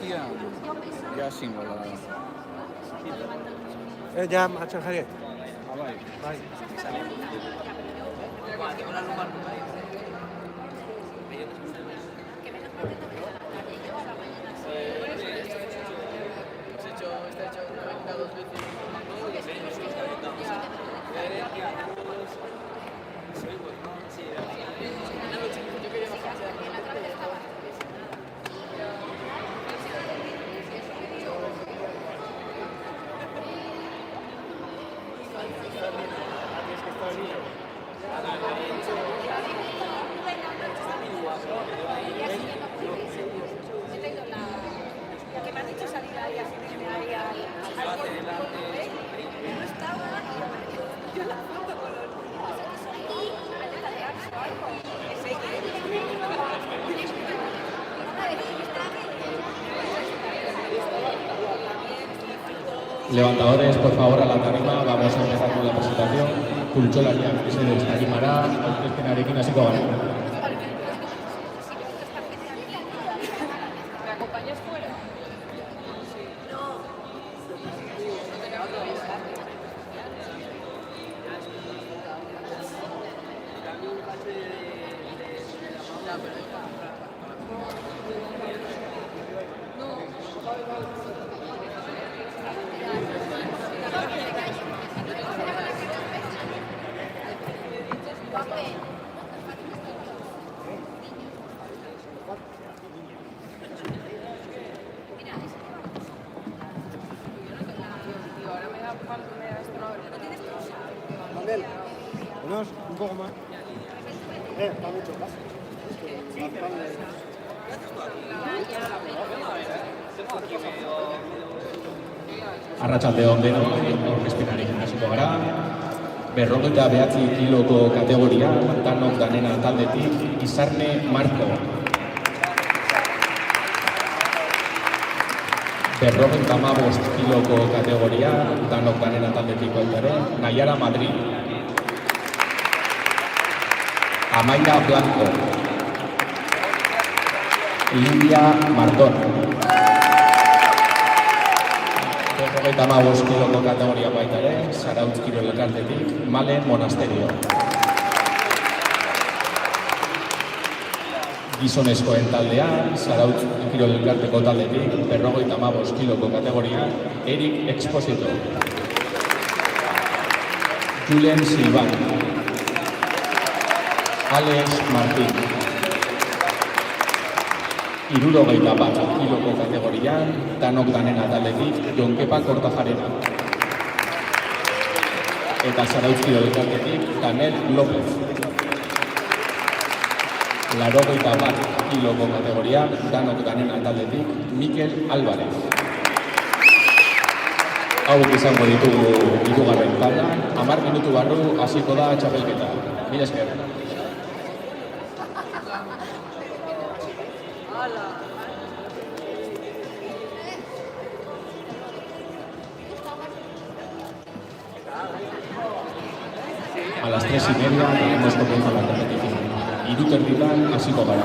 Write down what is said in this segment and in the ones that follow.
hostia, ya sin volar. Ja martxan jarri. Bai. Bai. Que me han hecho salir ahí a al no estaba yo la foto con los aleta de Axo algo Levantadores, por favor, a la tarima. Vamos a empezar con la presentación. Pultxolariak mesedez tarimara, aurkezpenarekin hasiko gara. ¿me acompañas fuera? Manuel, unos, un poco más. Está mucho más. Arratsaldeon denok, aurkezpenarekin hasiko gara. 59 kiloko kategoria, danok danena taldetik, Izarne Marko. 55 kiloko kategoria, danok danena taldetik baita ere, Naiara Madrid. Amaia Blanco. Lidia Marton. 55 kiloko kategoria baita ere, Zarautz Kirol Elkartetik, Malen Monasterio. Gizonezkoen taldean, Zarautz Kirol Elkarteko taldetik, 55 kiloko kategoria, Erik Exposito. Julen Silvan. Alex Martín. 61 kiloko kategorian, danok danena taldetik, Jonkepa Kortajarena. Eta Zarautz Kirol Elkartetik, Daniel López. 81 kiloko kategoria, danok danena taldetik, Mikel Álvarez. Hauek izango ditugu hirugarren taldean, 10 minutu barru hasiko da txapelketa. Mila esker. A las 3:30 tenemos comienzo la competición. 3:30 hasiko gara.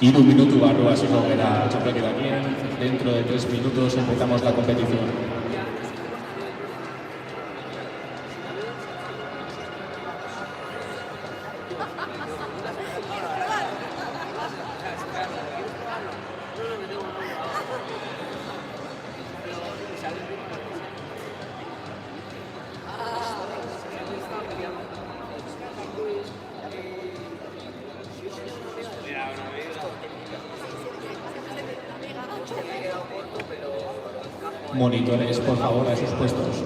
Hiru minutu barru hasiko gara txapelketakien. Dentro de 3 minutos empezamos la competición. Monitores, por favor, a sus puestos.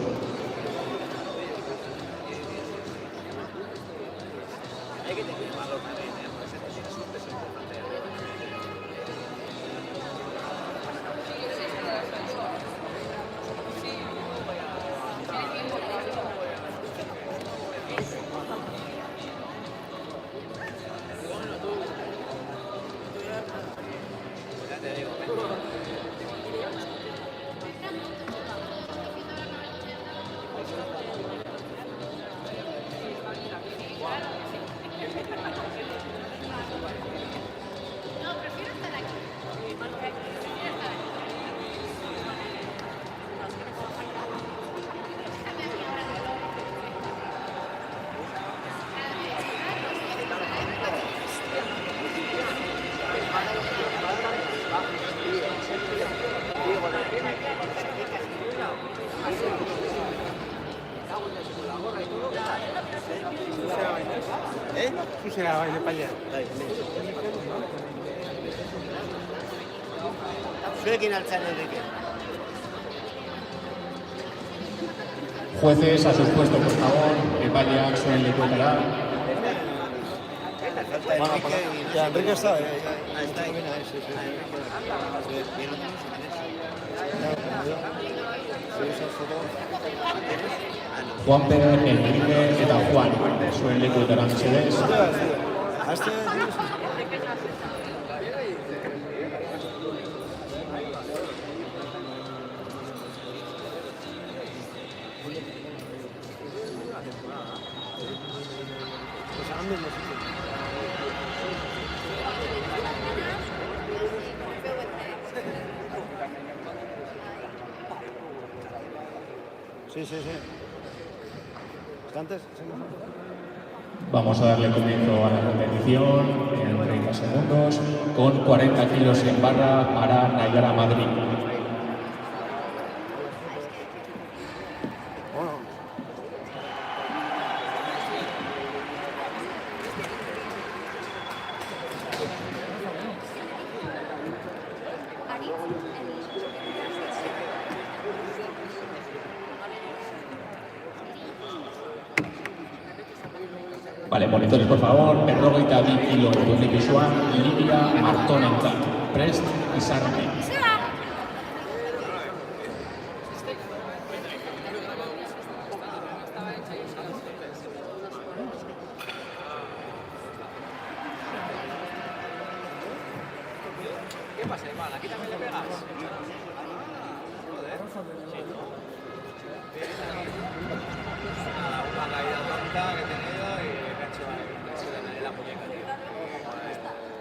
Zuzera bai, epailea. Zuekin altzan Enrique. Jueces a sus puestos, por favor. Epaileak zuen lekuetara. Ya, Enrique está. Está ahí. Juanper, Enrique eta Juan zuen lekuetara mesedez. Sí. ¿Antes? Vamos a darle comienzo a la competición en 30 segundos con 40 kilos en barra para Nayara Madrid. Vale, monitores, por favor. Berrogeita 2 kilo Donik Joan, Lidia Martonentzat, Prest Izarme. ¿Qué pasa, Iván? ¿Aquí también le pegas? Una caída tonta que he tenido y me ha hecho en la muñeca, tío.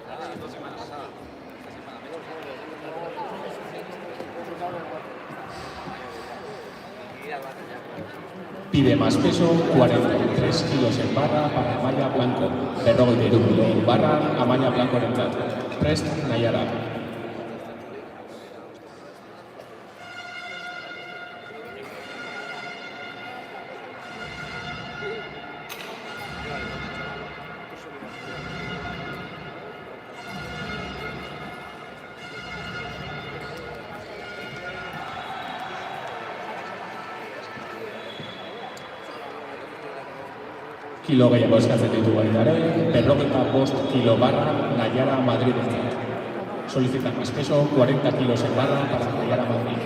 Nada, 2 semanas pasadas. Esta semana me he hecho. Pide más peso, 43 kilos en barra para Amaya Blanco. Berrogeita 2 kilo en barra, Amaya Blanco Rentat. Prest Nayara. Kilo gehiago eskatzen ditu baita ere, 55 kilo barra Nayara Madrid. Solicitan más peso, 40 kilos en barra para Nayara Madrid.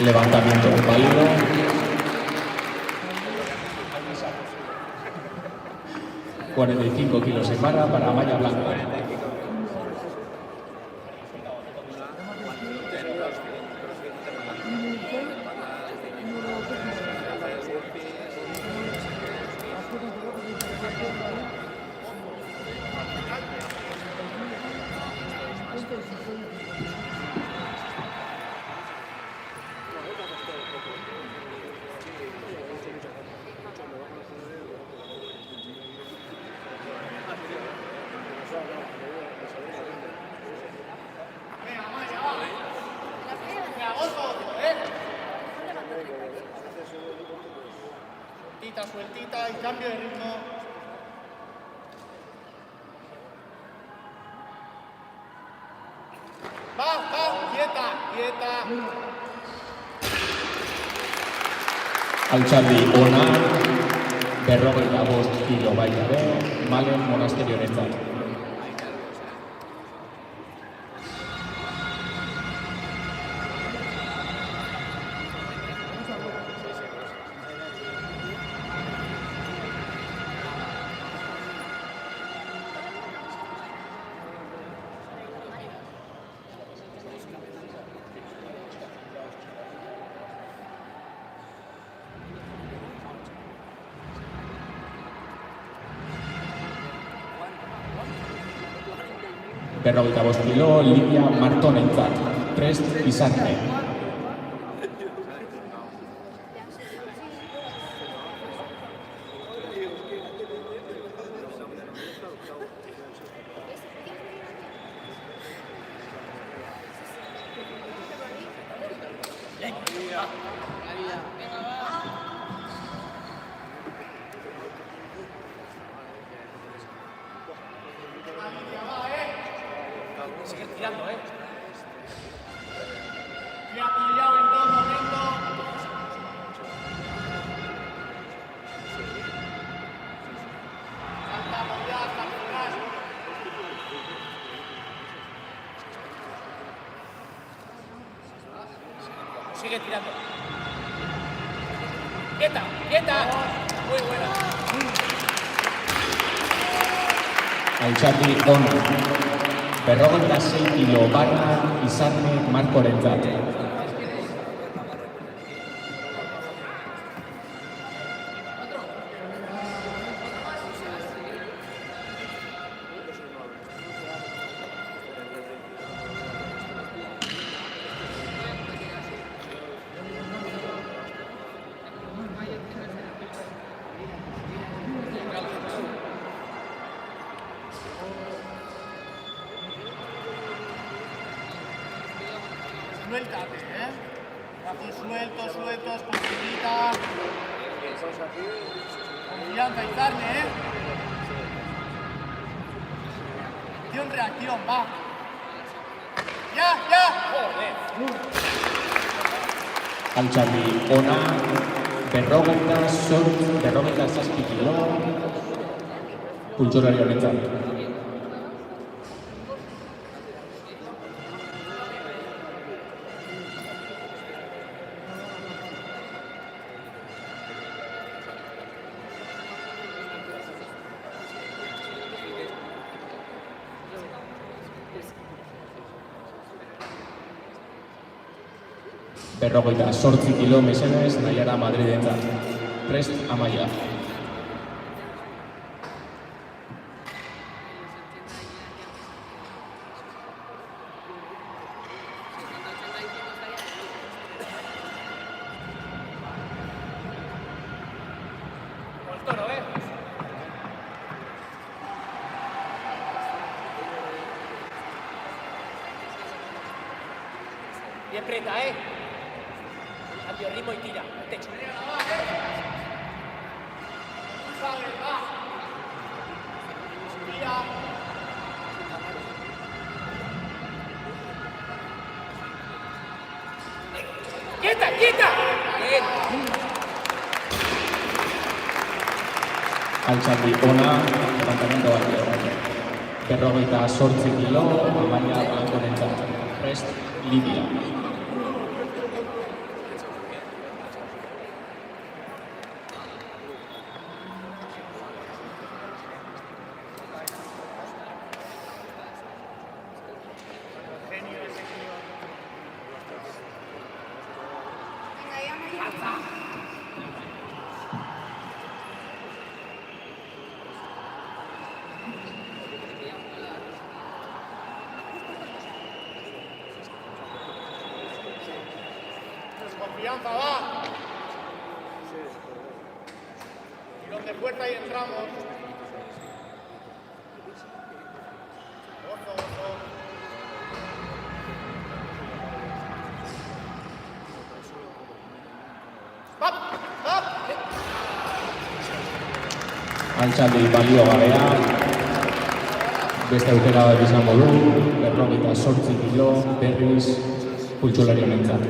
Levantamiento válido. ...45 kilos en barra para Amaya Blanco. Sueltita y cambio de ritmo. Va, quieta. Altxaldi ona, 45 kilo baita be, Malen monasteriorentzat. Berrogeita bost kilo, Lidia Martonentzat, prest Izarne. Sigue tirando, Me ha apoyado en todo momento. Saltamos ya hasta el final. Sigue tirando. ¡Quieta! Muy buena. Altxaldi ona. 46 kilo barra Izarne Markorentzat. Suéltate, brazos sueltos, posibilita. Confianza y carne, Reacción, va. ¡Ya! Altxaldi ona, 47 kilo, pultsurariorentzat. Berrogeita 8 kilo mesedez Naiara Madridentzat. Prest Amaya. Con el toro, Bien preta, Cambio ritmo y tira, al techo. Sale, va. Tira. ¡Quieta, quieta! Bien. Altxaldi ona, levantamiento bat. 58 kilo, Amaia Blanconentzat. Prest, Lidia. Venga, ya me falta. Confianza, va. Tirón de puerta y entramos. Ojo, ojo. ¡Stop! ¡Stop! Altxaldi baliogabea, beste aukera bat izango du, 58 kilo, berriz, pultsulari honentzat.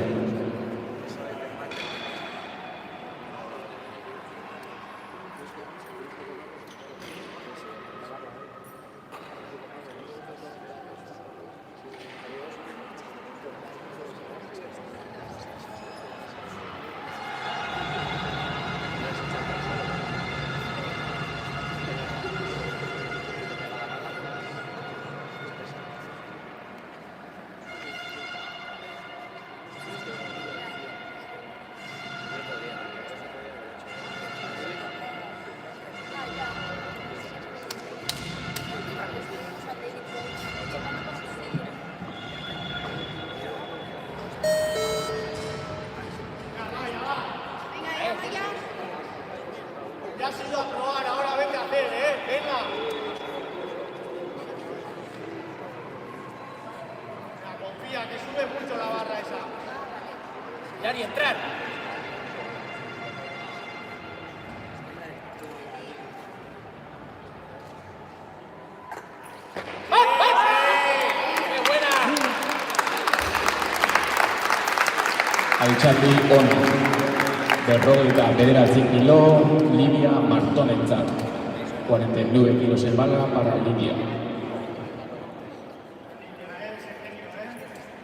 Ya has ido a probar, ahora vete a hacer, venga. Venga, confía, que sube mucho la barra esa. Dani, entrar. ¡Qué buena! Altxaldi ona, 59 kilo, Lidia Martonentzat. 49 kilos en bala para Lidia.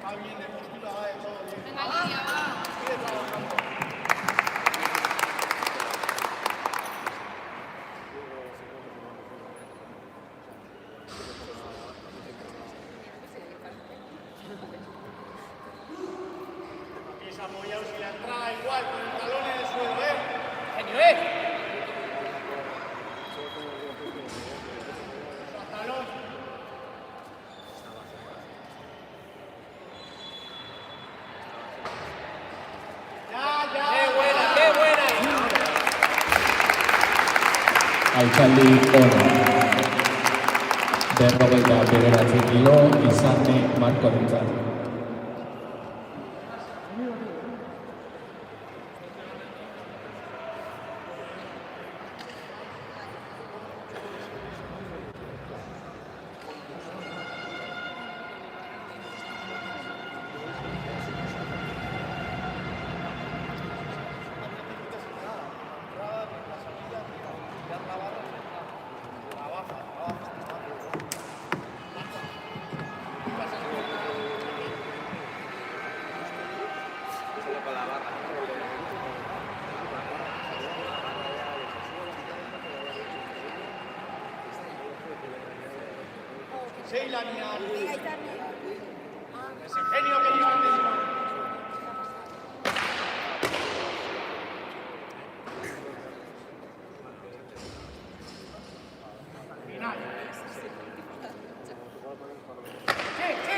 Va bien de postura, va de todo bien. Venga, Lidia, va. Sigue trabajando. Aquí se ha apoyado si la entrada igual, con el talón en el suelo, Genio, Talón. Ya. ¡Qué buena, qué buena! Altxaldi ona, 59 kilo, Izarne Markorentzat. Con la barra. Sheila, mira. Venga, ahí también. Ese genio que lleva dentro. Final.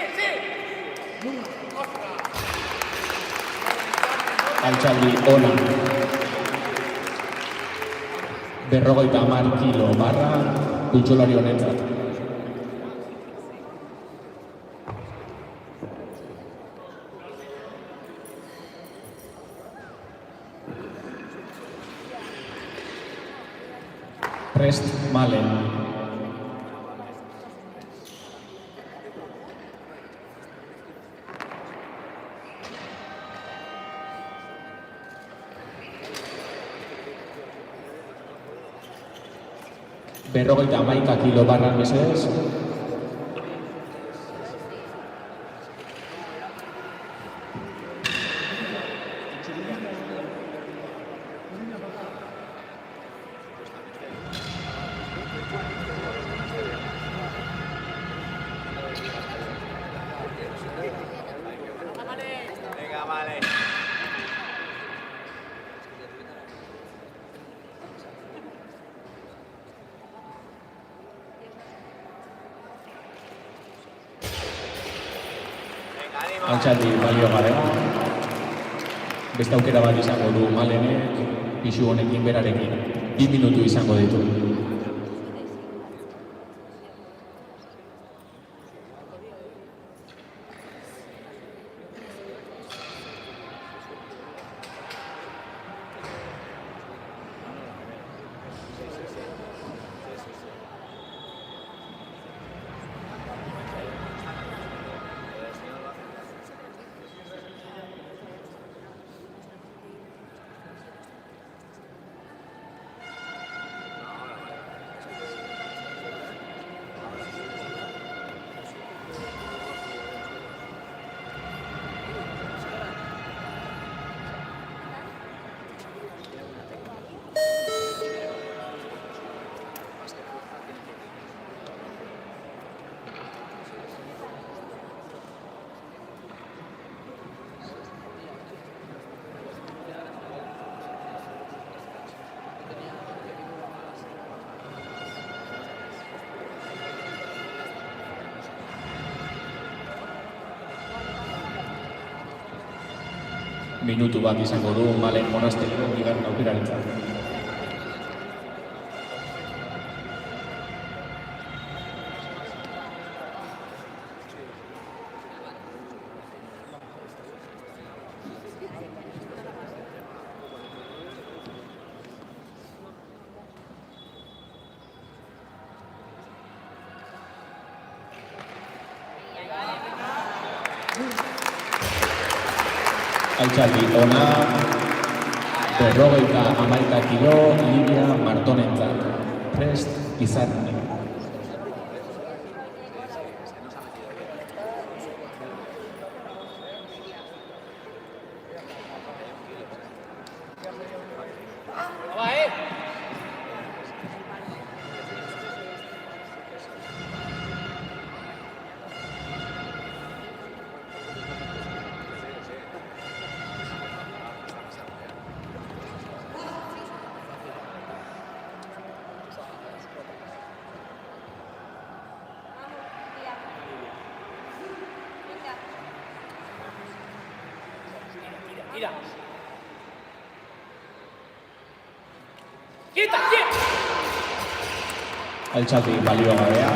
Sí. Ostras. Altxaldi ona, 50 kilo barra, pultsulari honentzat. Prest Malen. 51 kilo barran mesedez. Venga, vale. Altxaldi balio gabea. Beste aukera bat izango du Malenek, pisu honekin berarekin. 2 minutu izango ditu. Minutu bat izango du Malen monasterio bigarren aukerarentzat. Altxaldi ona, 51 kilo, Lidia Martonentzat. Prest izan. Tira. Quita, quita. Altxaldi balio gabea.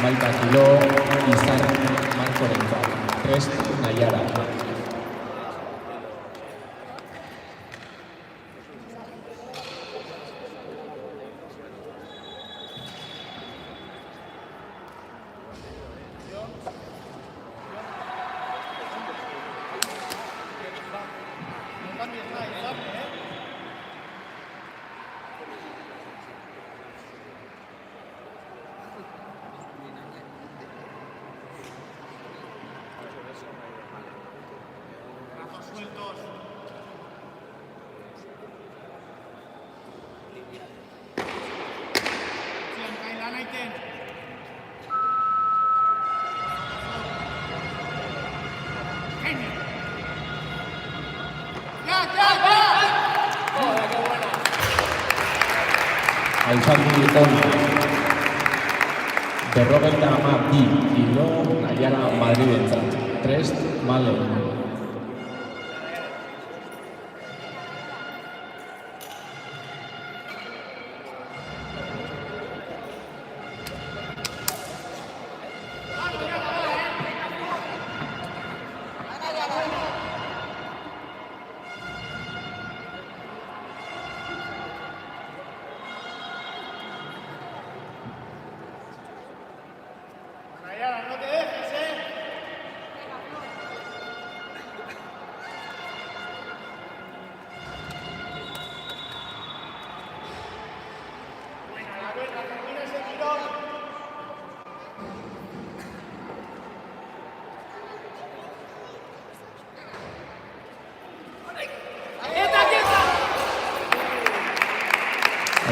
51 kilo izan Markorentzat. Prest Naiara. Altxaldi ona. 52 kilo Naiara Madridentzat. Prest Malen.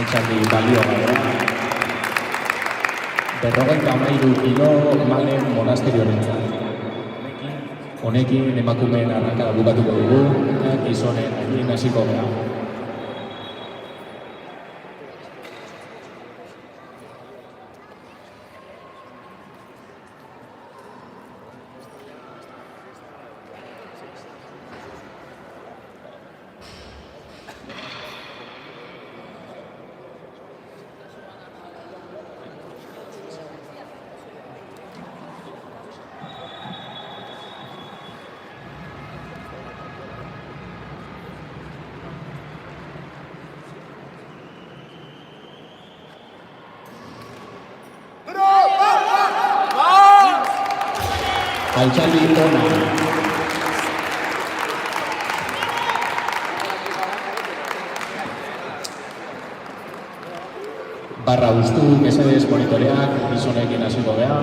Altxaldi baliogailua. 53 kilo Malen monasteriorentzat. Honekin emakumeen arrakada bukatuko dugu, eta gizonen egin hasiko gara. Altxaldi ona. Barra ustu, mesedez monitoreak, gizonekin hasiko gara.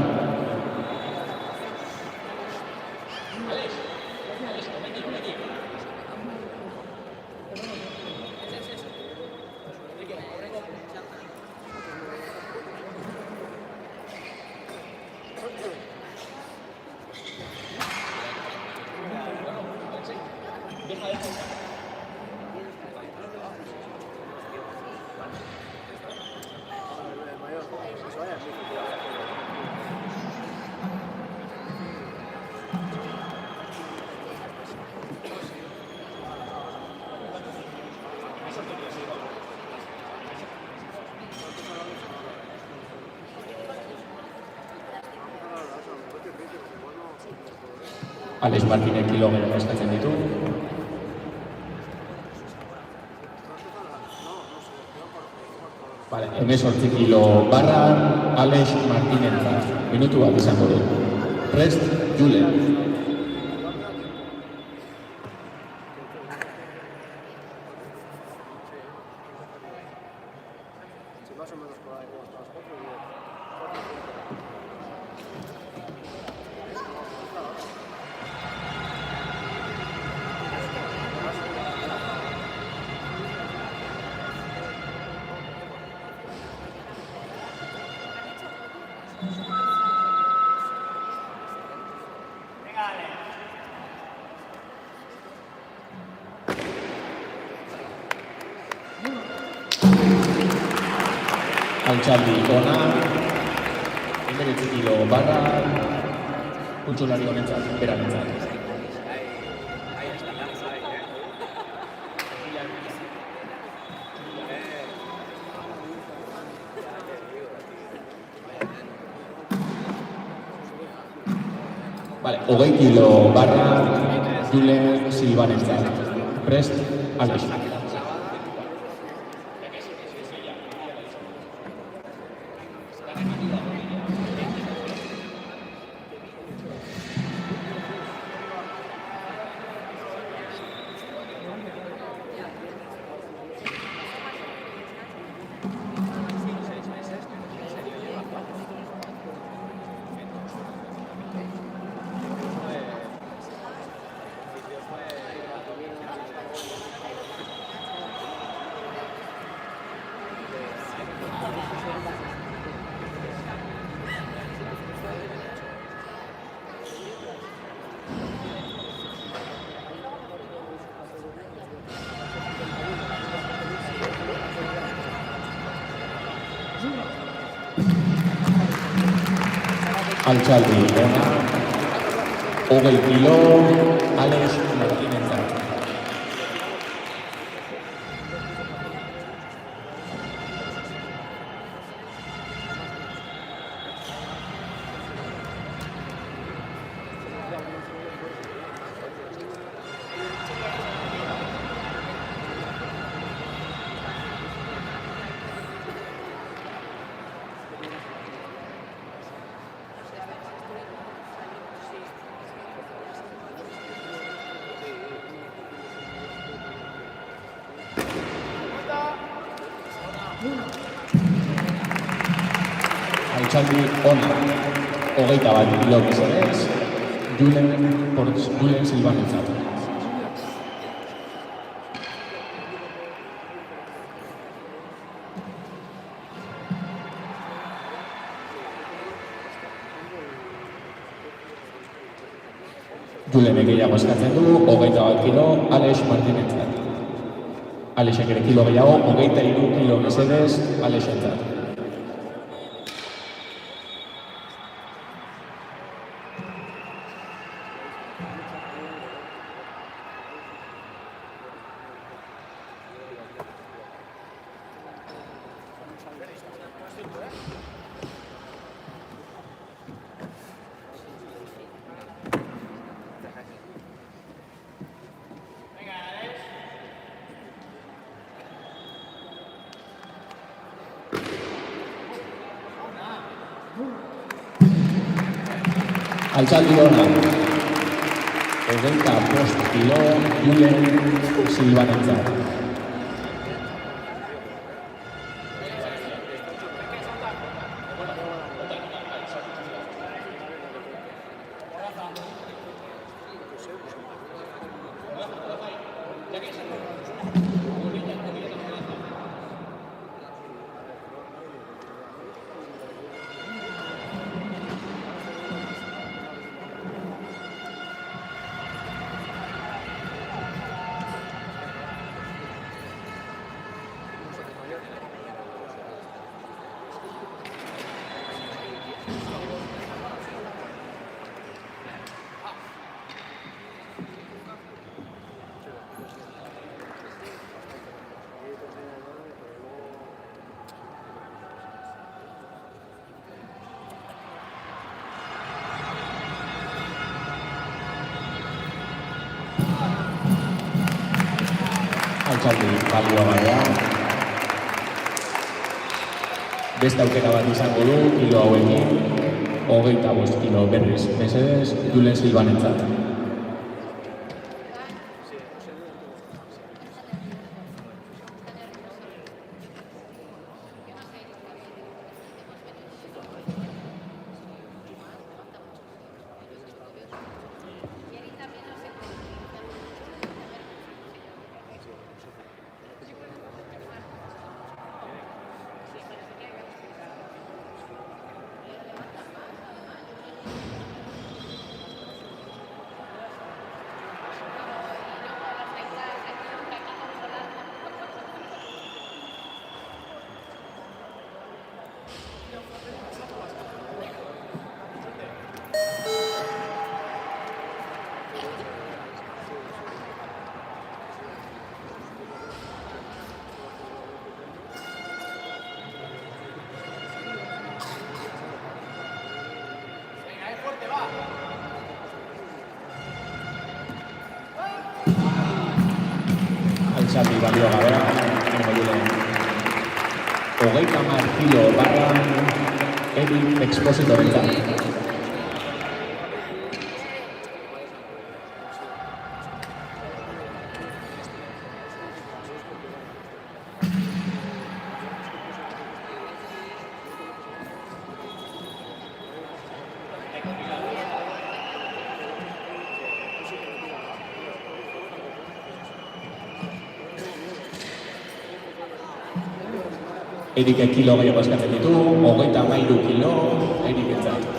Alex Martinek kilogero eskatzen ditu. Vale, 18 kilo barra Alex Martinentzat. Minutu bat izango du. Prest, Julen. Altxaldi ona, 19 kilo barra, kuntxolari honentzat, berarentzat. Vale, 20 kilo barra, Julen Silvanentzat. Prest, Alex. Altxaldi ona, 20 kilo, Alex Martinentzat. Altxaldi ona, 21 kilo gizonez, Julen Silvanentzat. Julenek gehiago eskatzen du, 21 kilo, Alex Martinentzat. Alexek ere kilo gehiago, 23 kilo mesedez, Alexentzat. Altxaldi hona, 25 kilo, Julen Silvanentzat. Altxaldi baliogailea. Beste aukera bat izango du, kilo hauekin, 25 kilo berriz mesedez, Julen Silvanentzat. Altxaldi baliogabea, Julen. 30 kilo barran, Erik Expositorentzat. Erik kilo gehiago eskatzen ditu, 33 kilo, Erik entzat.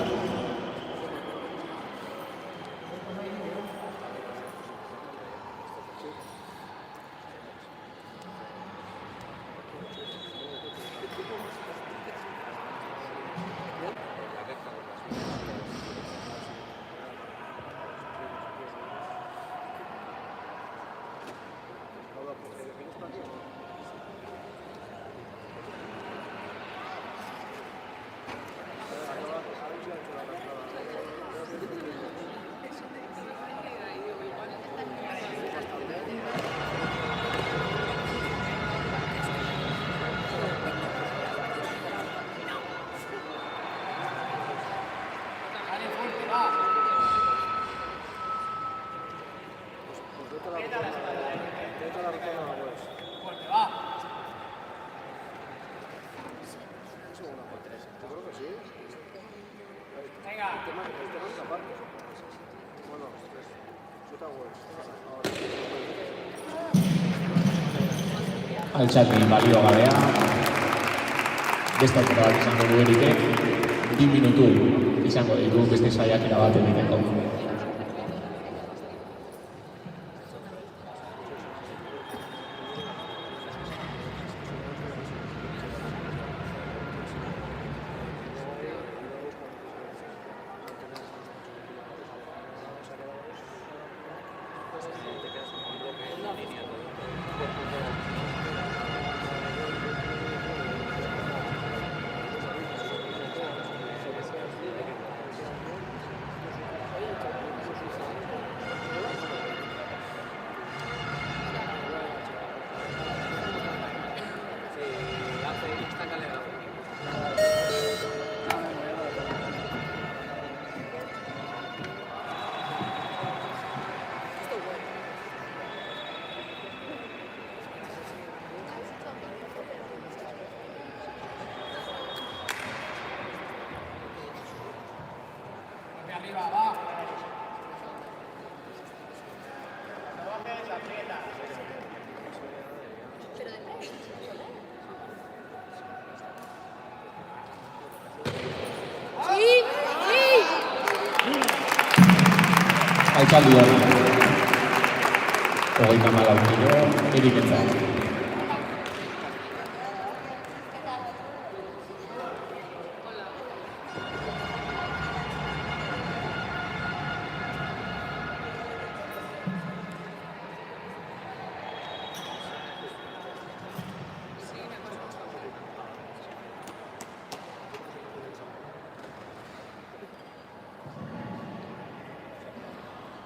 Altxaldi baliogabea. Beste aukera bat izango du Erikek, 2 minutu izango ditu beste saiakera bat egiteko. Altxaldi hori. 34 kilo, Erikentzat.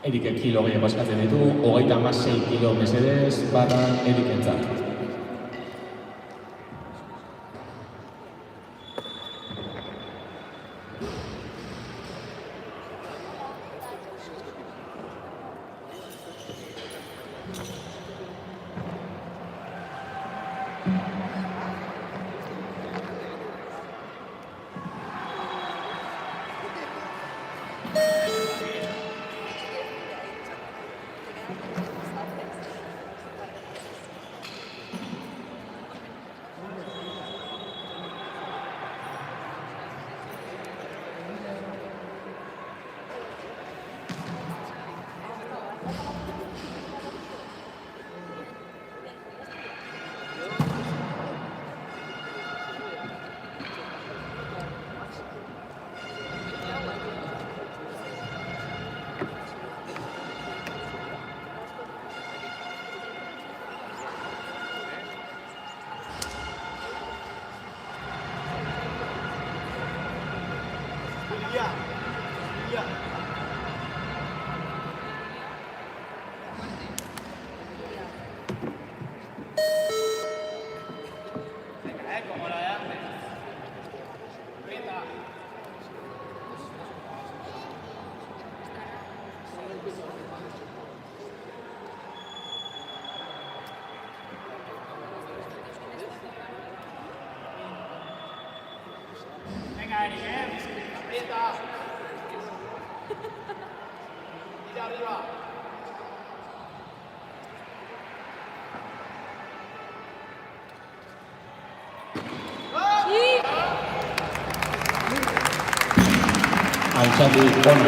Erikek kilo gehiago eskatzen ditu, 36 kilo mesedez, barra Erikentzat. Altxaldi ona.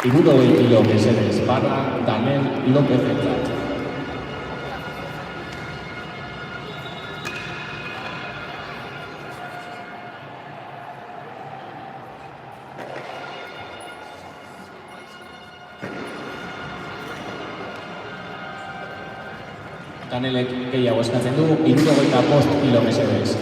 70 kilo mesedez, barra Daniel Lópezentzat. Danielek gehiago eskatzen du, 75 kilo mesedez.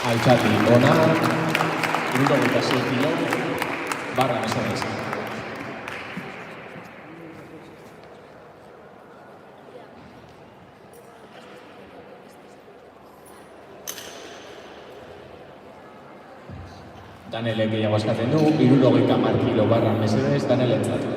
Altxaldi ona, 76 kilo, barra mesedez. Danielek gehiago eskatzen du, 70 kilo barra mesedez, Danielentzat.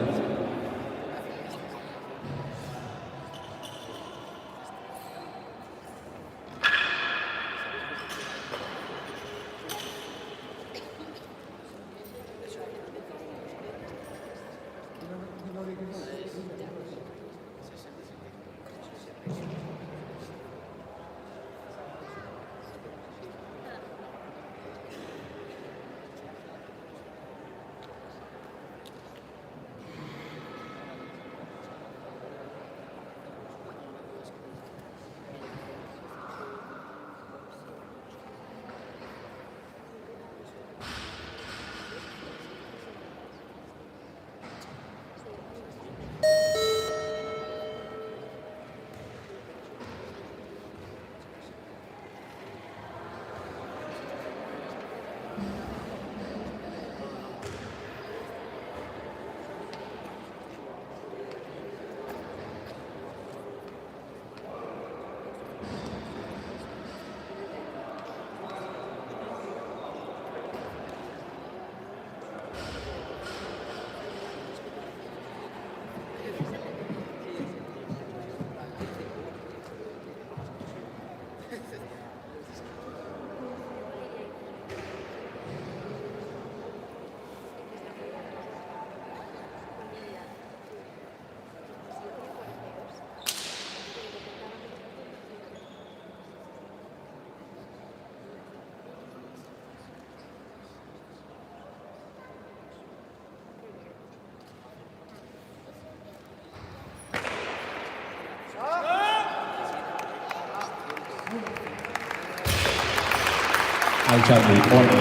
Altxaldi, honi.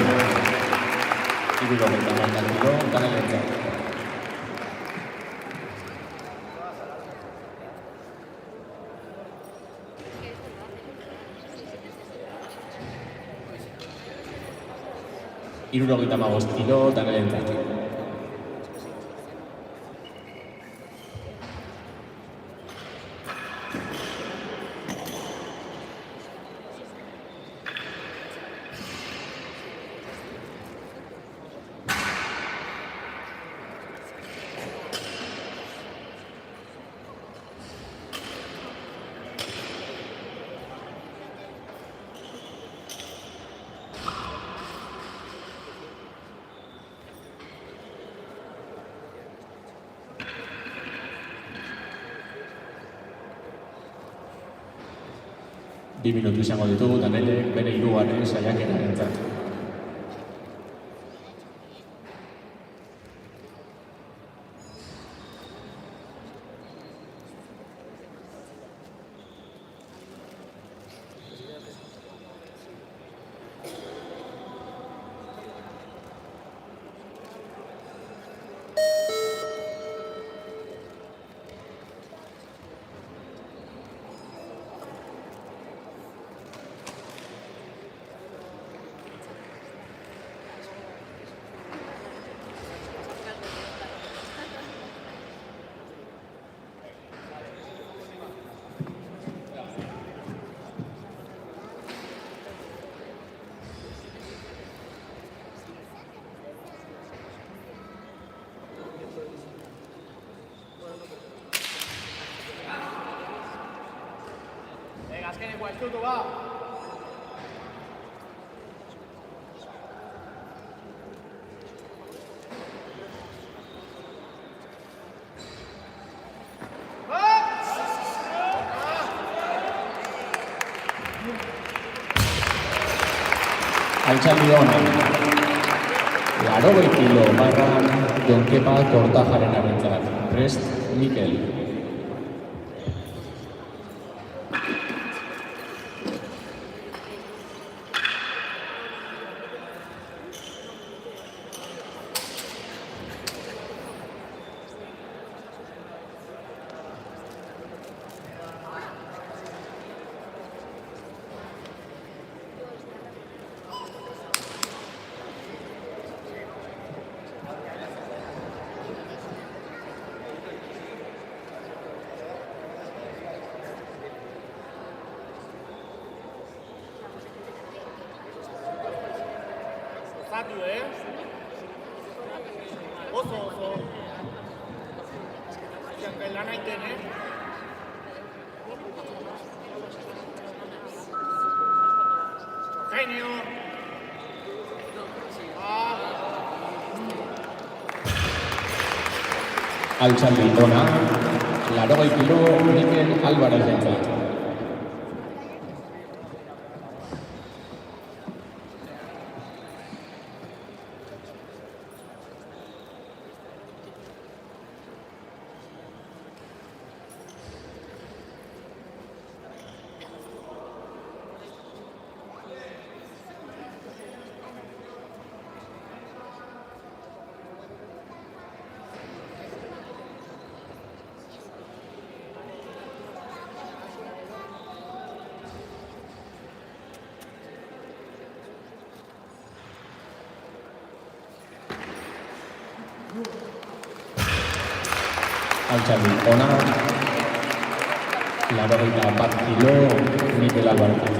Hirurogeita hamaika kilo, Danelentzat. Hirurogeita hamabost kilo, Danelentzat. Bi minutu izango ditugu Danelek bere hirugarren saiakerarentzat. Azkeneko ezkutu ba! Altxaldi hona. 80 kilo barran Jonkepa Kortajarenarentzat. Prest, Mikel. Zatu, Oso. Ziankai lan aiten, Genio! Altxaldi hona. 80 kilo Mikel Alvarezentzat. Altxaldi hona. 81 kilo Mikel Alvarezentzat.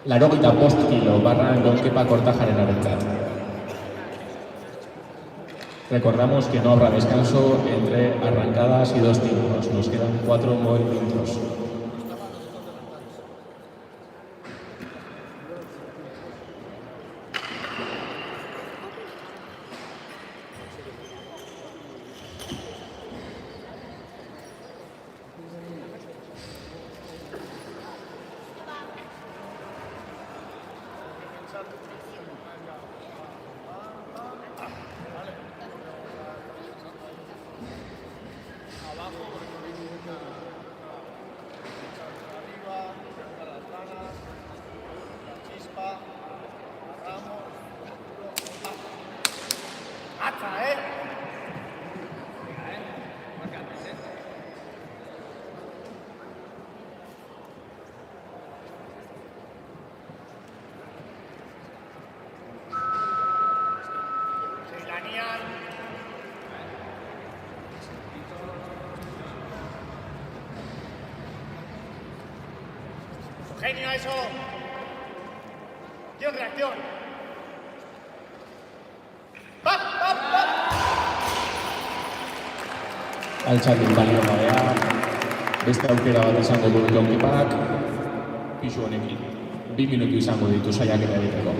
Laurogeita bost kilo barra Jonkepa Kortajarenarentzat. Recordamos que no habrá descanso entre arrancadas y 2 tiempos. Nos quedan 4 movimientos. Genio a eso. Acción, reacción. ¡Pap, pap, pap! Altxaldi balio gabea, beste aukera bat izango du Jonkipak, pisu honekin. 2 minutu izango ditu saiakera egiteko.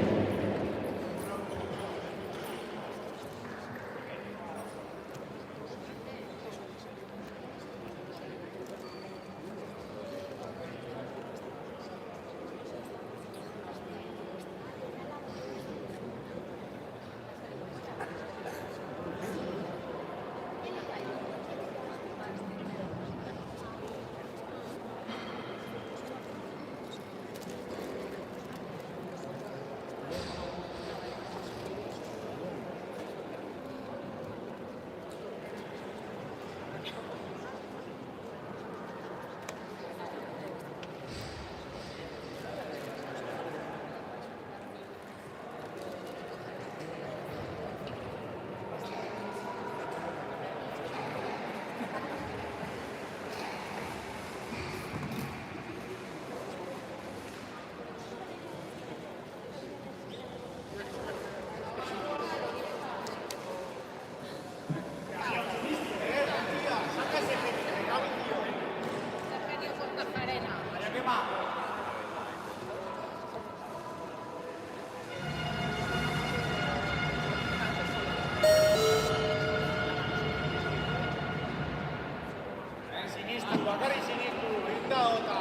Bakarrik sinistu, eta ota.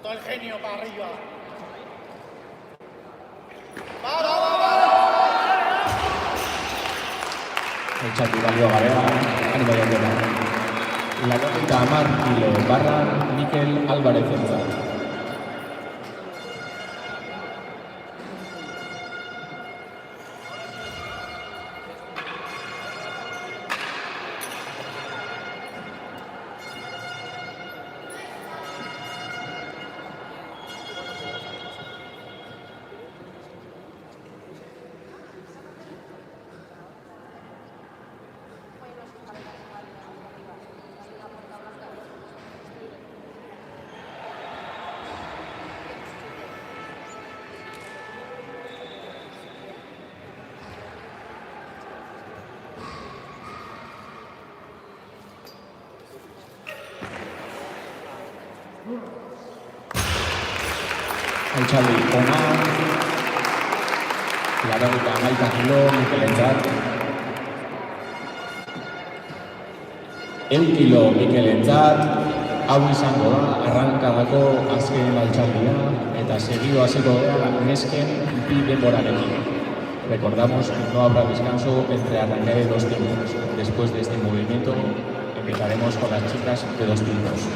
Todo el genio para arriba. ¡Va, va, va, va! Altxaldi balio gabea, animo jendera. Laurogeita hamar kilo barra Mikel Alvarez entzat. Altxaldi ona, 91 kilo Mikelentzat. 100 kilo Mikelentzat, hau izango da arrankadako azken altxaldia eta seguido hasiko da nesken bi denborarekin. Recordamos que no habrá descanso entre arrancar de 2 tiempos. Después de este movimiento empezaremos con las chicas de 2 tiempos.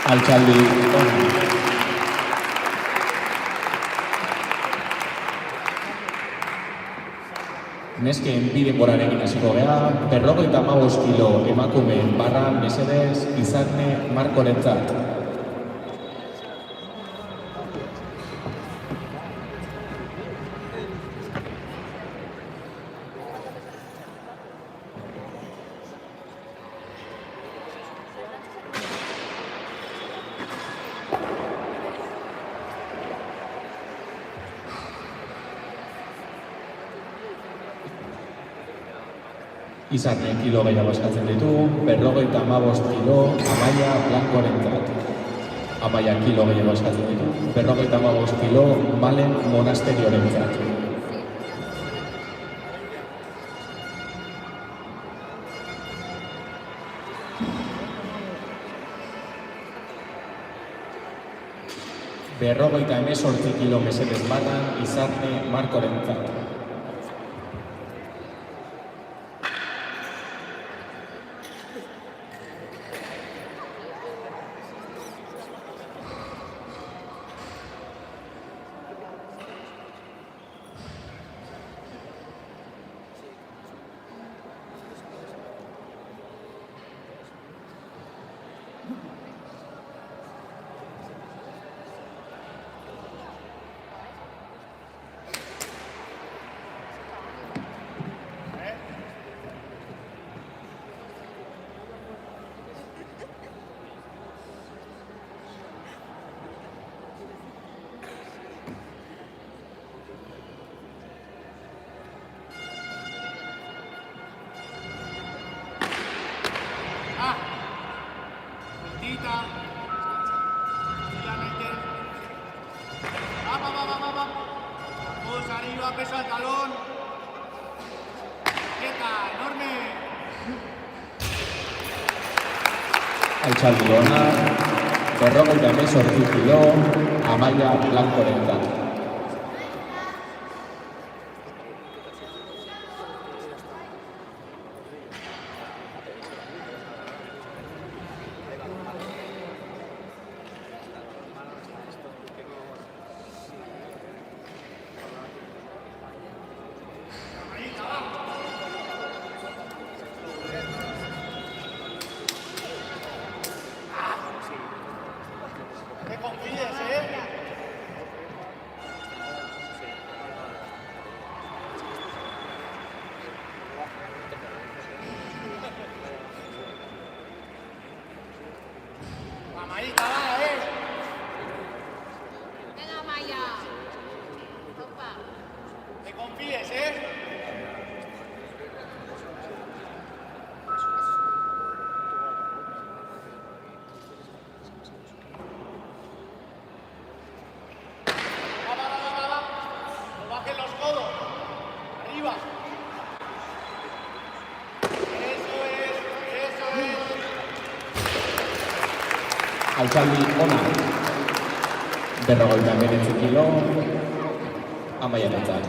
Altxaldi ona. Nesken bi denborarekin hasiko gea, 55 kilo emakumeen barra mesedez Izarne Markorentzat. Izarne kilo gehiago eskatzen ditu, 55 kilo Amaia Blankorentzat. Amaia kilo gehiago eskatzen ditu, 55 kilo Malen Monasteriorentzat. Berrogeita 18 kilo mesedez barran Izarne Markorentzat. Vamos arriba, pesa el talón. Quieta, enorme. Altxaldi ona, 58 kilo Amaia Blankorentzat. Te confíes, ¿eh? Mamadita, va, ¿eh? Venga, Maya. Opa. Te confíes, ¿eh? No bajen los codos. Arriba. Eso es. Altxaldi ona, 59 kilo Amaiarentzat.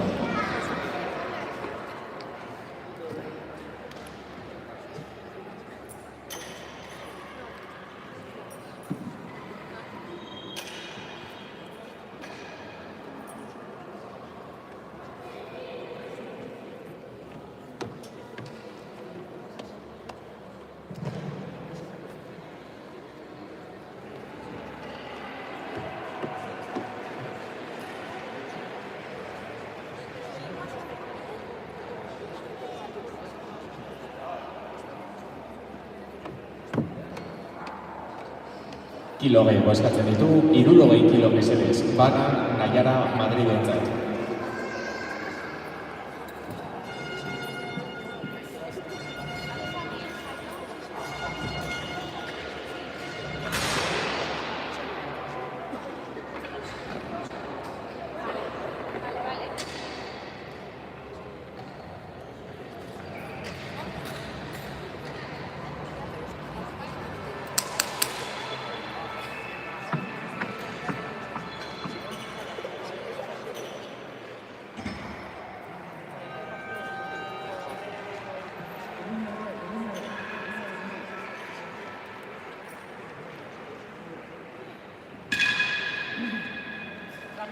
Kilo gehiago eskatzen ditu, 60 kilo mesedez, Bana Naiara Madridentzat.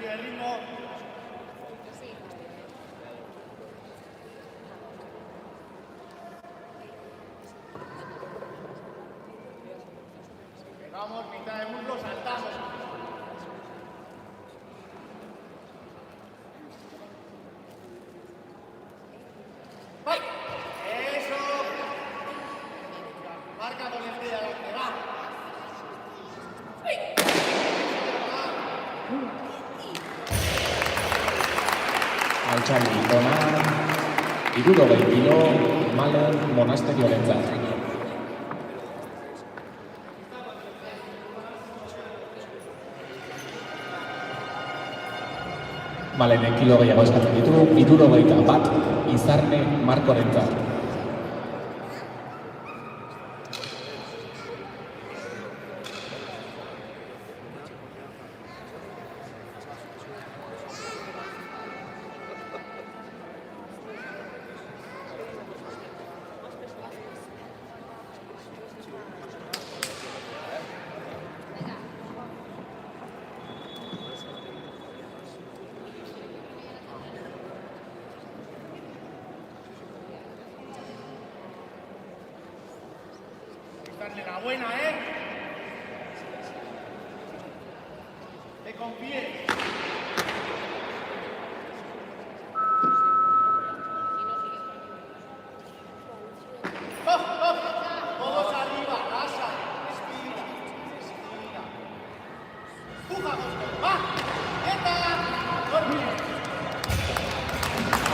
cambio de ritmo. Vamos, mitad de muslo, saltamos. ¡Vai! ¡Eso! Marca con el pie adelante, va. Altxaldi ona, 60 kilo, Malen monasteriorentzat. Malenen kilo gehiago eskatzen ditu, 61 Izarne Markorentzat. Darle la buena, ¿eh? Te confíes. Todos arriba, casa. Respira, respira. Empuja, Bosco. ¡Va! ¡Quieta! ¡Dorme!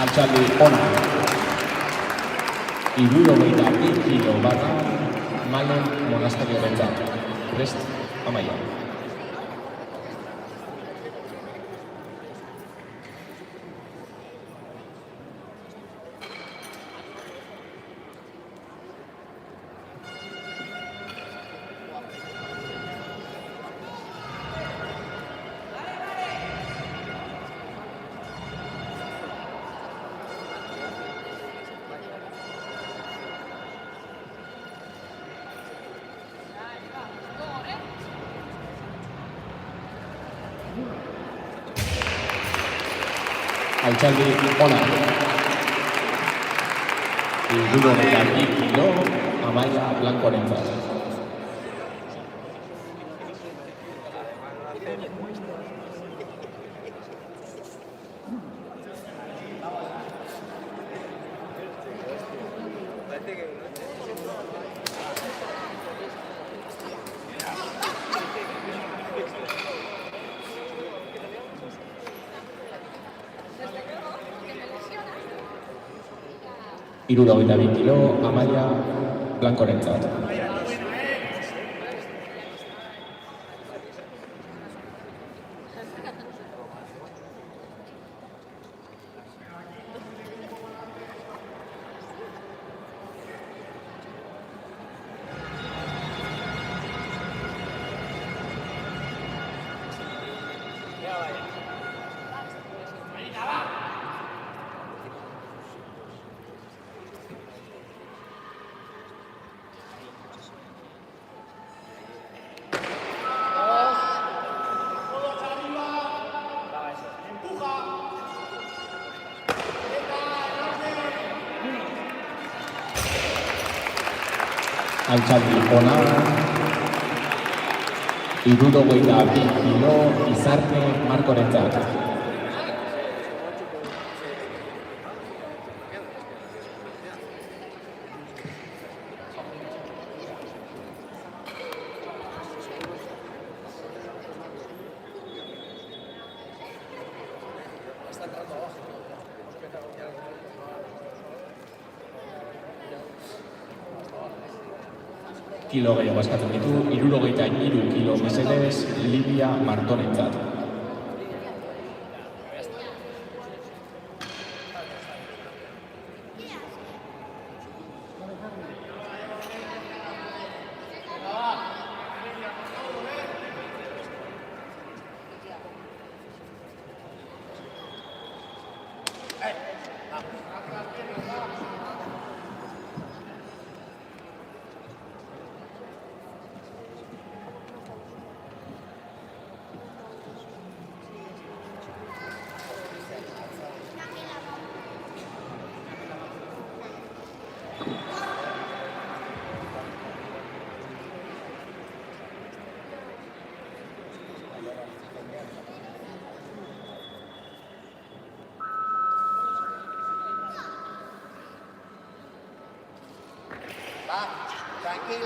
Altxaldi ona, 62 kilo barra, Malen monasteriorentzat. Prest, Amaia. Altxaldi ona, 62 kilo, Amaia Blancorentzat. Hirurogeita 2 kilo, Amaia Blancorentzat. Altxaldi ona, 62 kilo, Izarne Markorentzat. Kilo gehiago eskatzen ditu, 63 kilo mesedez, Livia Martonentzat.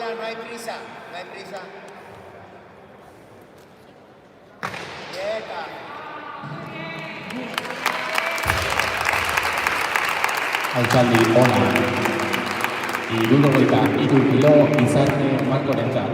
prisa, no hay prisa, no hay prisa. Quieta. Altxaldi ona. 73 kilo Izarne Markorentzat.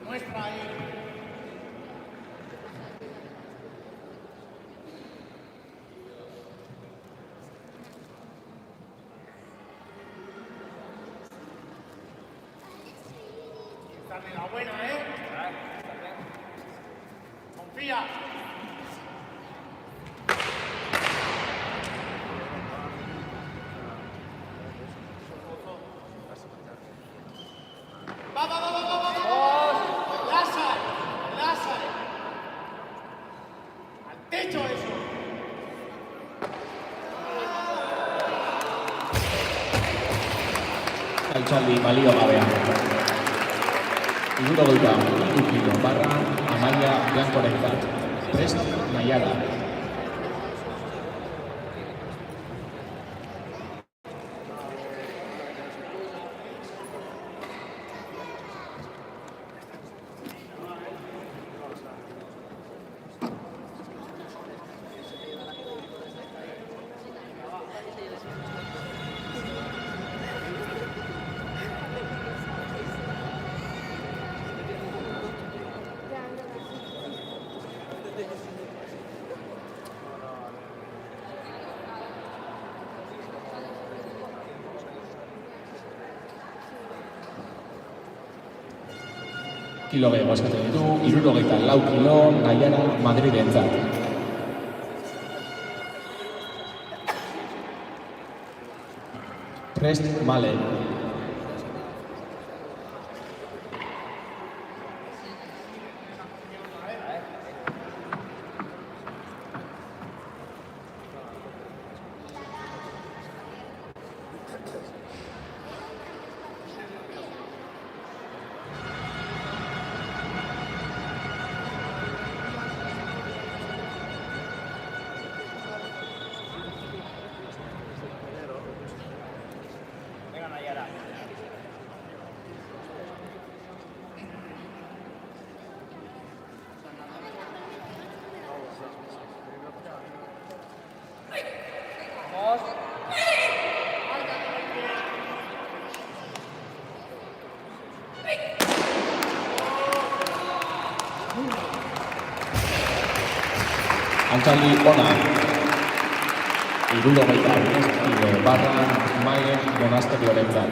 Muestra ahí. Esta es la buena, ¿eh? Confía. Va, va, va, va, va, va, va. Lázaro. Al techo eso. Altxaldi balio gabean. 73 kilo barra Amaia Blankorentzat. Prest Naiara. Kilo gehiago eskatzen ditu, 74 kilo Naiara Madridentzat. Prest Male. Venga, Nayara. Vamos. Altxaldi ona. 75 kilo barra Maien Monasteriorentzat.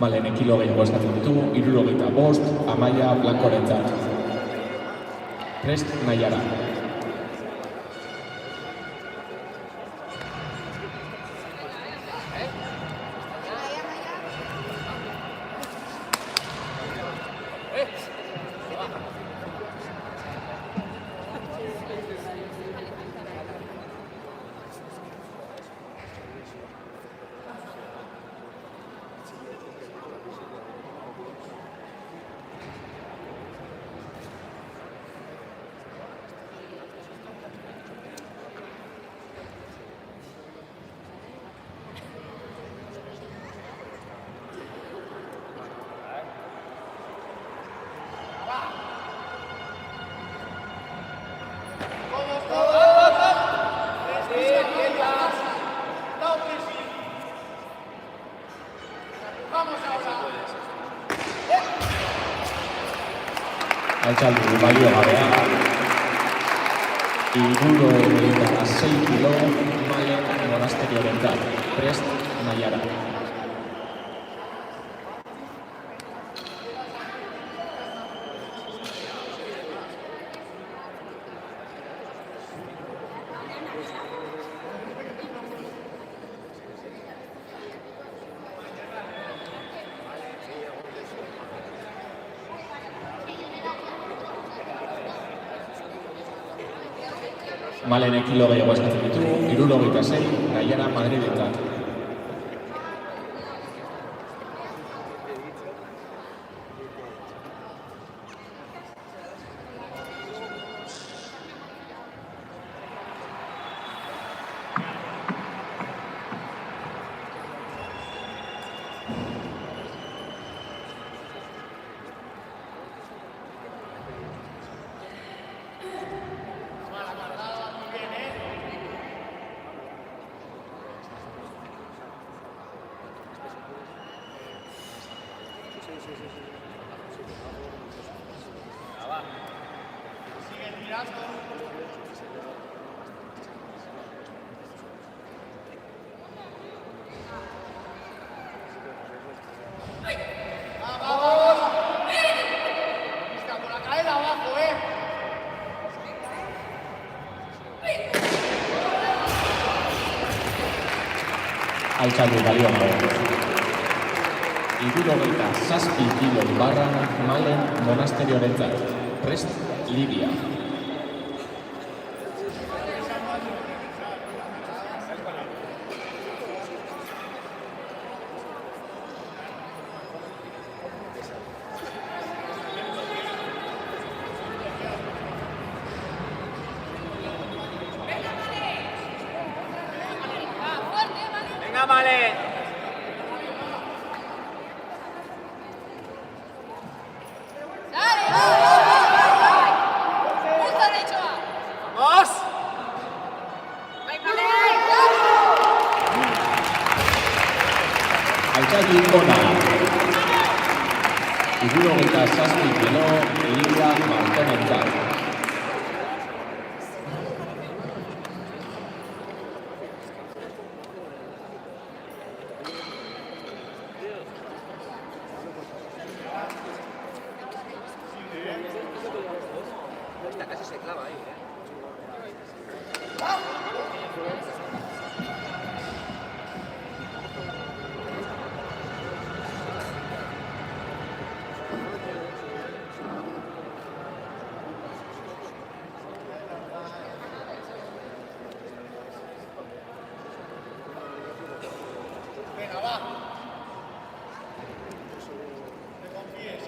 Malene kilo gehiago eskatzen ditu, 75 Amaia Blankorentzat. Prest Naiara. Altxaldi balio gabea. 76 kilo Maien Monasteriorentzat. Prest Naiara. Malenek kilo gehiago eskatzen ditu, 76, Naiara Madridentzat. Altxaldi balioan dago. 77 kilo barra Malen monasteriorentzat. Prest Libia. Venga, Malen. ¡Vamos! Altxaldi ona. 77 kilo Libia Martenentzat. Esta casi se clava ahí, Venga, va. No te confíes,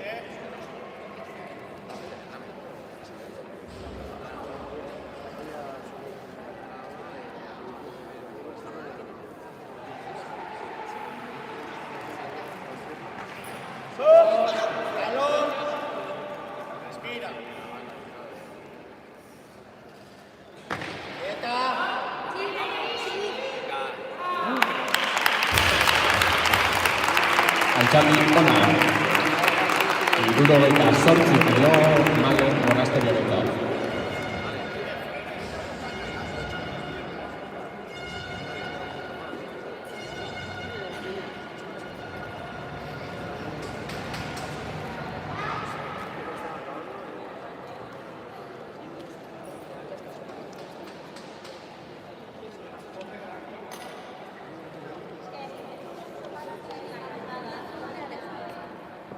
Balón. Respira. Quieta. Altxaldi ona. 78 kilo Malen monasteriorentzat.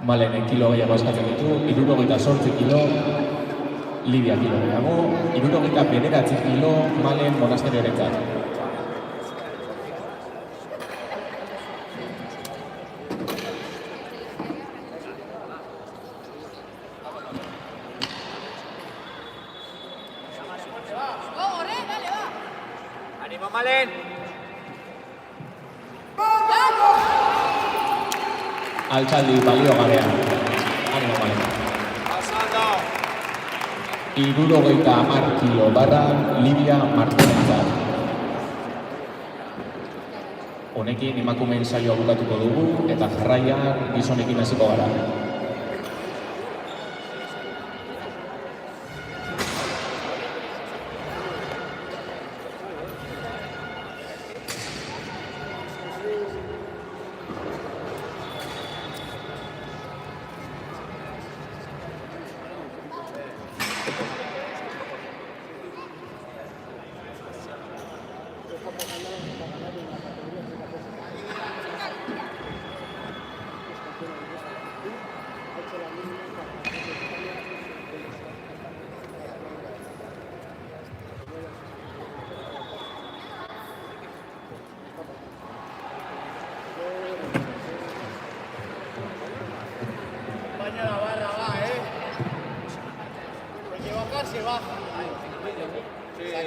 Malenek kilo gehiago eskatzen ditu, 78 kilo Libia kilo gehiago, 79 kilo Malen monasteriorentzat. ¡Ánimo, Malen! Altxaldi baliogabean. Animo Malen. Pasando. 70 kilo barra Libia Martenentzat. Honekin emakumeen saioa bukatuko dugu eta jarraian gizonekin hasiko gara.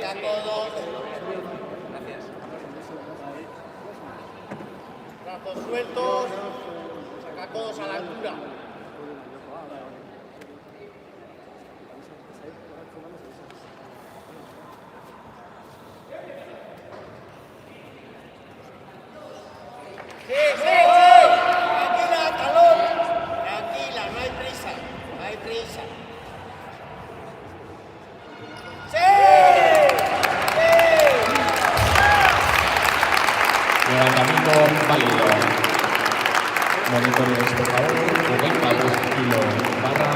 a todos. Brazos sueltos. Saca codos a la altura. Tranquila, talón. Tranquila, no hay prisa. No hay prisa. Levantamiento válido. Monitoreo espectador, 92 kilo barra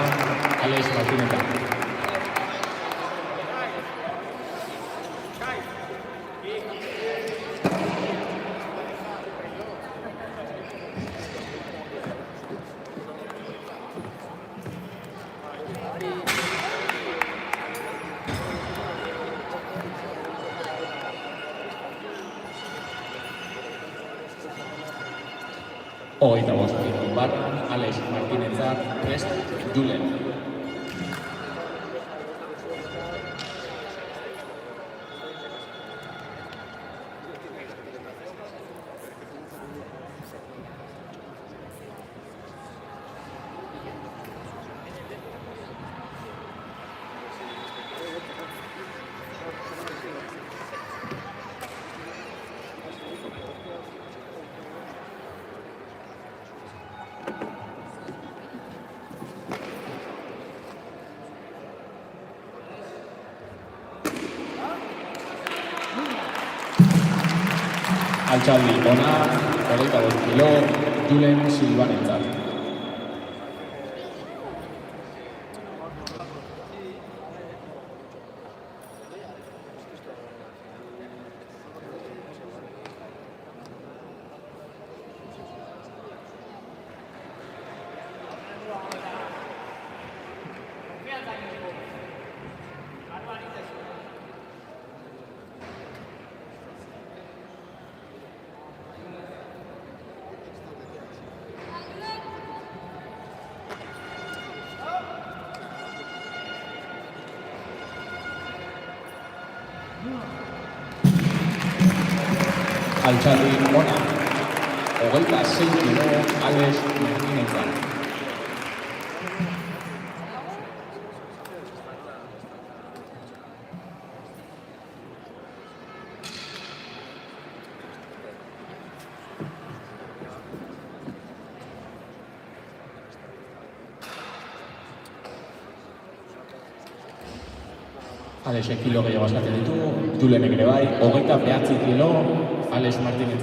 Alex Martínez. Hogeita bost kilo barra Alex Martínez prest Julen. Altxaldi ona, 22 kilo, Julen Silvanentzat. Altxaldi ona, 26 kilo, Alex Martínez. Alexek kilo gehiago eskatzen ditu, Julenek ere bai, 29 kilo, Alex Martínez.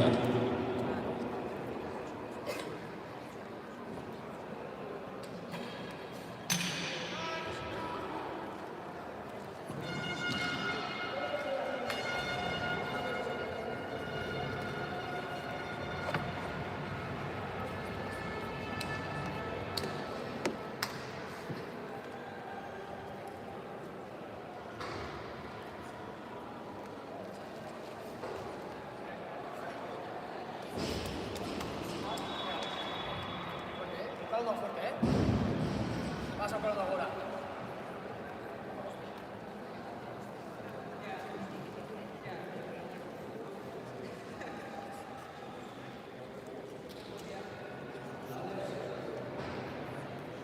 Más fuerte, ¿eh? Vas a ponerlo ahora.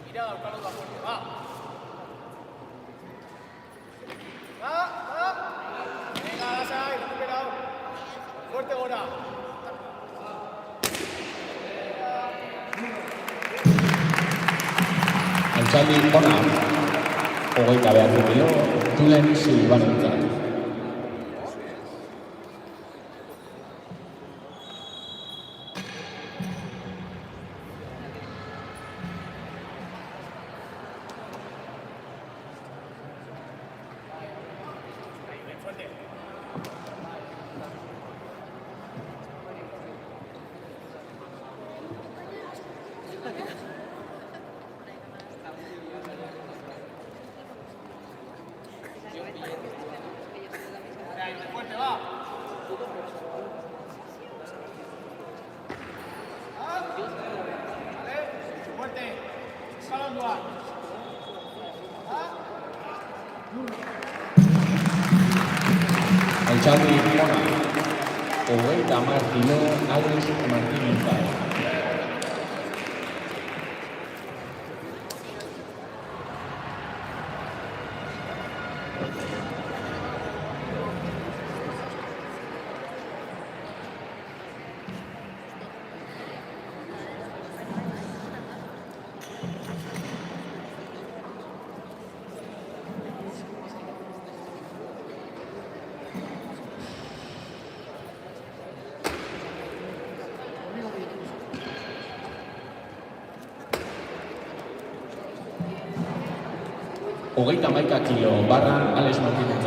Mira, Carlos va fuerte, va. Va. Venga, Lasa, recuperado. Fuerte ahora. Altxaldi ona, 29 kilo, Julen Silvanentzat. Fuerte, va. Vale, fuerte. Escalón dual. Altxaldi ona, 30 kilo, Alex Martínez. Hogeita hamaika kilo, barra Alex Martínez.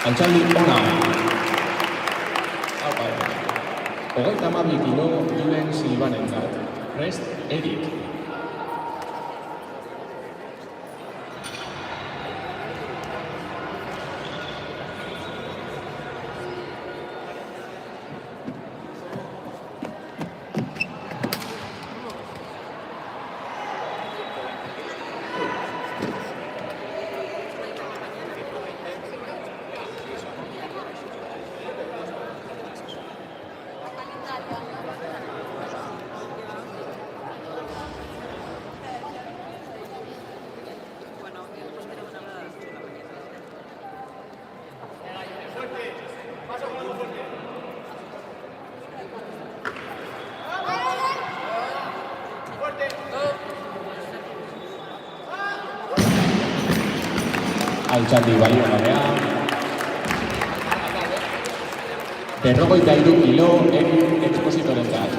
Altxaldi ona. Hogeita hamabi kilo, Julen Silvanentzat. Prest, Erik. Altxaldi baliogabeak. 53 kilo, Erik Expositorentzat.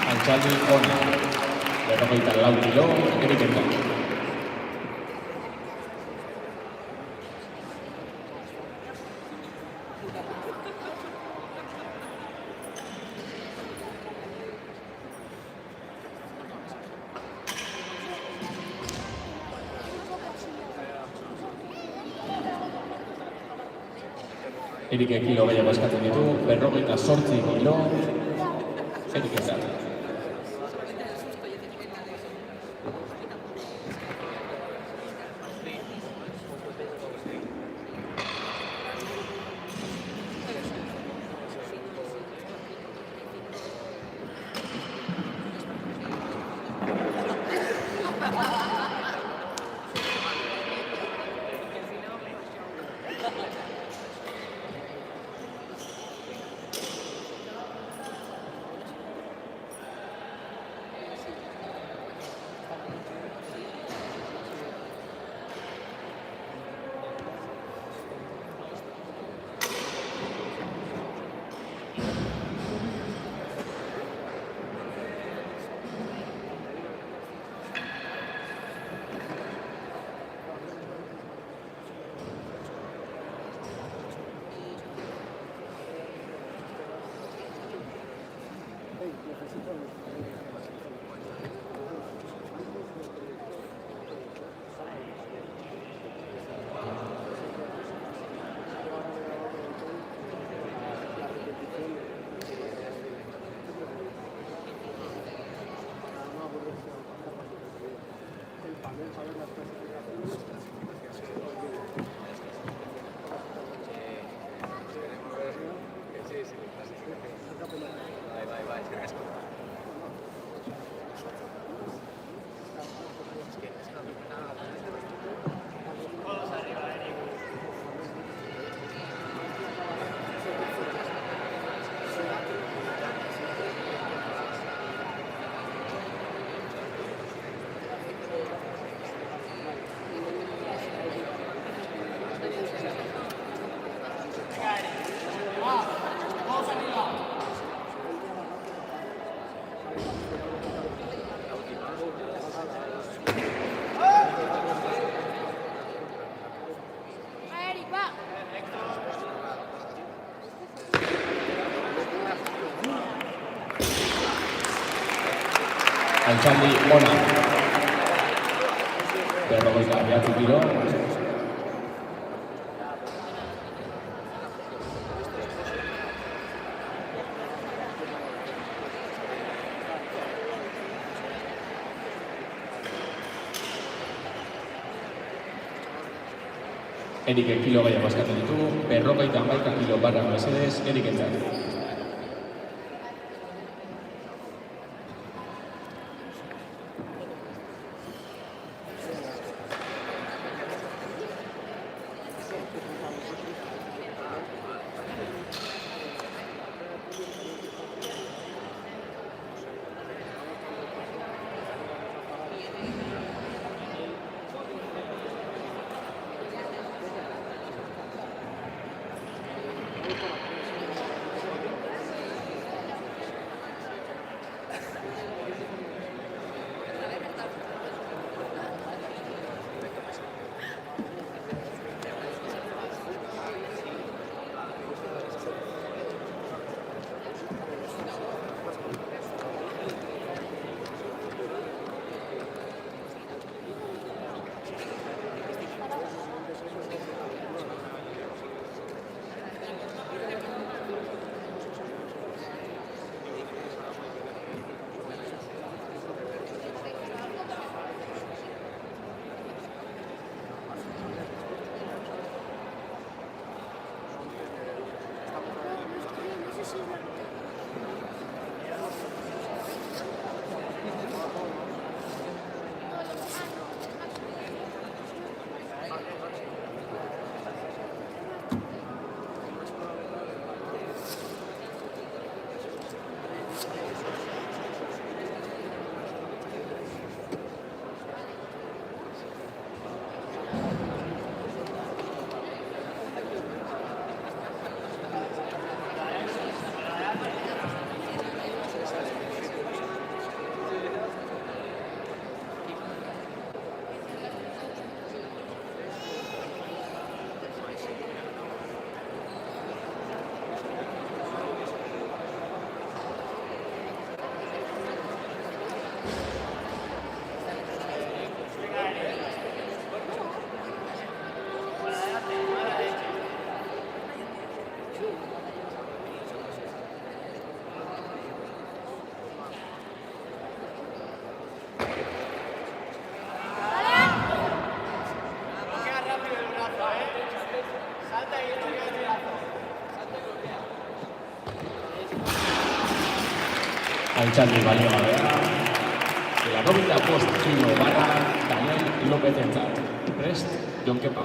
Altxaldi ona. 54 kilo, Erikentzat. Erike kilo gehiago eskatzen ditu, 58 kilo, Erikentzat. Altxaldi ona. Berrogeita bederatzi kilo. Eriken kilo gehiago askatzen ditu, berrogeita hamaika kilo barra mesedez, Erikentzat. Altxaldi balio gabea. Laurogeita bost kilo barra Daniel López entzat. Prest, Jon Kepa.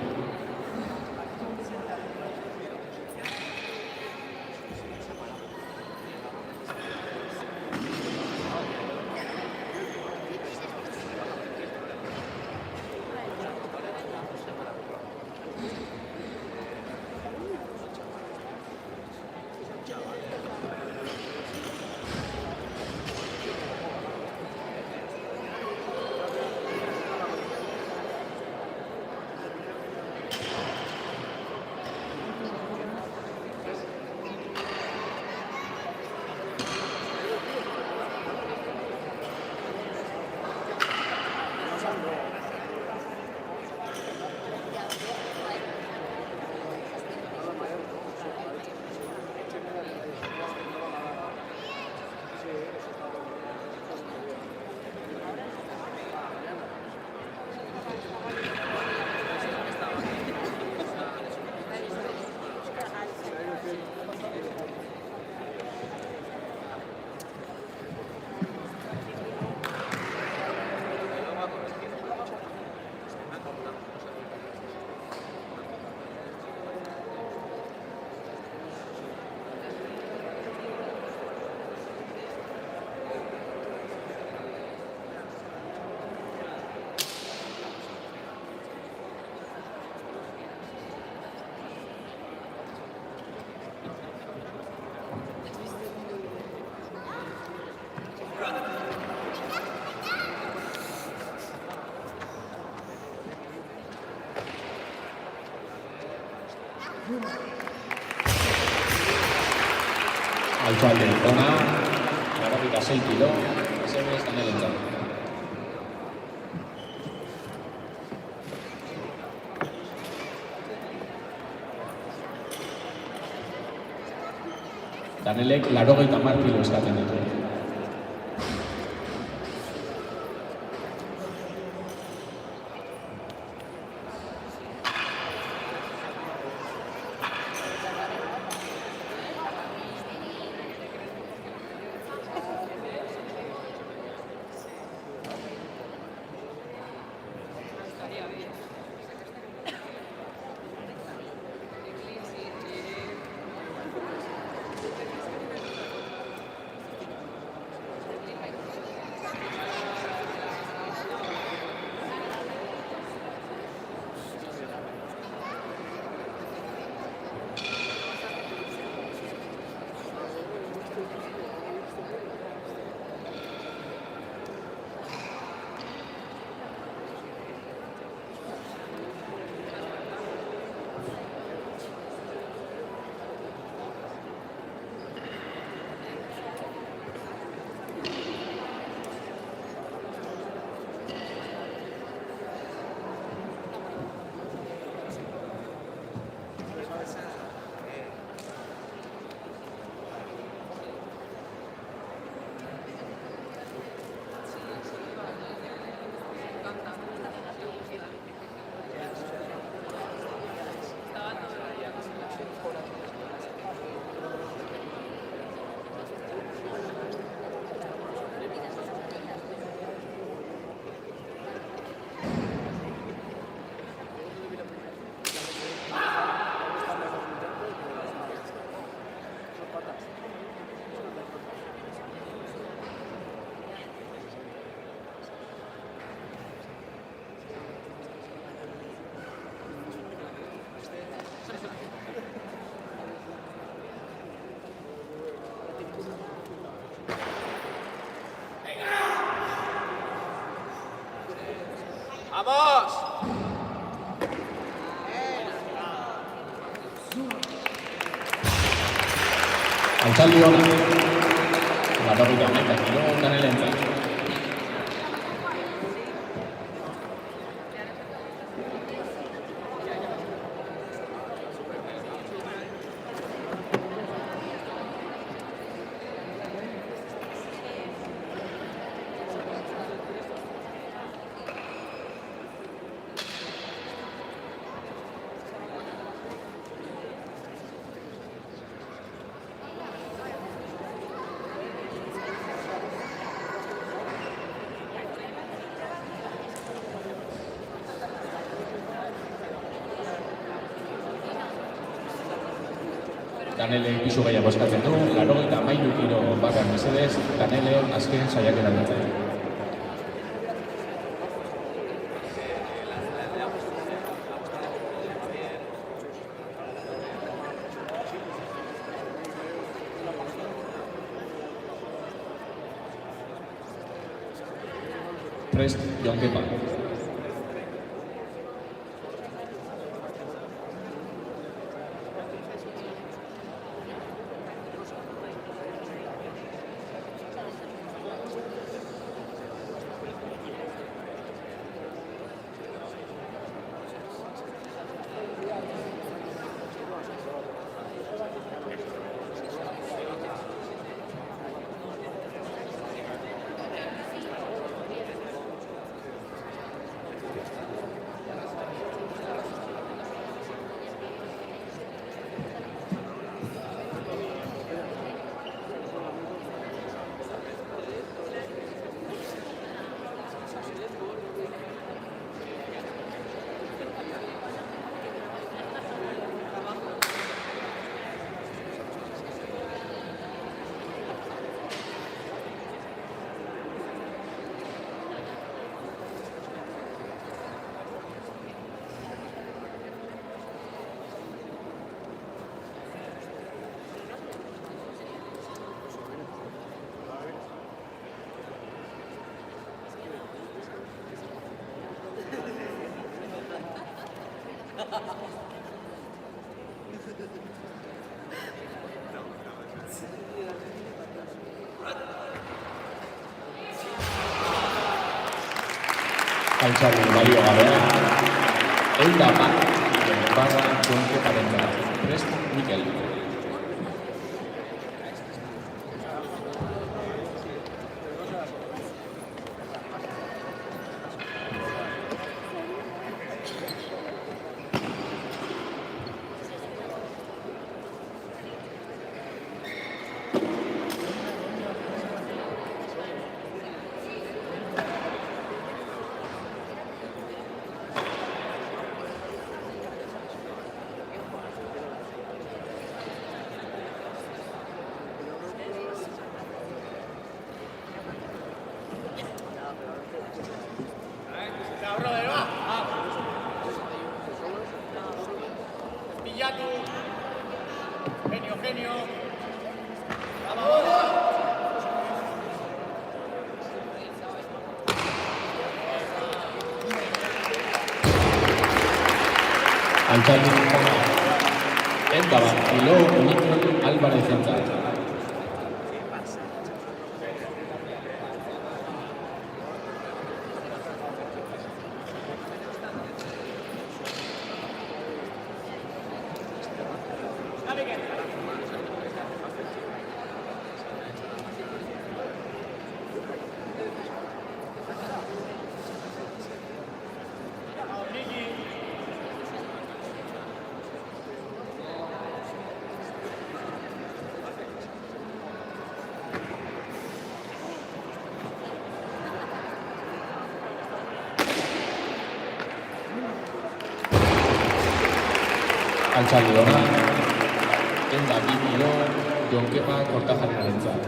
Altxalde, ona, 86 kilo, mesedez Daniel entzat. Danielek 80 kilo eskatzen ditu. ¡Vamos! Altxalde ona, 81 kilo Daniel entzat. Danele pisu gehiago eskatzen du, 93 kilo bakar mesedez, Danele azken saiakera ditzen. Prest, Jon Kepa. Altxaldi balio gabea, Eunda bat, barra Jon Keparen da. Prest, Mikel. Genio. Altxaldi Eunda bat, kilo Mikel Alvarez entzat. Altxaldi ona, Eunda 2 kilo Jon Kepa Kortajarrenarentzat.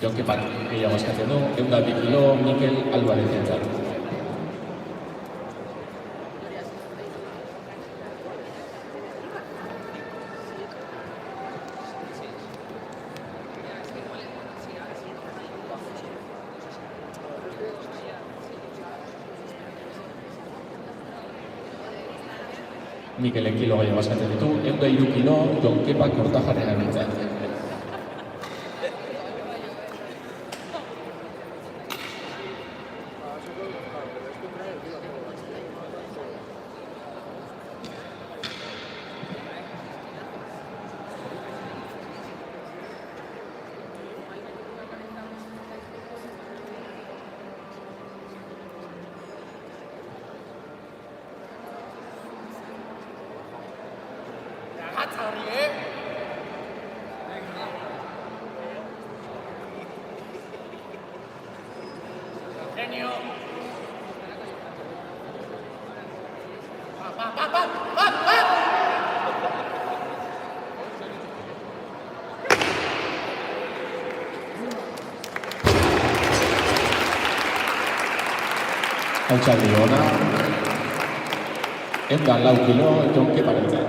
Jon Kepa gehiago eskatzen du, Eunda 2 kilo Mikel Alvarezentzat. Mikelen kilo gehiago eskatzen ditu, Eunda 3 kilo Jon Kepa Kortajarrenarentzat. Genio. Va. Altxaldi ona, eta 4 kilo Jon Keparentzat.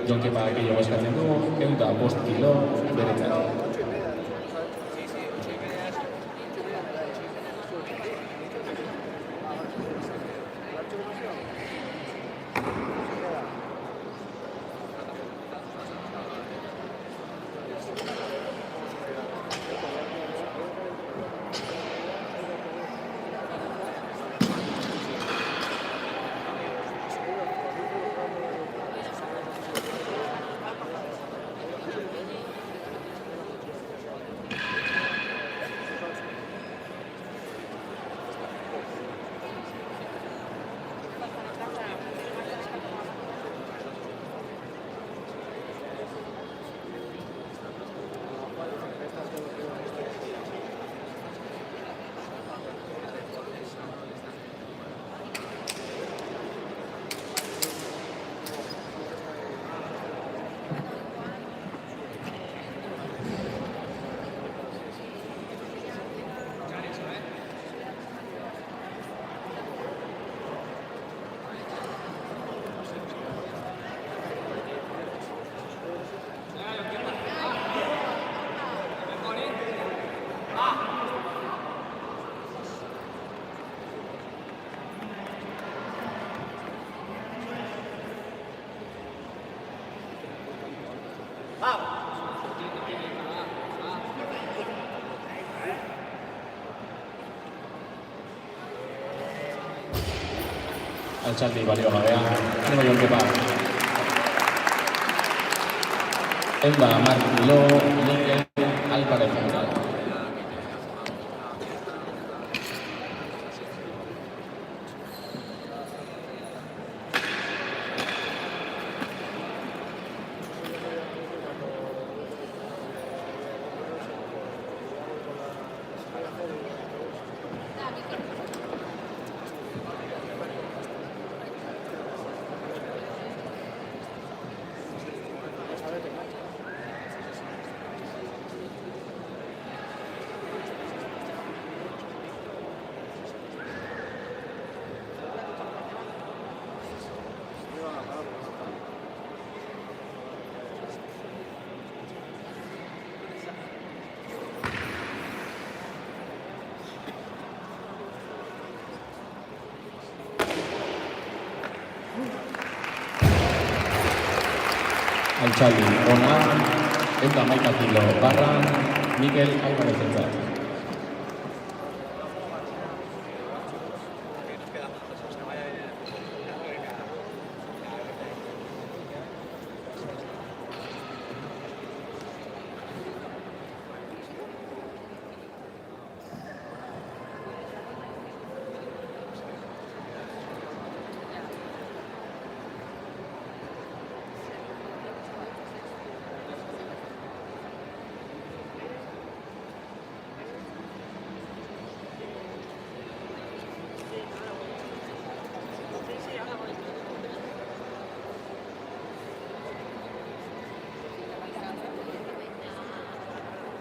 Jon Kepak gehiago eskatzen du, 105 kilo beretzat. Altxaldi balio gabea, animo Jon Kepak. 110 kilo Mikel Alvarentzat. Altxaldi ona, 111 kilo barra Mikel Alvarentzat.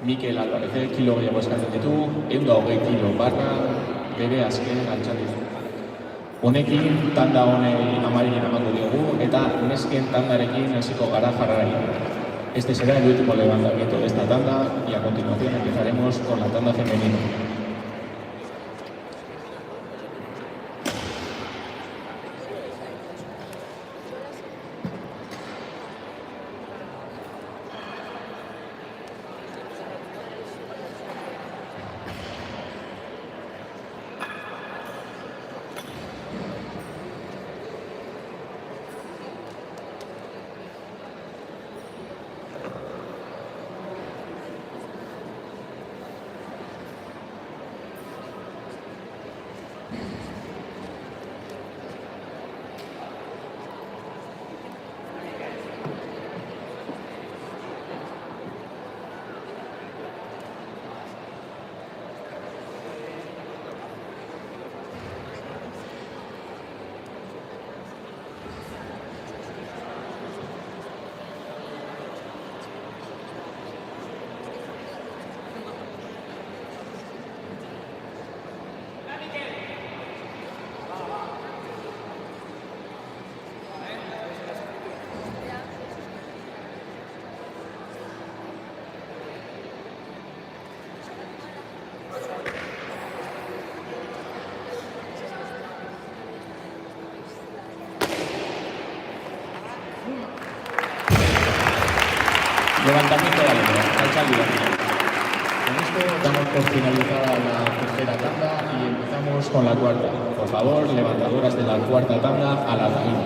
Mikel Alvarez kilo gehiago eskatzen ditu, 120 kilo barra bere azken altxaldi. Honekin tanda honei amarillen emango diogu eta nesken tandarekin hasiko gara jarraian. Este será el último levantamiento de esta tanda y a continuación empezaremos con la tanda femenina. Levantamiento de alero, Alchaldi Berria. Con esto damos por finalizada la tercera tanda y empezamos con la cuarta. Por favor, levantadoras de la cuarta tanda a la tarima.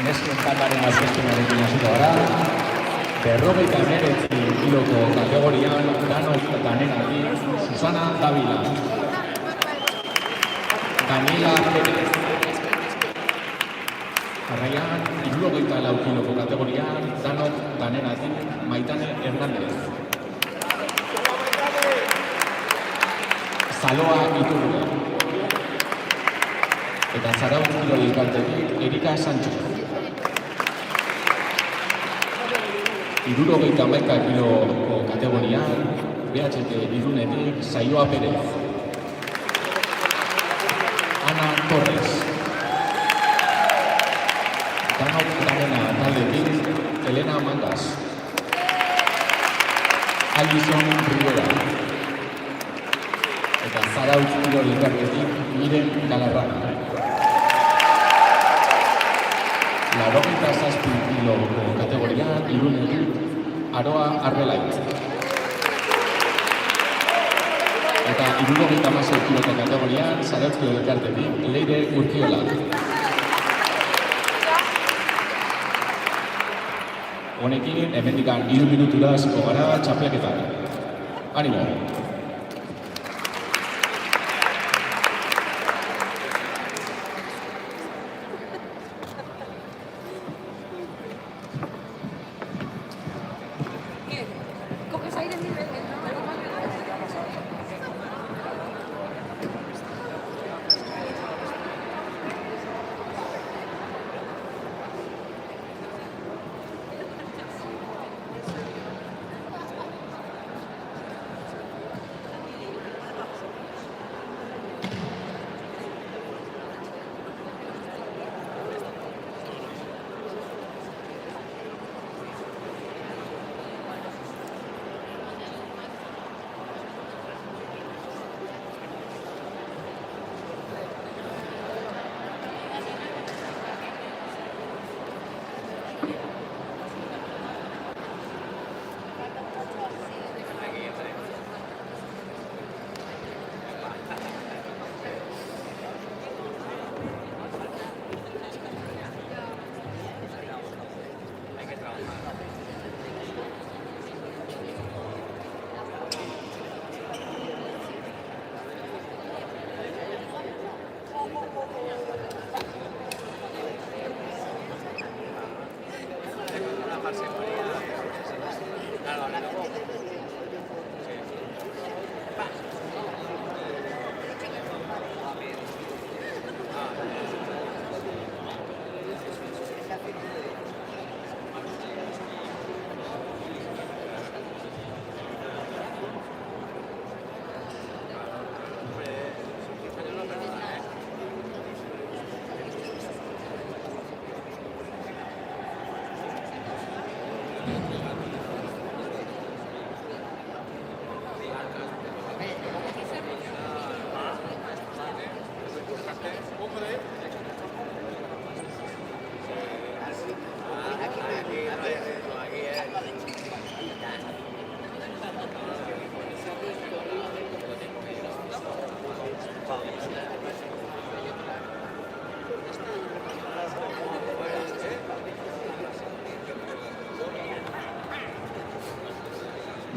Nesken taldaren aurkezpenarekin hasiko gara. 59 kiloko kategorian danok danenatik Susana Davila, Daniela Pérez. Jarraian 64 kiloko kategorian danok danenatik Maitane Hernández, Saloa Iturbe. Eta Zarautz kirol elkartetik Erika Sánchez. 71 kiloko kategorian BHT Irunetik Saioa Perez, Ana Torres. Danok danena taldetik Elena Mangas, Alison Rivera. Eta Zarautz kirol elkartetik Miren Galarraga. 87 kiloko kategorian Irunetik Aroa Arbelait. Eta 76 kiloko kategorian Zarautz kirol elkartetik Leire Urkiola. Honekin, hemendikan 3 minutura hasiko gara txapelketan. Animo! Coges aire libre, ¿no?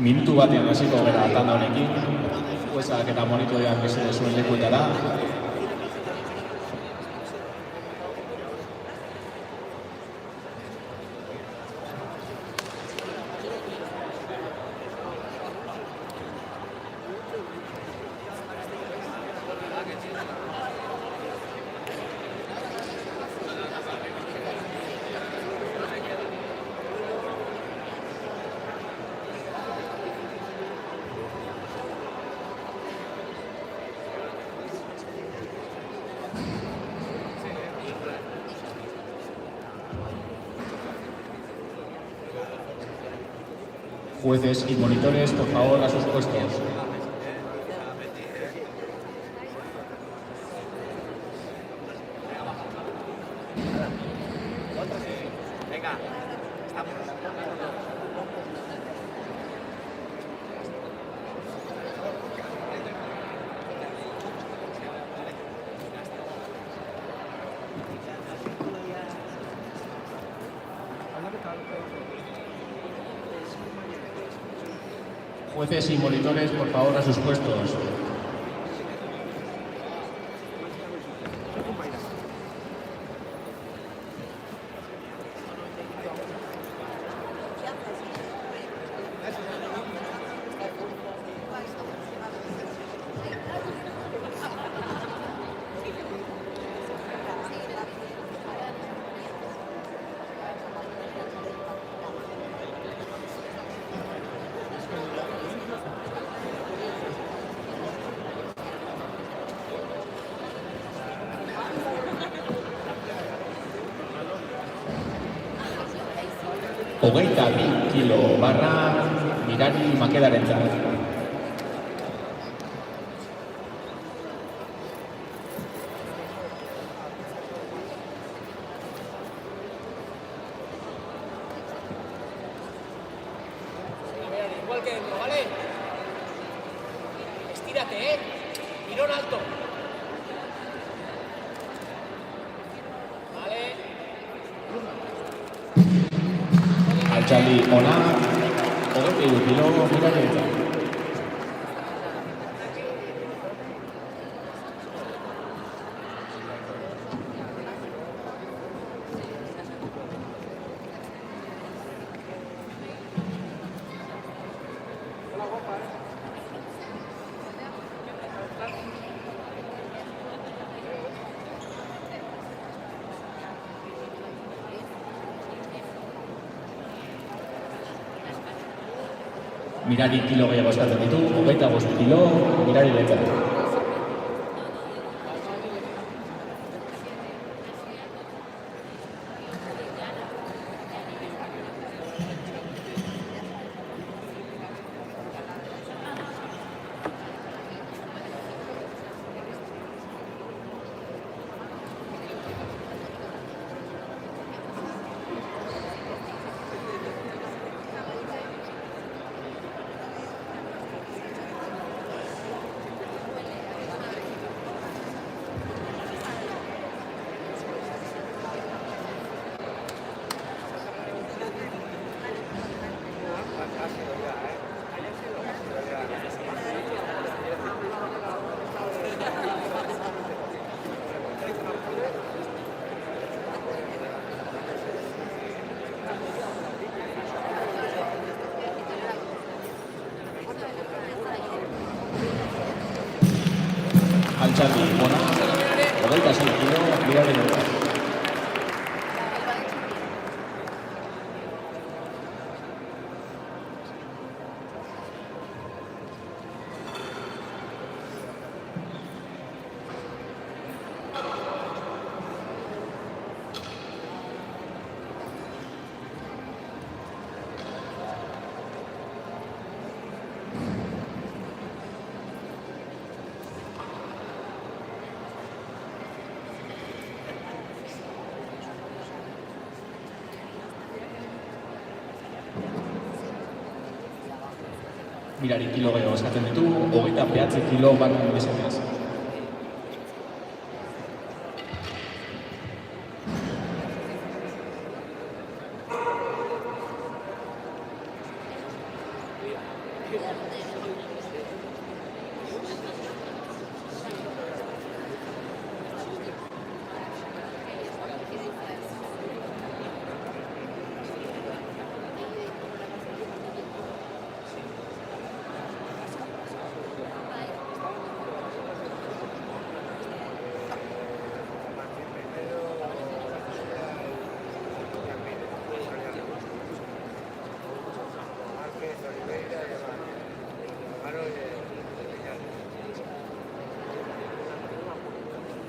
Minutu batean hasiko gara tanda honekin. juezak eta monitoreak bezala zuen lekuetara. Jueces y monitores, por favor, a sus puestos. Venga, estamos. Jueces y monitores, por favor, a sus puestos. Hogeita 2 kilo barra Mirari Makedarentzat. Igual que dentro, ¿vale? Estírate, ¿eh? Tirón alto. Vale. Altxaldi ona, 23 kilo Mirarentzat. Mirari kilo gehiago eskatzen ditu, 25 kilo Mirarirentzat. Altxaldi ona, 26 kilo Mirarentzat. Mirari kilo gehiago eskatzen ditu, 29 kilo barra mesedez.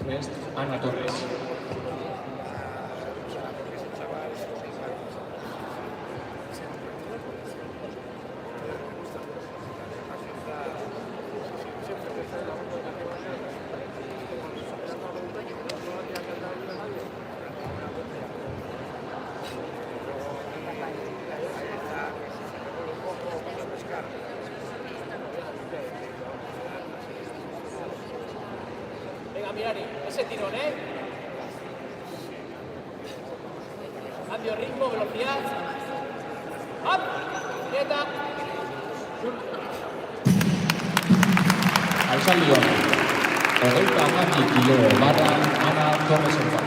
Prest, Ana Torres. Venga, Mirari, ese tirón, ¿eh? Cambio de ritmo, velocidad. ¡Up! ¡Quieta! Alzaldi hona. 32 kilo barran Ana Torresentzat.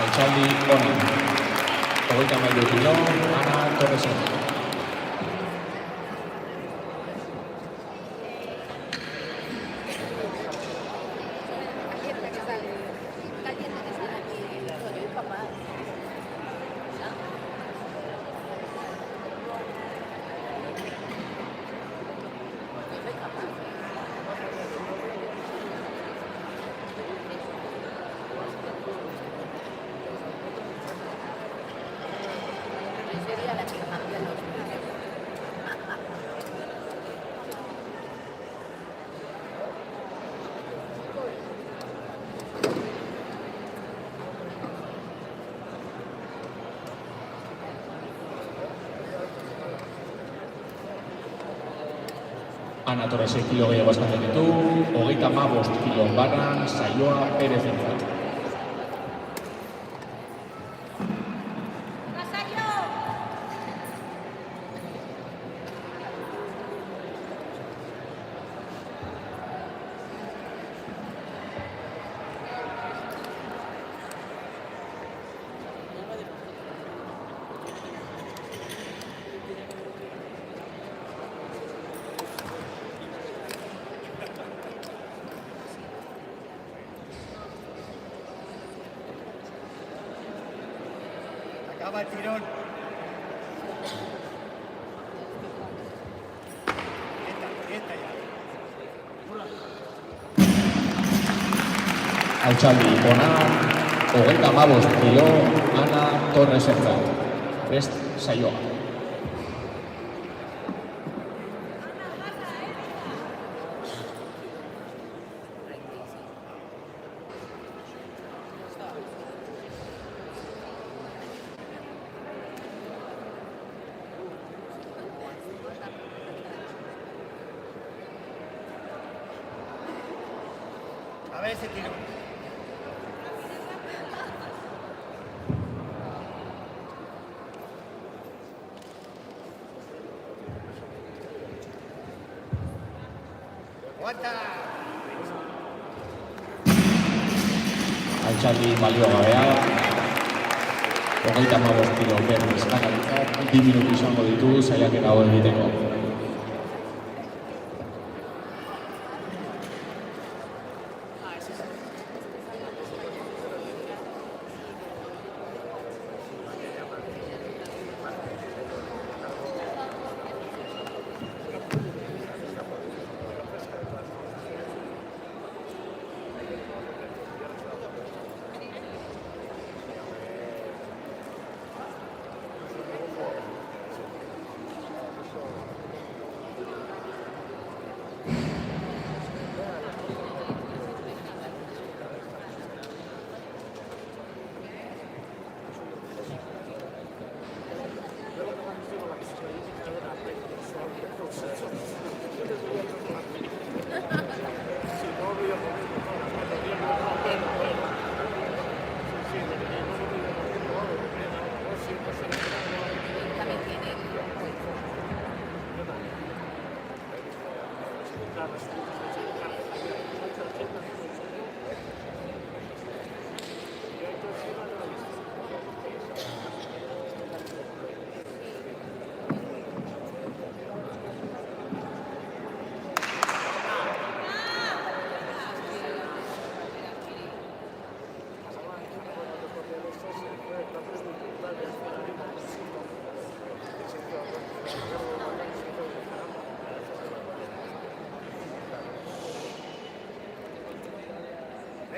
Alzaldi hona. 33 kilo Ana Torresentzat. Ana Torres kilo gehiago eskatzen ditu, 35 kilo barran Saioa Perezentzat. Acaba el tirón. Quieta ya. Alzaldi hona. 35 kilo Ana Torresentzat. Prest, Saioa. A ver ese tirón. Aguanta. Alzaldi baliogabea. 35 kilo berriz Anaritzat. 10 minutu izango ditu saiakera hau egiteko.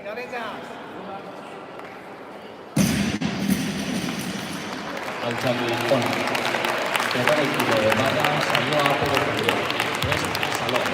Venga, venga. Altxaldi ona. Berrogei kilo barra saioa pedofilia. Prest Saloa.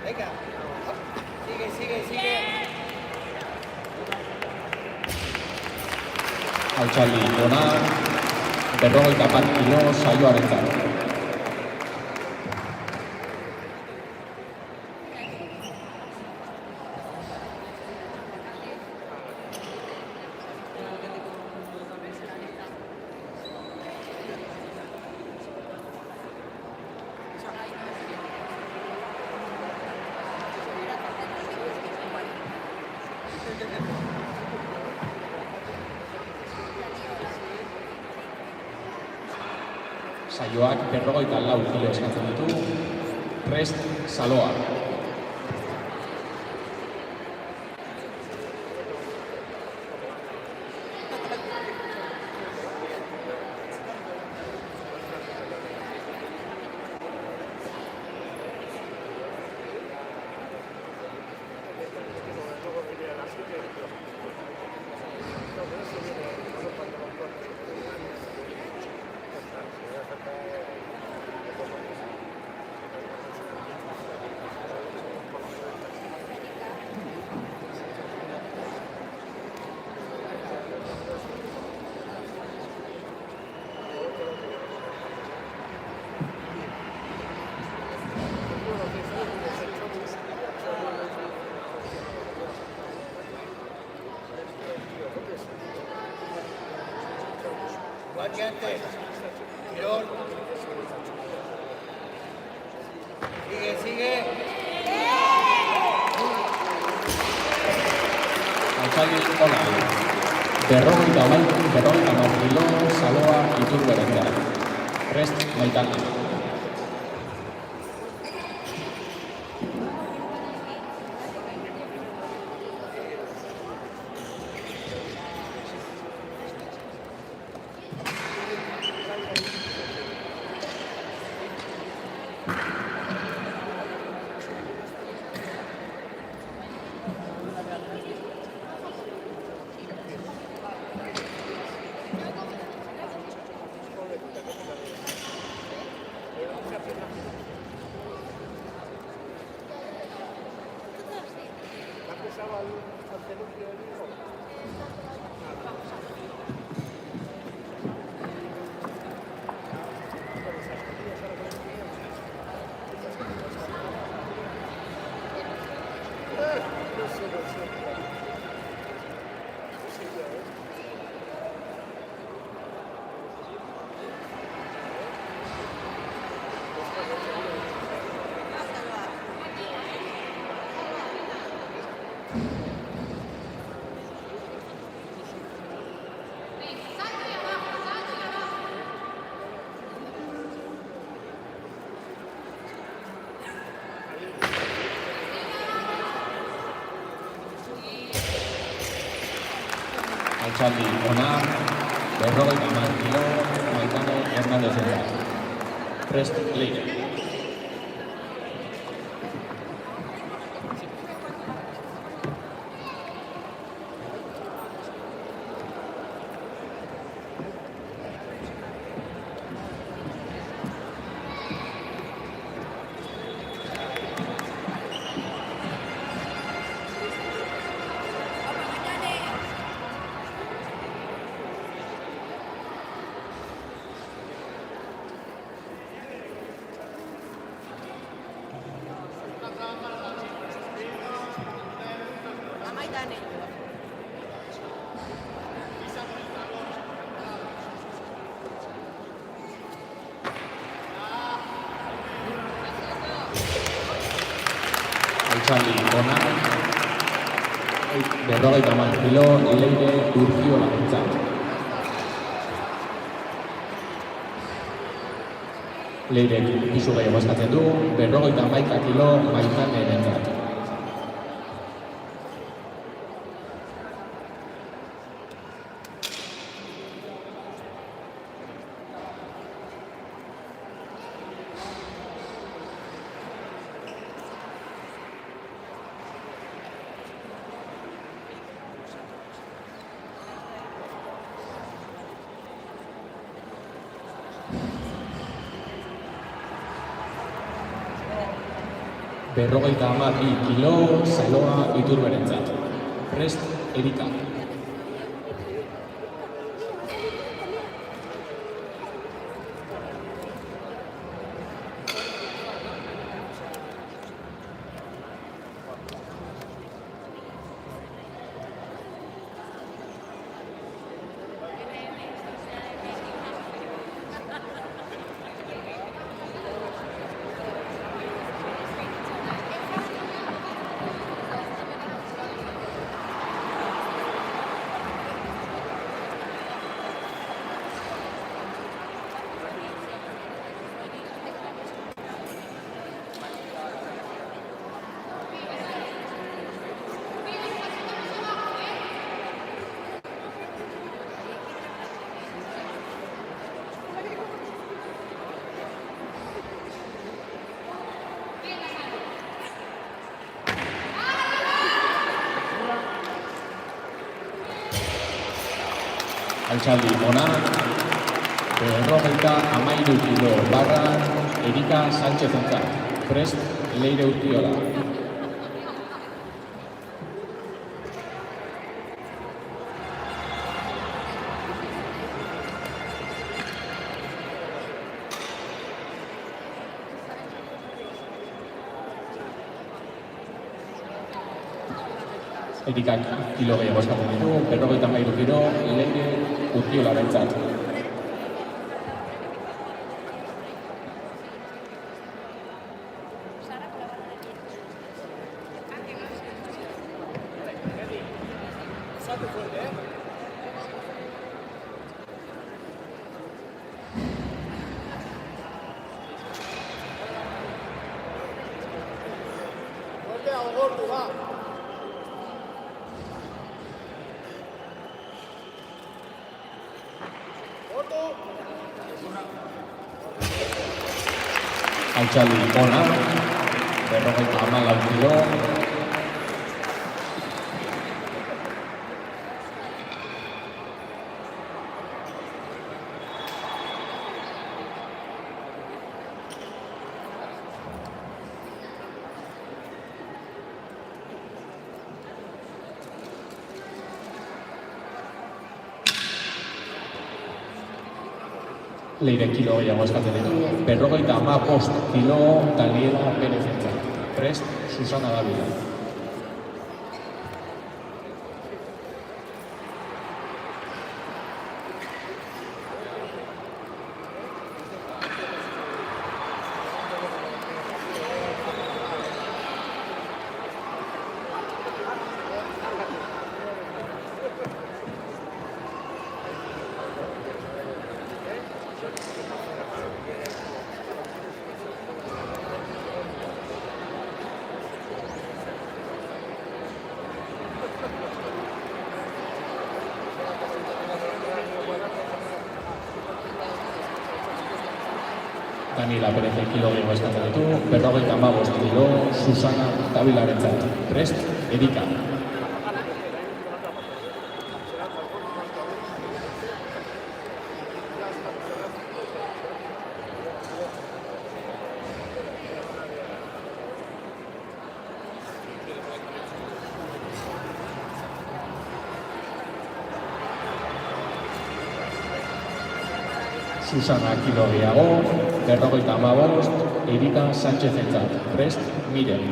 Venga. Sigue, sigue, sigue. Altxaldi ona. Berrogeita bat kilo saioarentzat. Saioak 54 kilo eskatzen ditu. Prest Saloa. Igual que antes. Tirón. Sigue, sigue. Altxaldi ona. Berrogeita hamar kilo Saloa Iturberentzat. Prest Maitane. Altxaldi ona. Berrogeita hamar kilo Maitane Hernandezentzat. Prest Leire. Lane. Altxaldi ona, 50 kilo, Leire Urkiolarentzat. Leirek pisu gehiago eskatzen du, 51 kilo, Maitanerentzat. Berrogeita 12 kilo, Saloa Iturberentzat. Prest, Erika. Altxaldi ona, 53 kilo, barra Erika Sánchezentzat. Prest, Leire Urkiola. Erikak kilo gehiago eskatzen ditu, 53 kilo, Leire Urkiolarentzat. Salte fuerte, ¿eh? Fuerte a gordo, va. Altxaldi ona, 54 kilo. Leire kilo gehiago eskatzen ditu, 55 kilo, Daniela Perezentzat. Prest, Susana Davila. Daniela Perez kilo gehiago eskatzen ditu, 55 kilo, Susana Davilarentzat. Prest, Erika. Susana kilo gehiago, 55, Erika Sánchezentzat. Prest, Miren.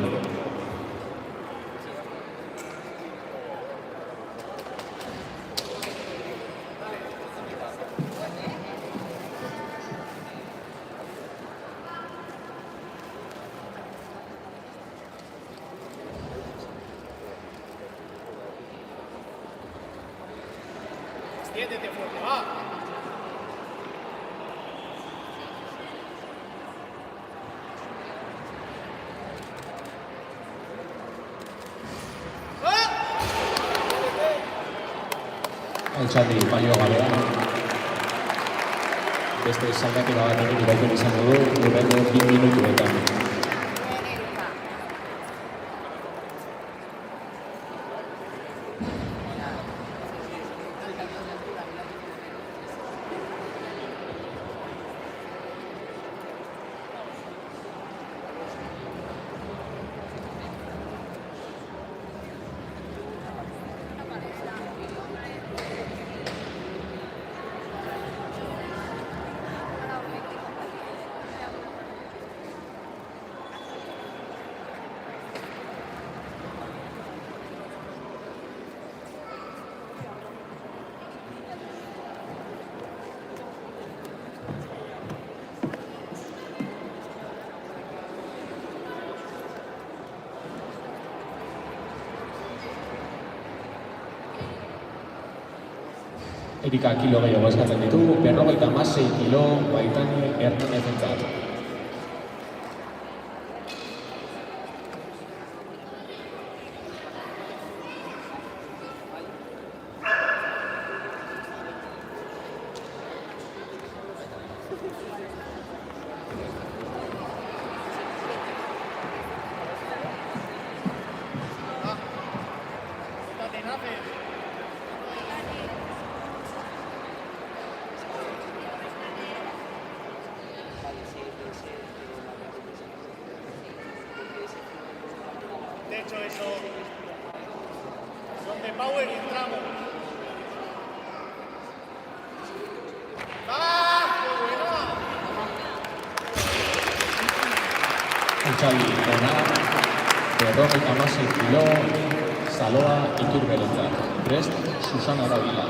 Siéntete fuerte, va. Altxaldi balio gabea. Beste saldaketa batekin iraupen izango du, hurrengo 2 minutuetan. Erika kilo gehiago eskatzen ditu, 56 kilo Baitani Hernanezentzat. De hecho, eso. Son de power y entramos. ¡Ah! ¡Qué buena! Altxaldi ona, 56 kilo Saloa Iturberentzat. Prest, Susana Davila.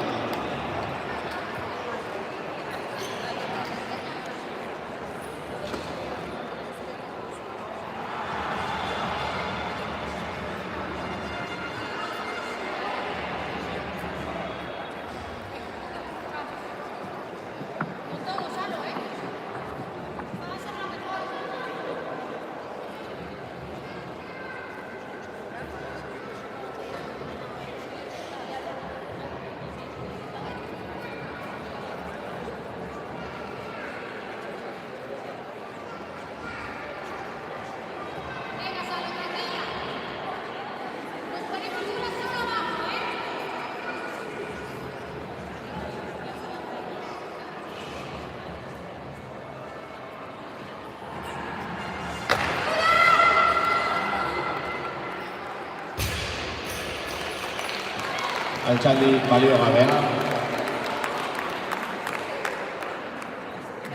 Altxaldi balio gabea.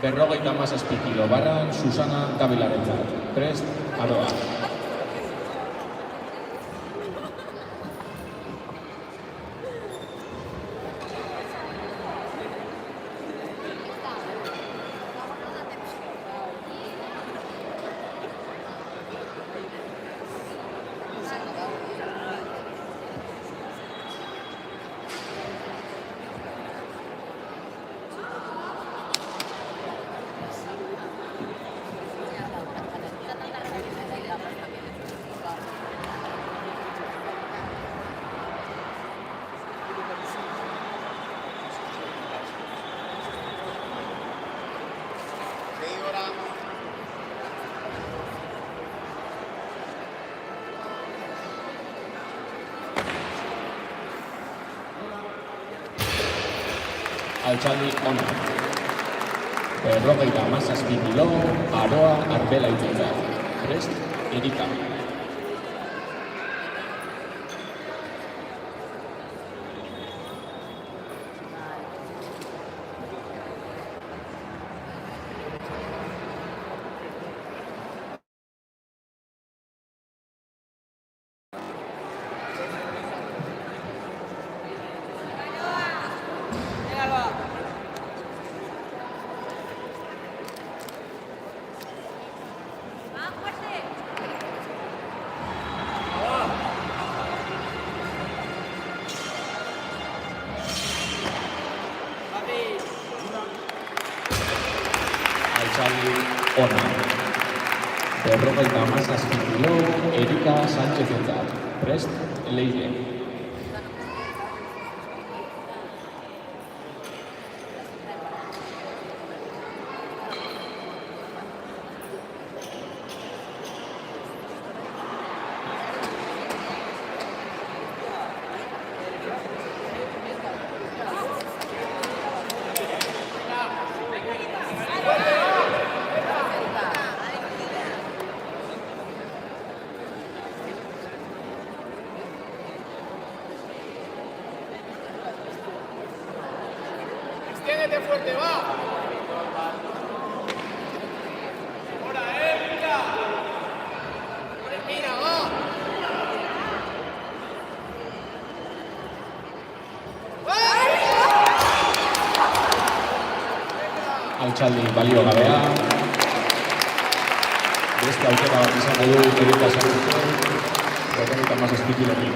57 kilo barran Susana Davilarentzat. Prest, Aroa. Altxaldi ona. 57 kilo Aroa Arbelaitzentzat. Prest, Erika. ona. 57 kilo, Erika Sánchez entzat. Prest, Leire. Extiéndete fuerte, va. Ahora, Erika. Mira, va. Altxaldi balio gabea. Beste aukera bat izango du Erika Sánchez. 57 kilomekin.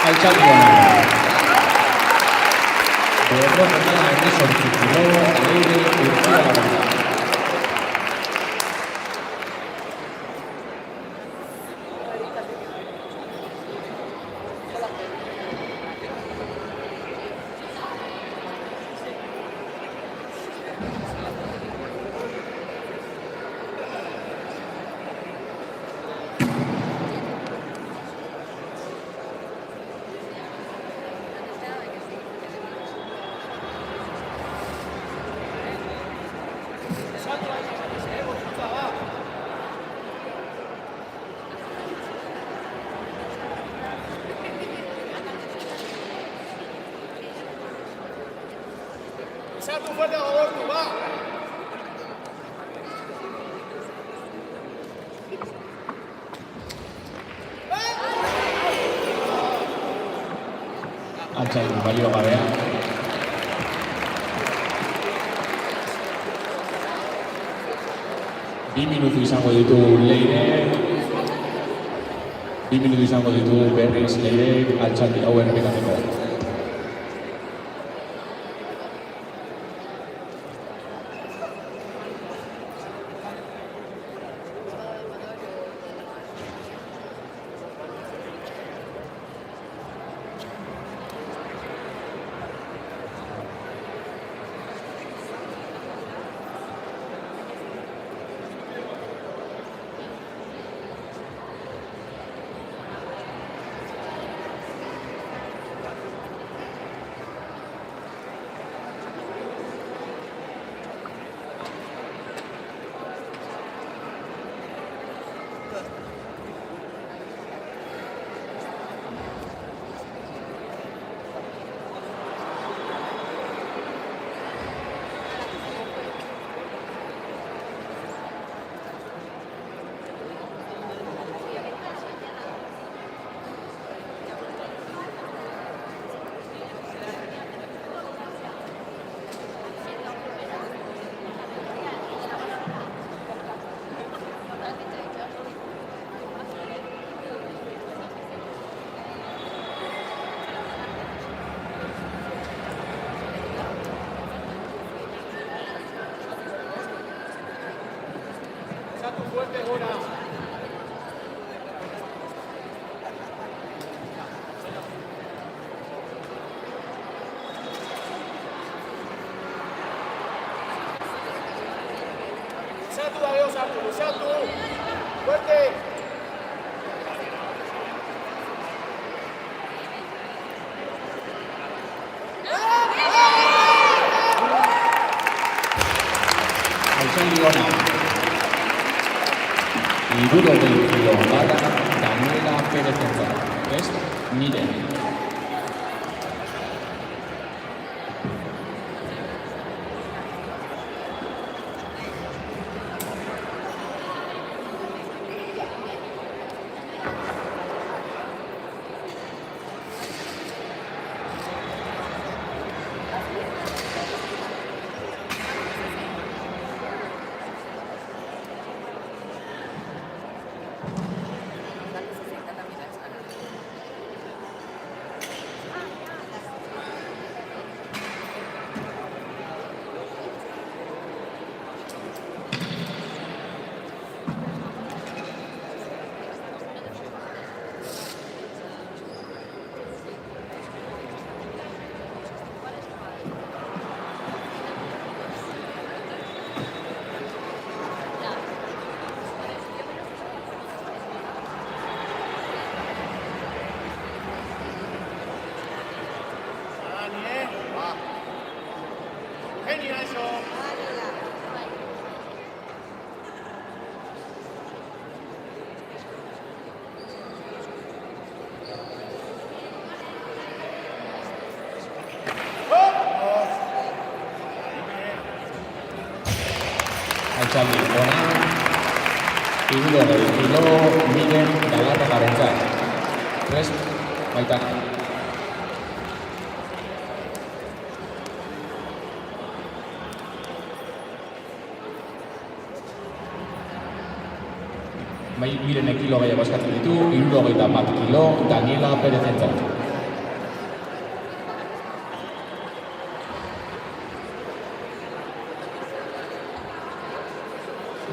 Altxaldi ona. Berrogeita hemezortzi kilo, Leire Urtziaga. Salto fuerte a favor, tú, va. Altxaldi balio gabea. Bi minutu izango ditu Leire. Bi minutu izango ditu berriz Leire altxaldi hau errepikatzeko. Esa tu fuerte, Gora. Esa tu, Darío, Arturo. Esa tu. Fuerte. Altxaldi ona. Hirurogei kilo barra Daniela Perezentzat. Prest, Miren. Genio eso. Altxaldi ona. Hirurogei kilo Miren Galarragarentzat. Prest, Maitane. Mirenek kilo gehiago eskatzen ditu, 71 kilo Daniela Perezentzat.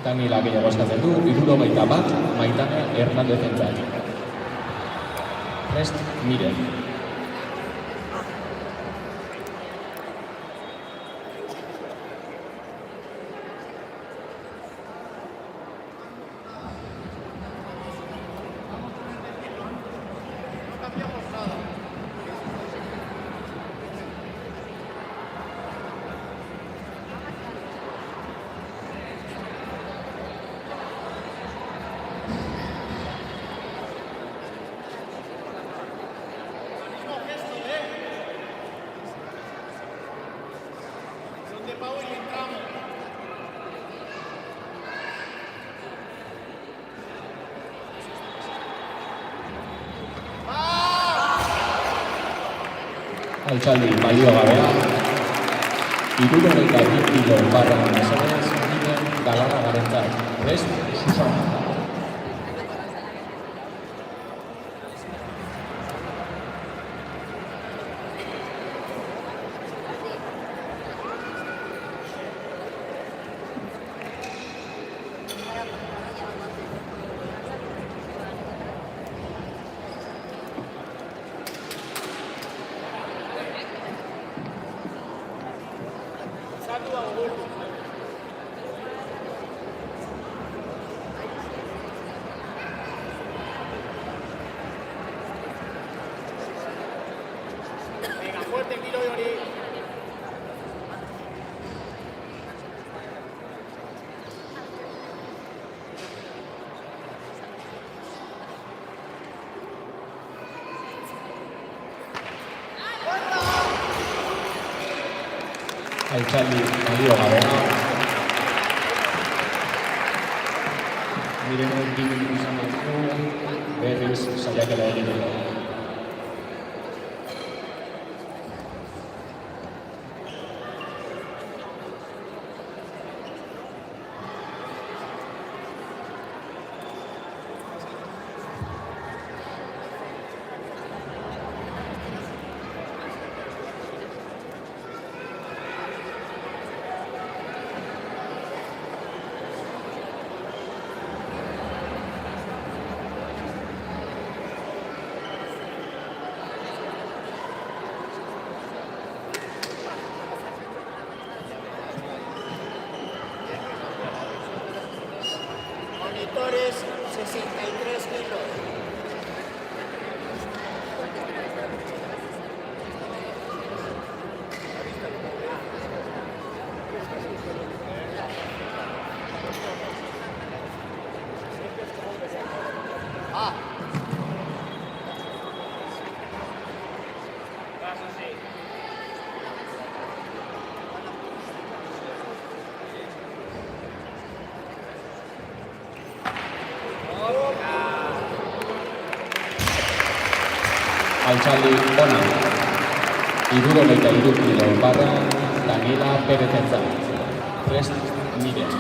Daniela gehiago eskatzen du, 71 Maitane Hernandezentzat. Prest, Miren. Altxaldi baliogabea. 72 kilo barra mesedez Miren Galarragarentzat. Prest, Susana. Venga, fuerte, kilo de ori. Altxaldi balio gabea. Miren hori minutu izan dugu, berriz saiakera egin dugu. Monitores 63 kilos. Altxaldi ona. 73 kilo barra Daniela Perezenza. Prest Miguel.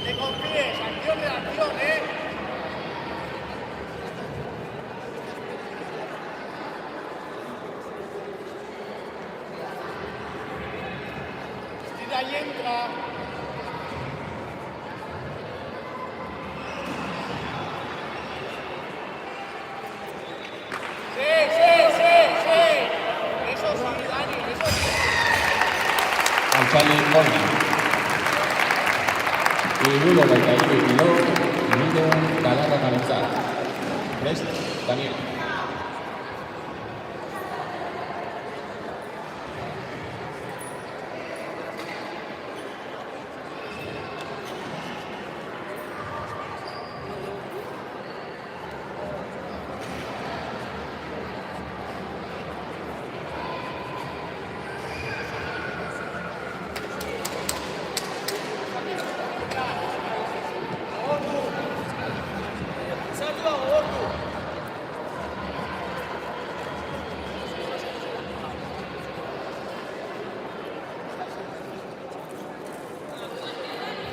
Te confíes, acción de acción, ¿eh? Estira y entra. Sí, sí, sí, sí. Eso sí, Dani, eso sí. Altxaldi ona. 73 kilo, Miguel Galarragarentzat. Prest Daniel.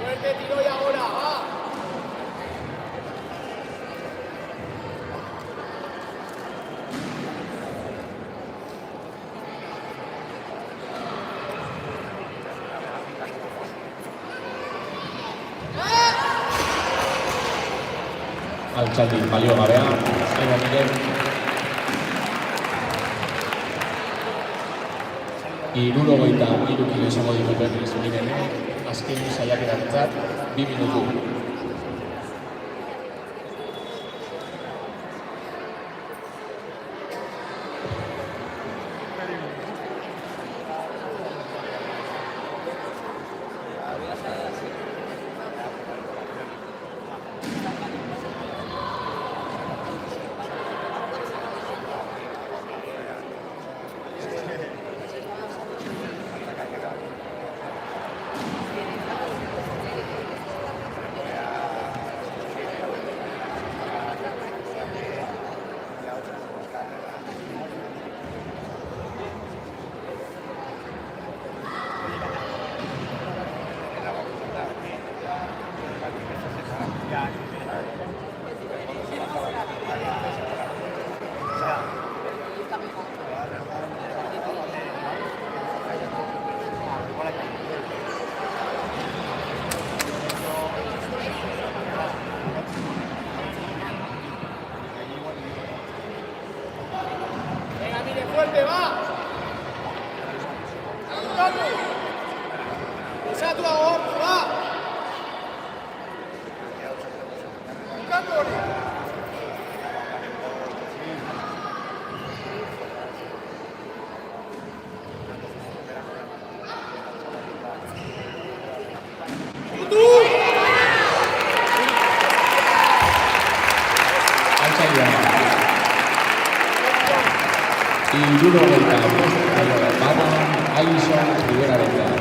Fuerte, tiro y ahora, va. Altxaldi balio gabea. Ego Miguel. 73 kilo izango ditu berriz Miguelek. Azken saiakerarentzat 2 minutu. Satu awak, Pak. Bukan boleh. Hirurogeita bost bada Alison Riverarentzat.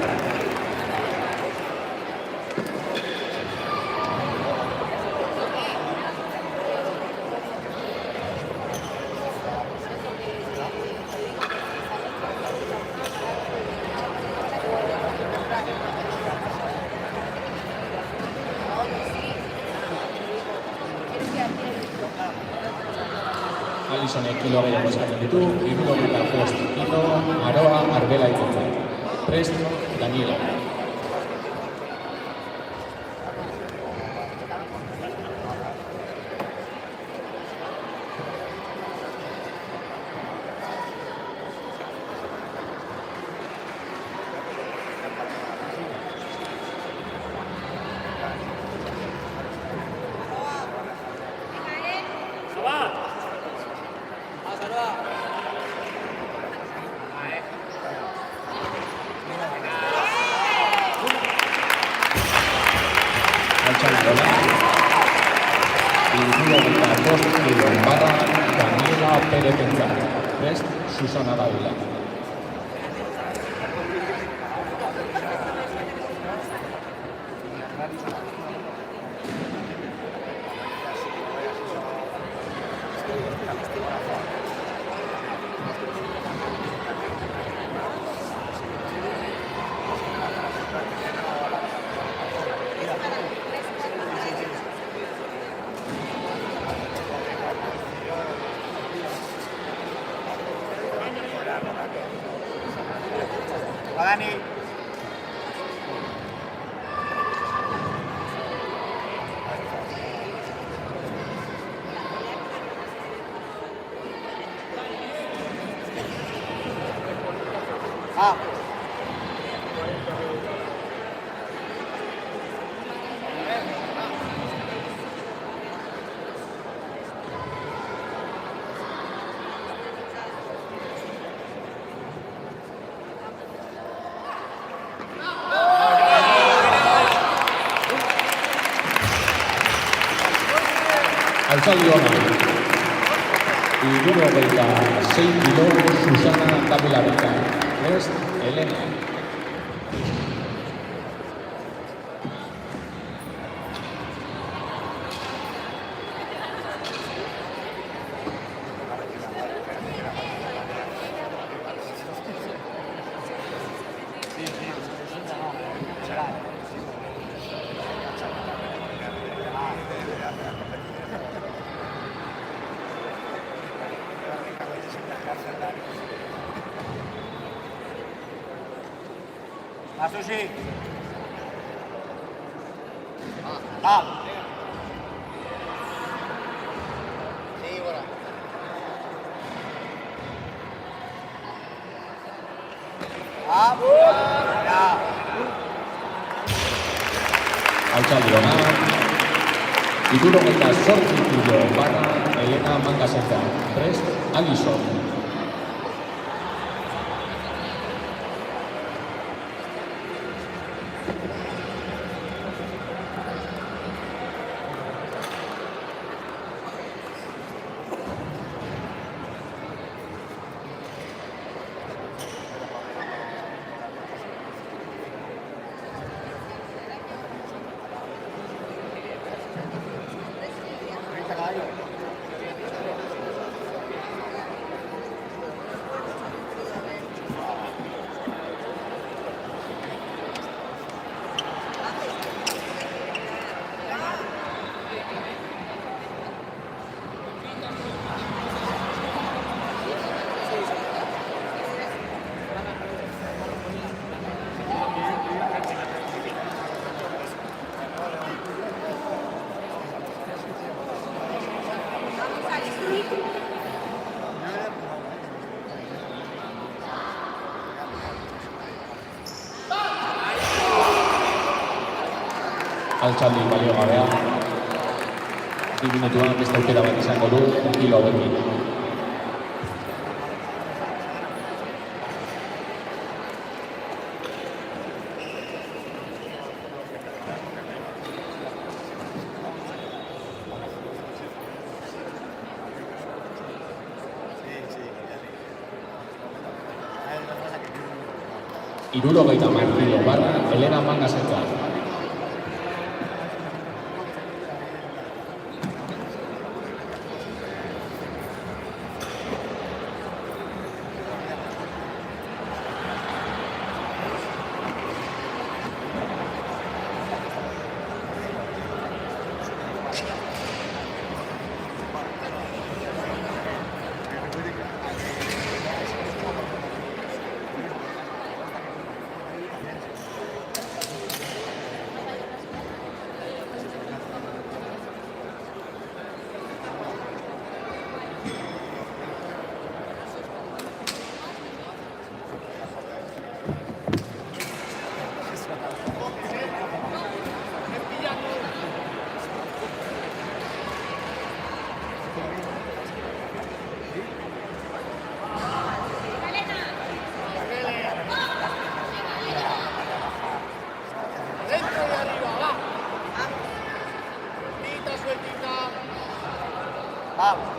Alisonek kilo gehiago eskatzen ditu, 75 kilo, Aroa Arbela ikontzat. Prest, Daniela. Daniela Pérez-Entzat. Prest, Susana Dávila. Dani. Altzaldi hona. 76 kilo Susana Davilarentzat. Prest, Elena. Susi. Sí, bueno. Ya. Altzaldi hona. 78 kilo bada Elena Mangasentzat. Prest, Alison. Altxaldi balio gabea. 2 minutuan beste aukera bat izango du kilo hauekin. Hirurogeita hamar kilo barra Elena Mangasentzat. Dentro y arriba, va. Sueltita, sueltita. Vamos.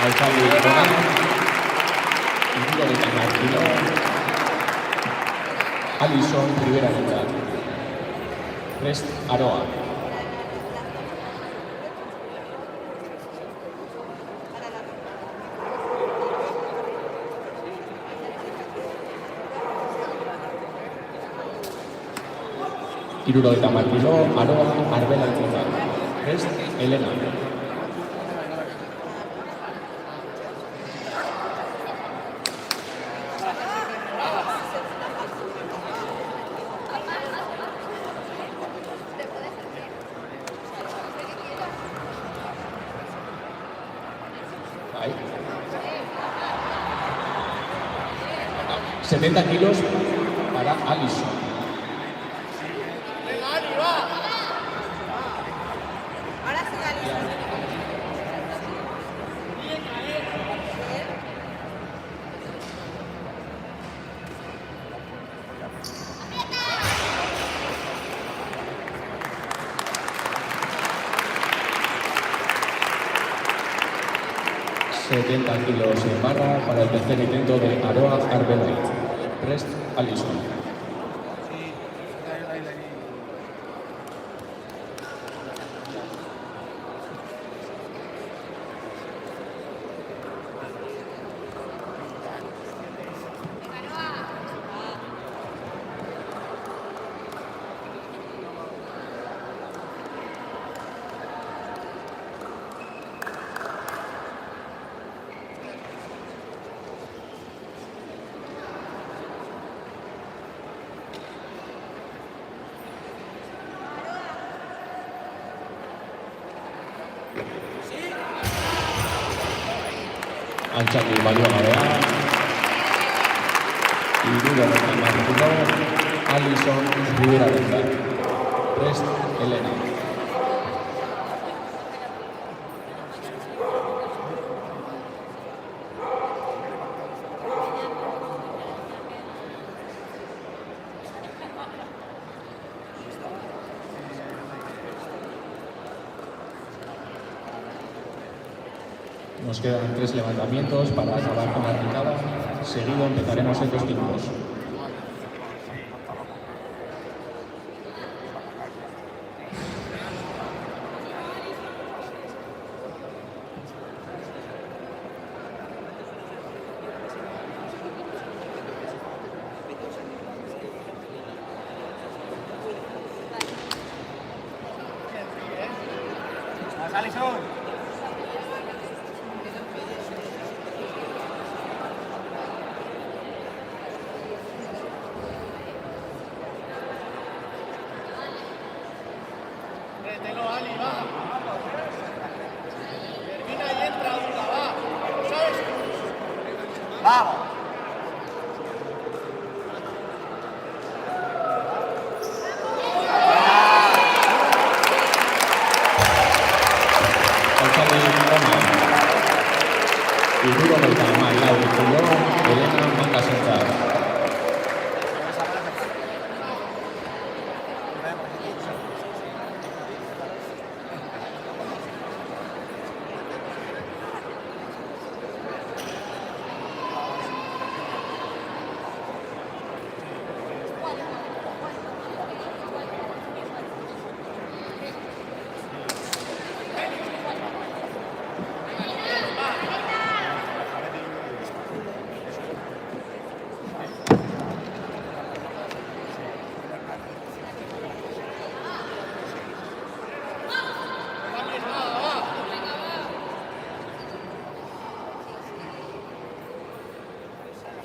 Altxaldi Elena. Hirurogeita hamar kilo. Alison Riverarentzat. Prest Aroa. Hirurogeita hamar kilo, Aroa Arbelantzat. Prest Elena. Ahí. 70 kilos para Alison. Venga, Ali, va. Ahora sí, Alison. ...70 kilos en barra para el tercer intento de Aroa Arbelait. Prest Alison. Altxaldi balio gabea. Hirurogeita hamar kilo, Alison Riverarentzat. Prest Elena. Nos quedan 3 levantamientos para acabar con la picada. Seguido empezaremos en 2 tiempos. Vas, Alison. Mételo, Ali, va. Termina y entra una, va. Vamos. Altzari ona. Hirurogeita hamalau kilo, Elena Mangasentzat.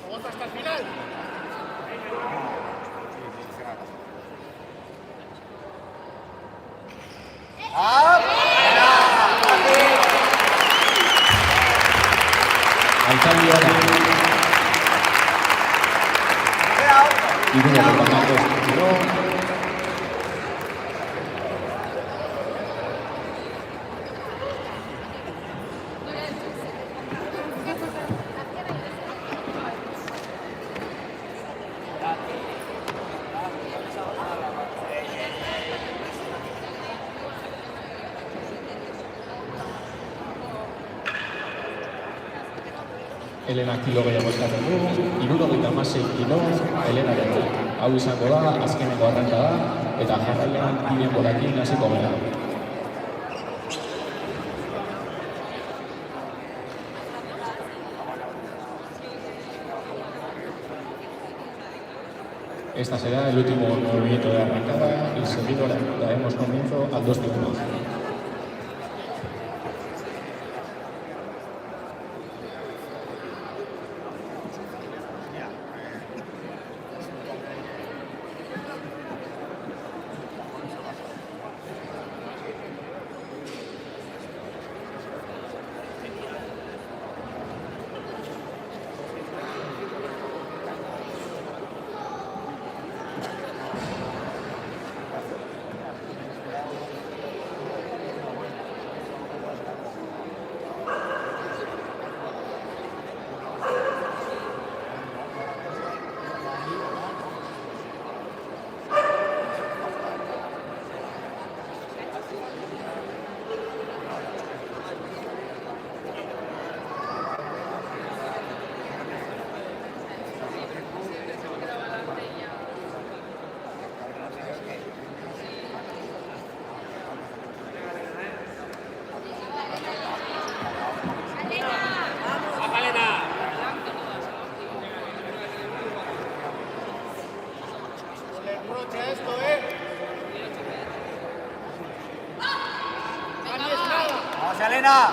Vamos hasta el final. Altzari ona. Hirurogeita hamabost kilo. Elena kilo gehiago eskatzen du, 76 kilo, Elena dentzat. Hau izango da, azkeneko arranka da, eta jarraian bideen borakin hasiko gara. Esta será el último movimiento de arrancada y seguido daremos comienzo al 2 turnos. Vamos, Elena.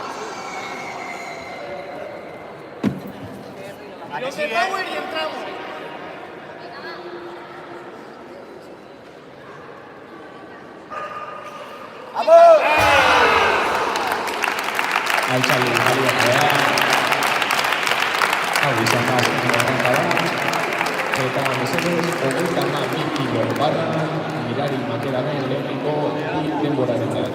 Aquí Los de sigue. Power y entramos. ¡Vamos! Altzari baliatzea. Hau izan da azkeneko arranka da. Eta mesedez, 32 kilo barra, Mirari Makeraren lehenengo bi denborarentzat.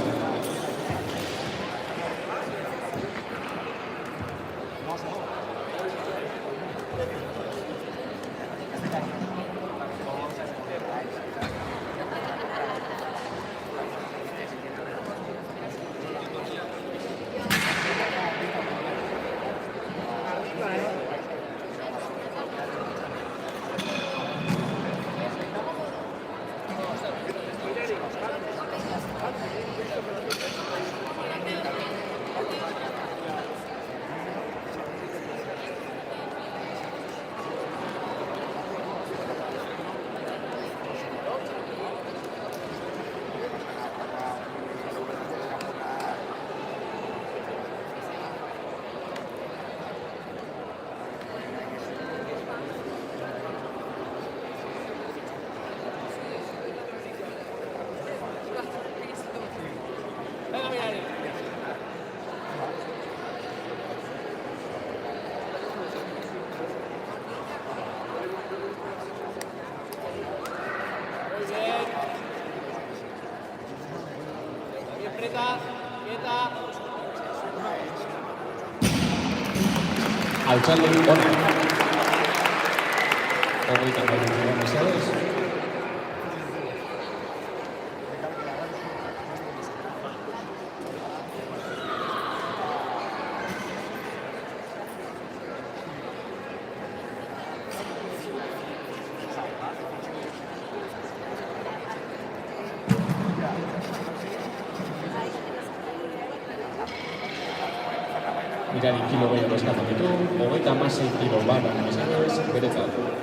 aprieta, quieta. Altxaldi ona. Hogeita kilo mesedez. Mirari kilo gehiago eskatzen ditu, 36 kilo bana mesedez, beretzat.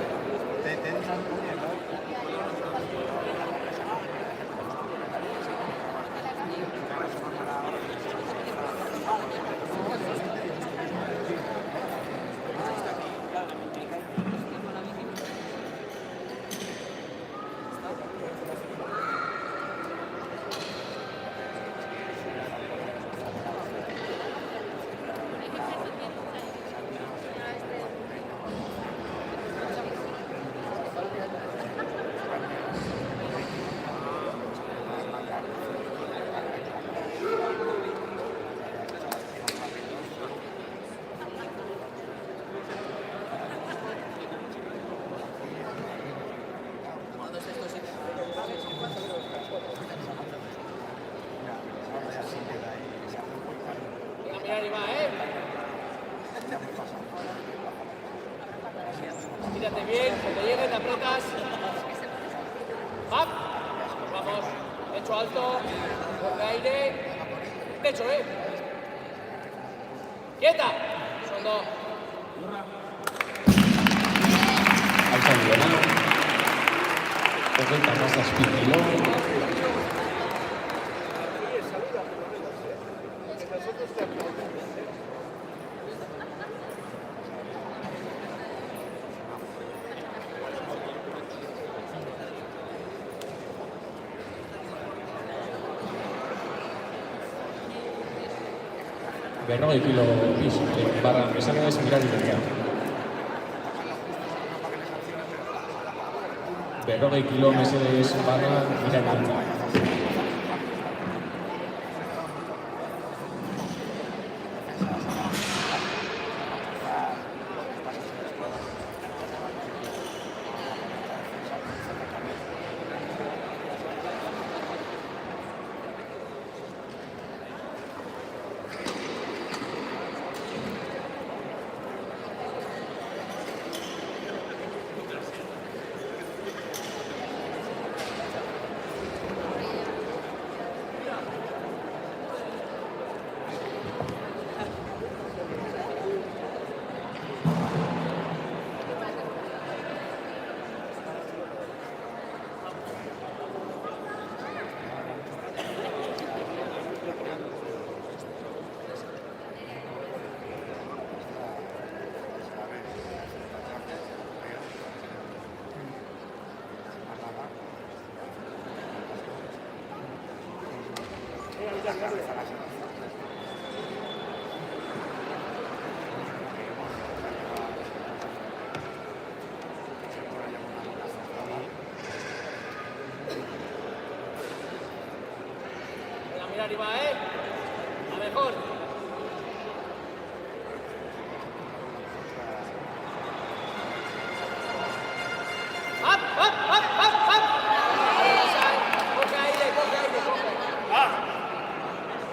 Mira arriba, Mírate bien, cuando llegue te aprietas. ¡Up! Vamos, pecho alto, coge aire. Pecho, ¡Quieta! Son dos. Altxaldi ona. 37 kilo. Berrogei kilo piso, barra mesedez, mirari berean. Berrogei kilo mesedez, barra mirari berean. Mira arriba, A mejor. ¡Up! Coge aire,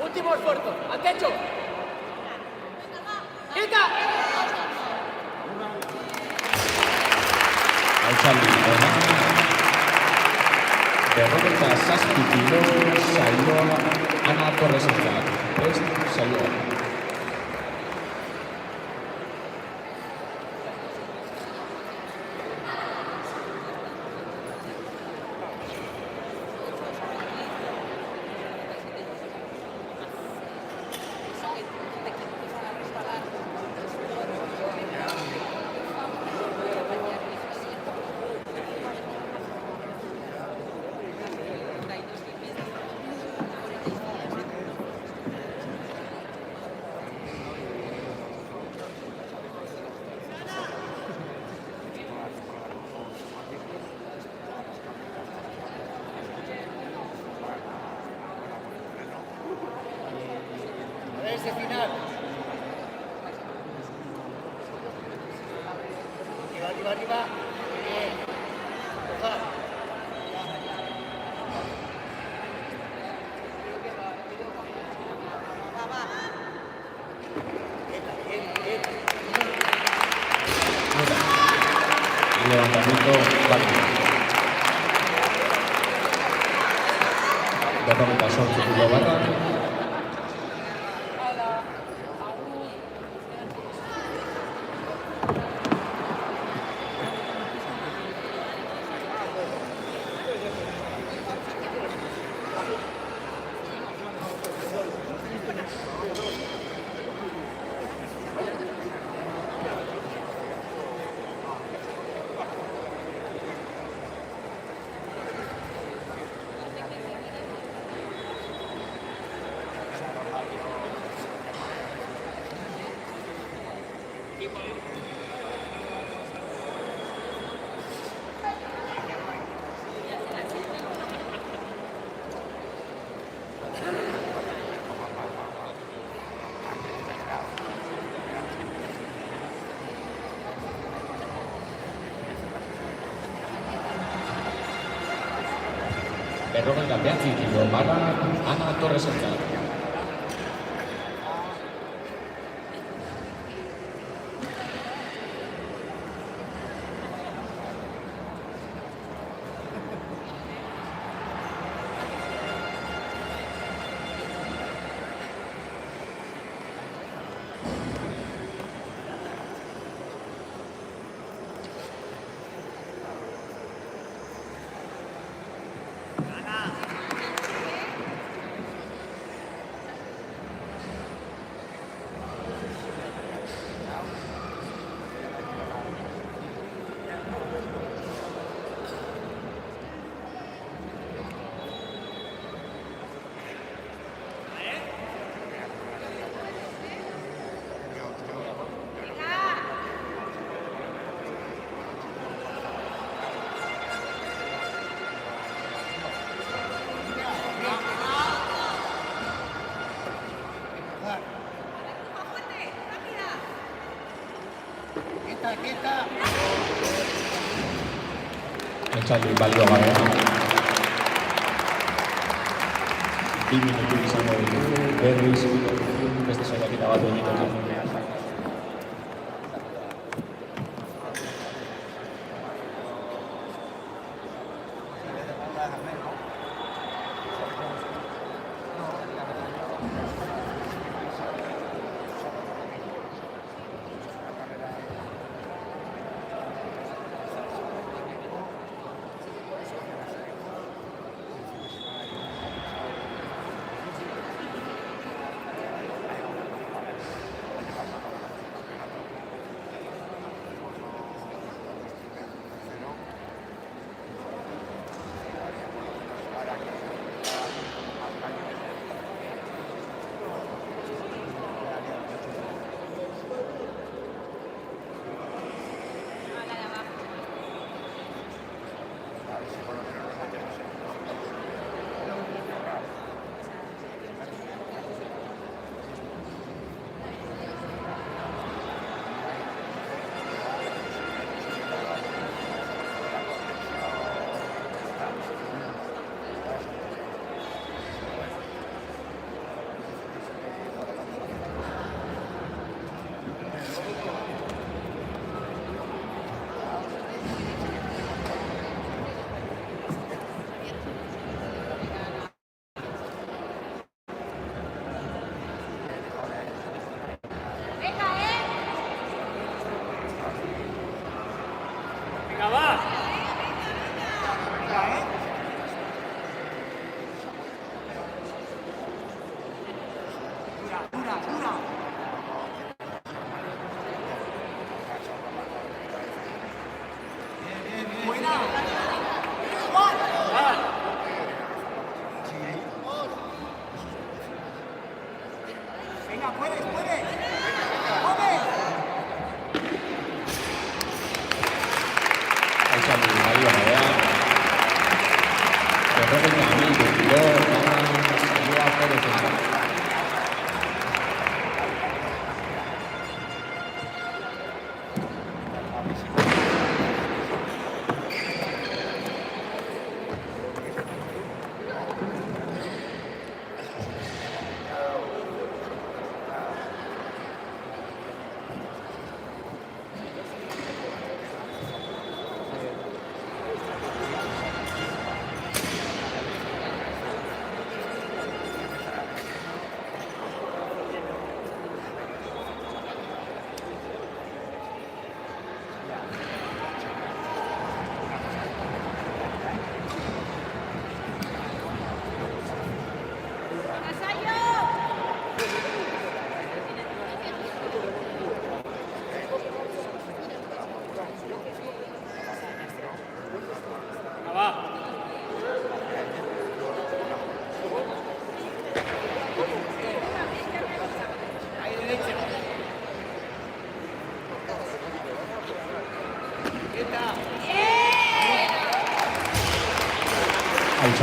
Último esfuerzo, al techo. ¡Quita! Altxaldi ona. 57 kilo saioa Ana Torresentzat. Prest saioa. Fase final. Arriba. Bien. Ojalá. El levantamiento válido. Berrogeita zortzi kilo barra. Berrogeita bederatzi kilo barra Ana Torresentzat. Quieta. Etxaldi baliogabean. 2 minutu izango ditu, berriz beste saiaketa bat egiteko.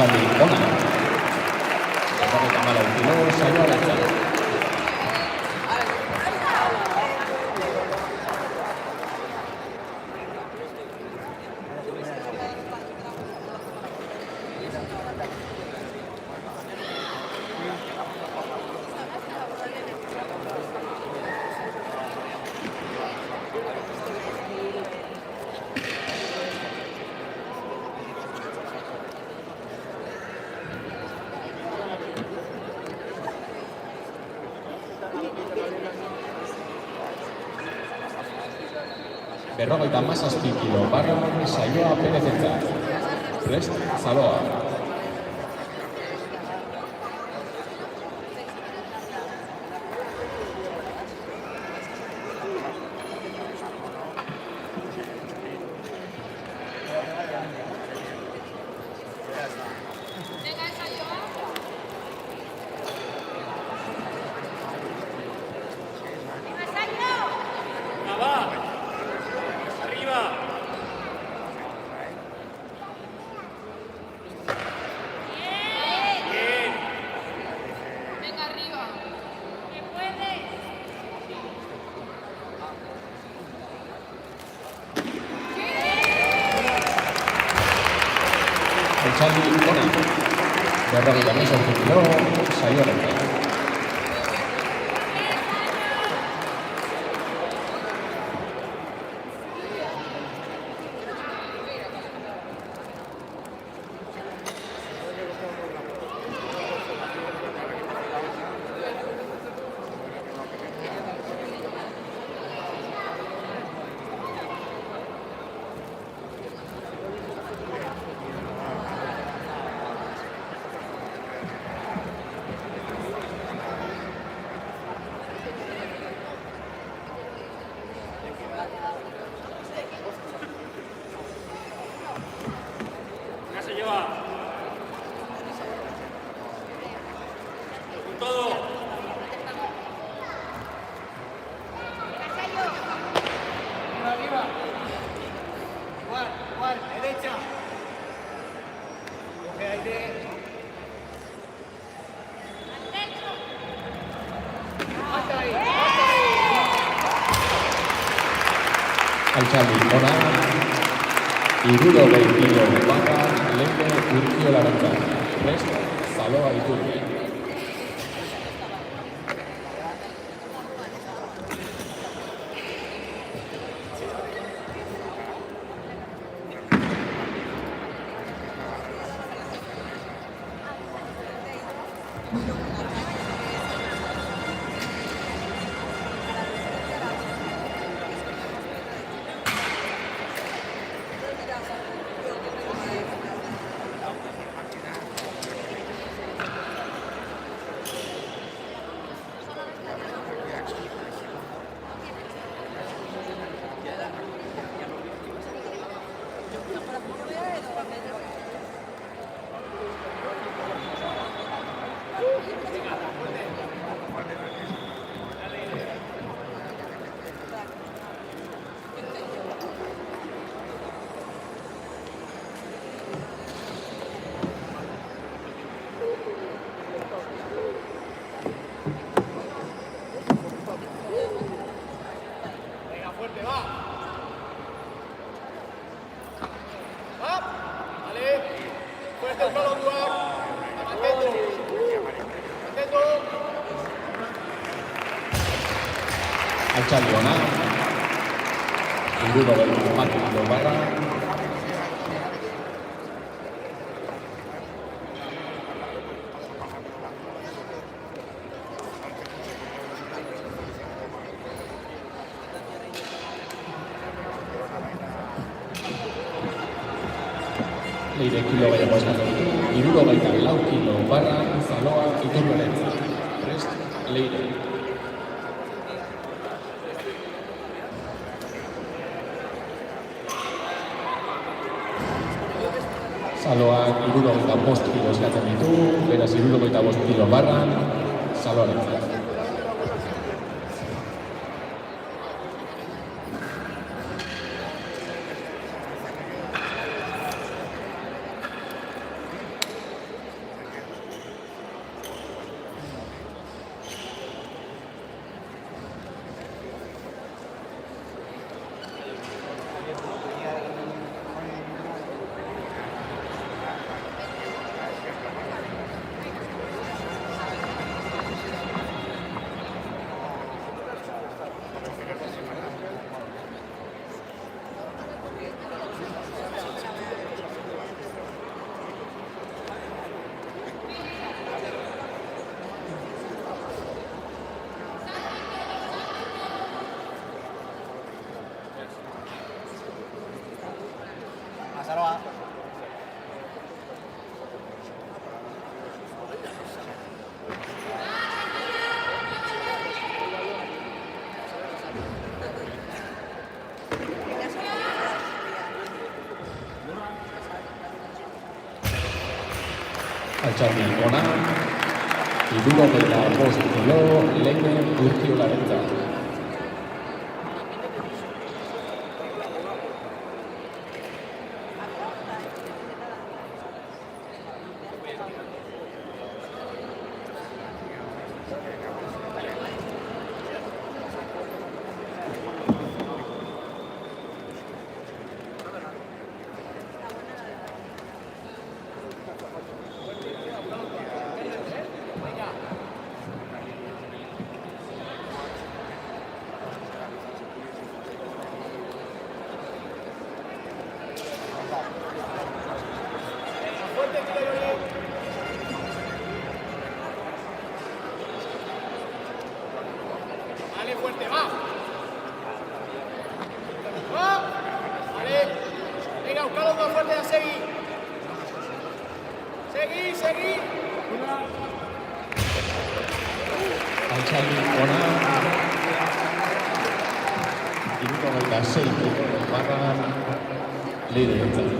Altxaldi ona. Berrogeita hamalau kilo saioarentzat. Berrogeita hamazazpi kilo barra saioa Perezentzat. Prest, Zaloa. Altxaldi ona. Berrogeita hemezortzi kilo saioarentzat. Altxaldi ona. 60 kilo barra Lende Urkiolarentzat. Prest, Zaloa Iturri. Altxaldi ona. 61 kilo barra. Leire kilo gehiago eskatzen ditu. 64 kilo barra Zaloa Iturriarentzat. Prest, Leire. Zaloak 65 kilo eskatzen ditu, beraz 65 kilo barran, Zaloarentzat. Altxaldi ona, 75 kilo, Leire Urkiolarentzat. Vale, fuerte, va. Va. Vale. Venga, buscalo más fuerte a seguir. Seguí. Altxaldi ona, 76 kilo, barran Leirerentzat.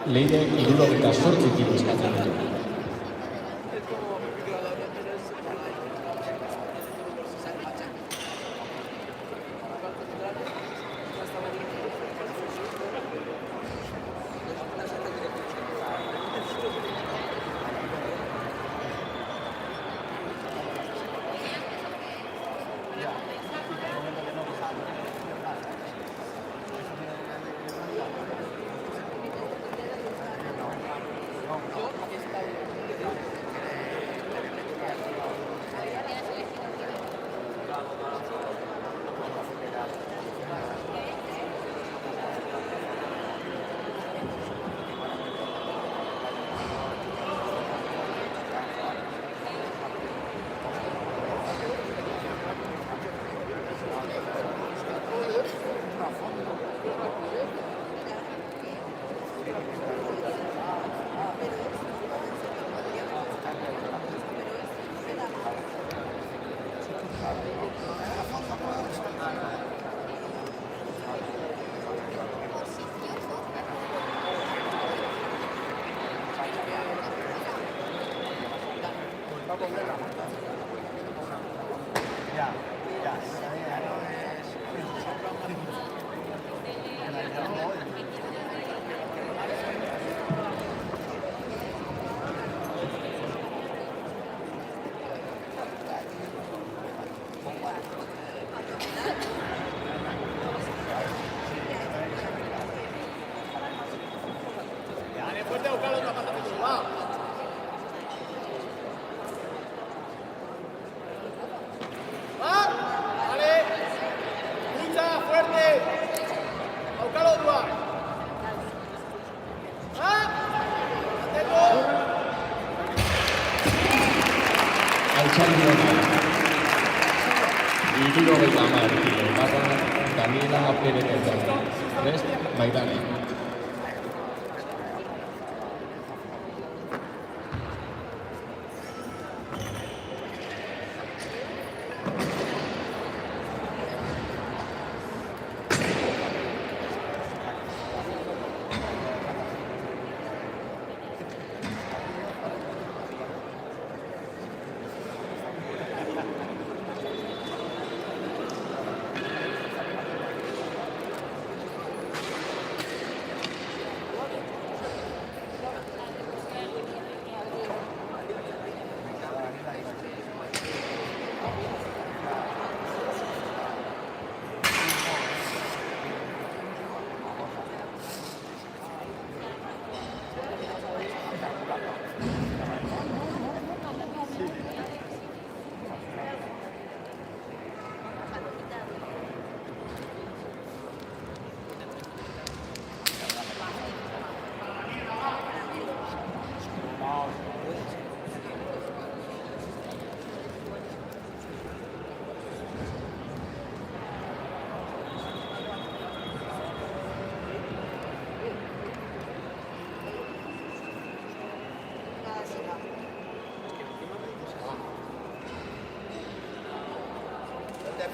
Leire 78 kilo eskatzen ditu. Dale, fuerte, buscalo otra pata. Va. Va. Vale. Lucha, fuerte. A buscarlo, Dua. Va. Atento. Altxaldi ona, 70 kilo, barran Daniela Pererentzat. Prest, Maidane.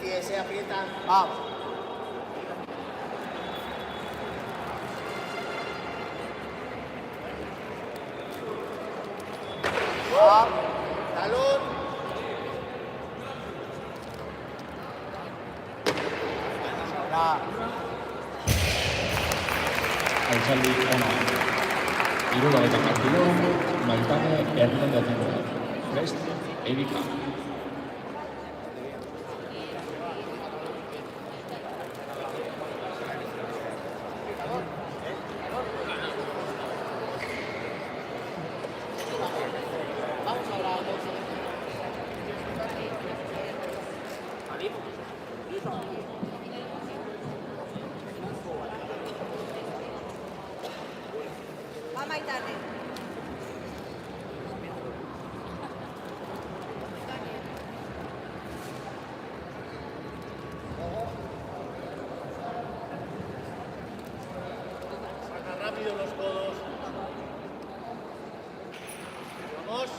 Así se aprieta. Vamos. Talón. Ya. Altxaldi ona. 70 kilo, Maitane Hernandez denbora. Prest, Erika. Va Maitane. Saca rápido los codos. Vamos.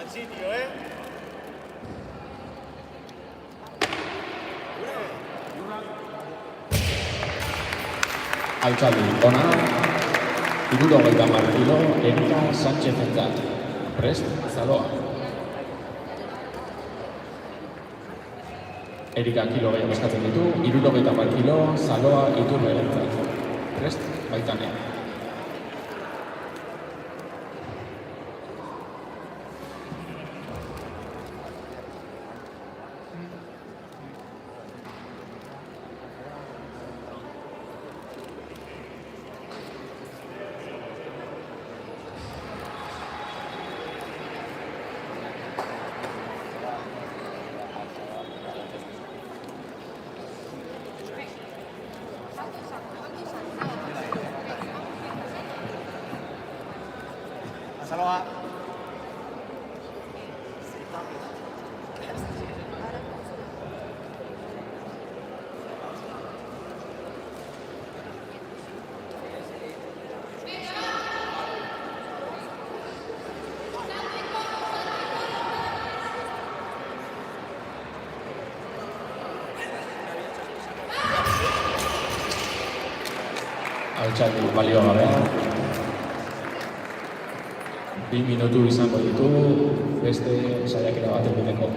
Al sitio, ¿eh? Altxaldi ona. 70 kilo, Erika Sánchez entzat. Prest, Zaloa. Erika kilo gehiago eskatzen ditu, 70 kilo, Zaloa Iturbe entzat. Prest, Maitane. Saloa. Altxaldi balio gabea. 2 minutu izango ditu, beste saiakera bat egiteko.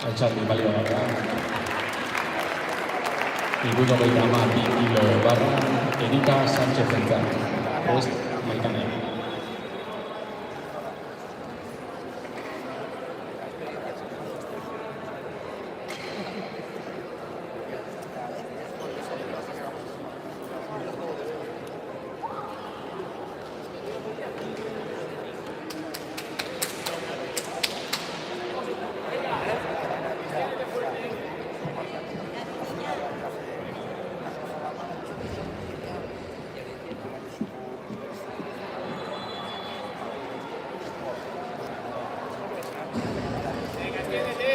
Altxaldi balio gabea. 72 kilo barra, Erika Sánchez entzat. Prest, Maitane. Venga, entiéndete.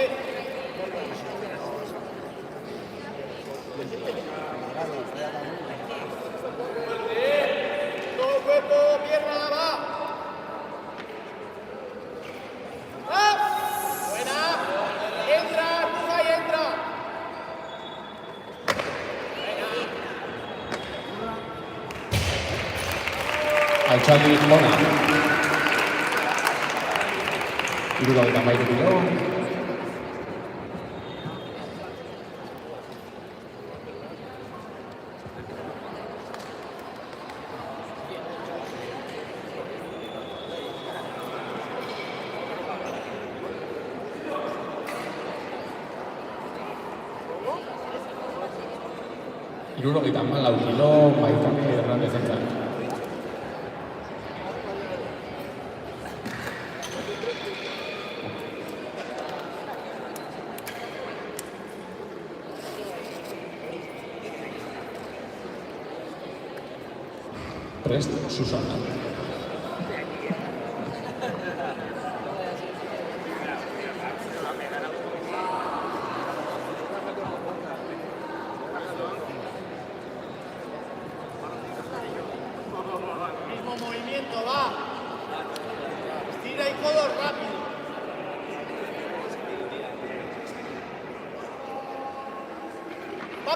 Todo cuerpo, pierna, va. ¡Ah! Buena. Entra, empuja y entra. Altxaldi ona. 73 kilo. Hirurogeita hamalau kilo, Maitane Hernandez entzat. Prest, Susana. Mismo movimiento, va. Estira y codo rápido. Va.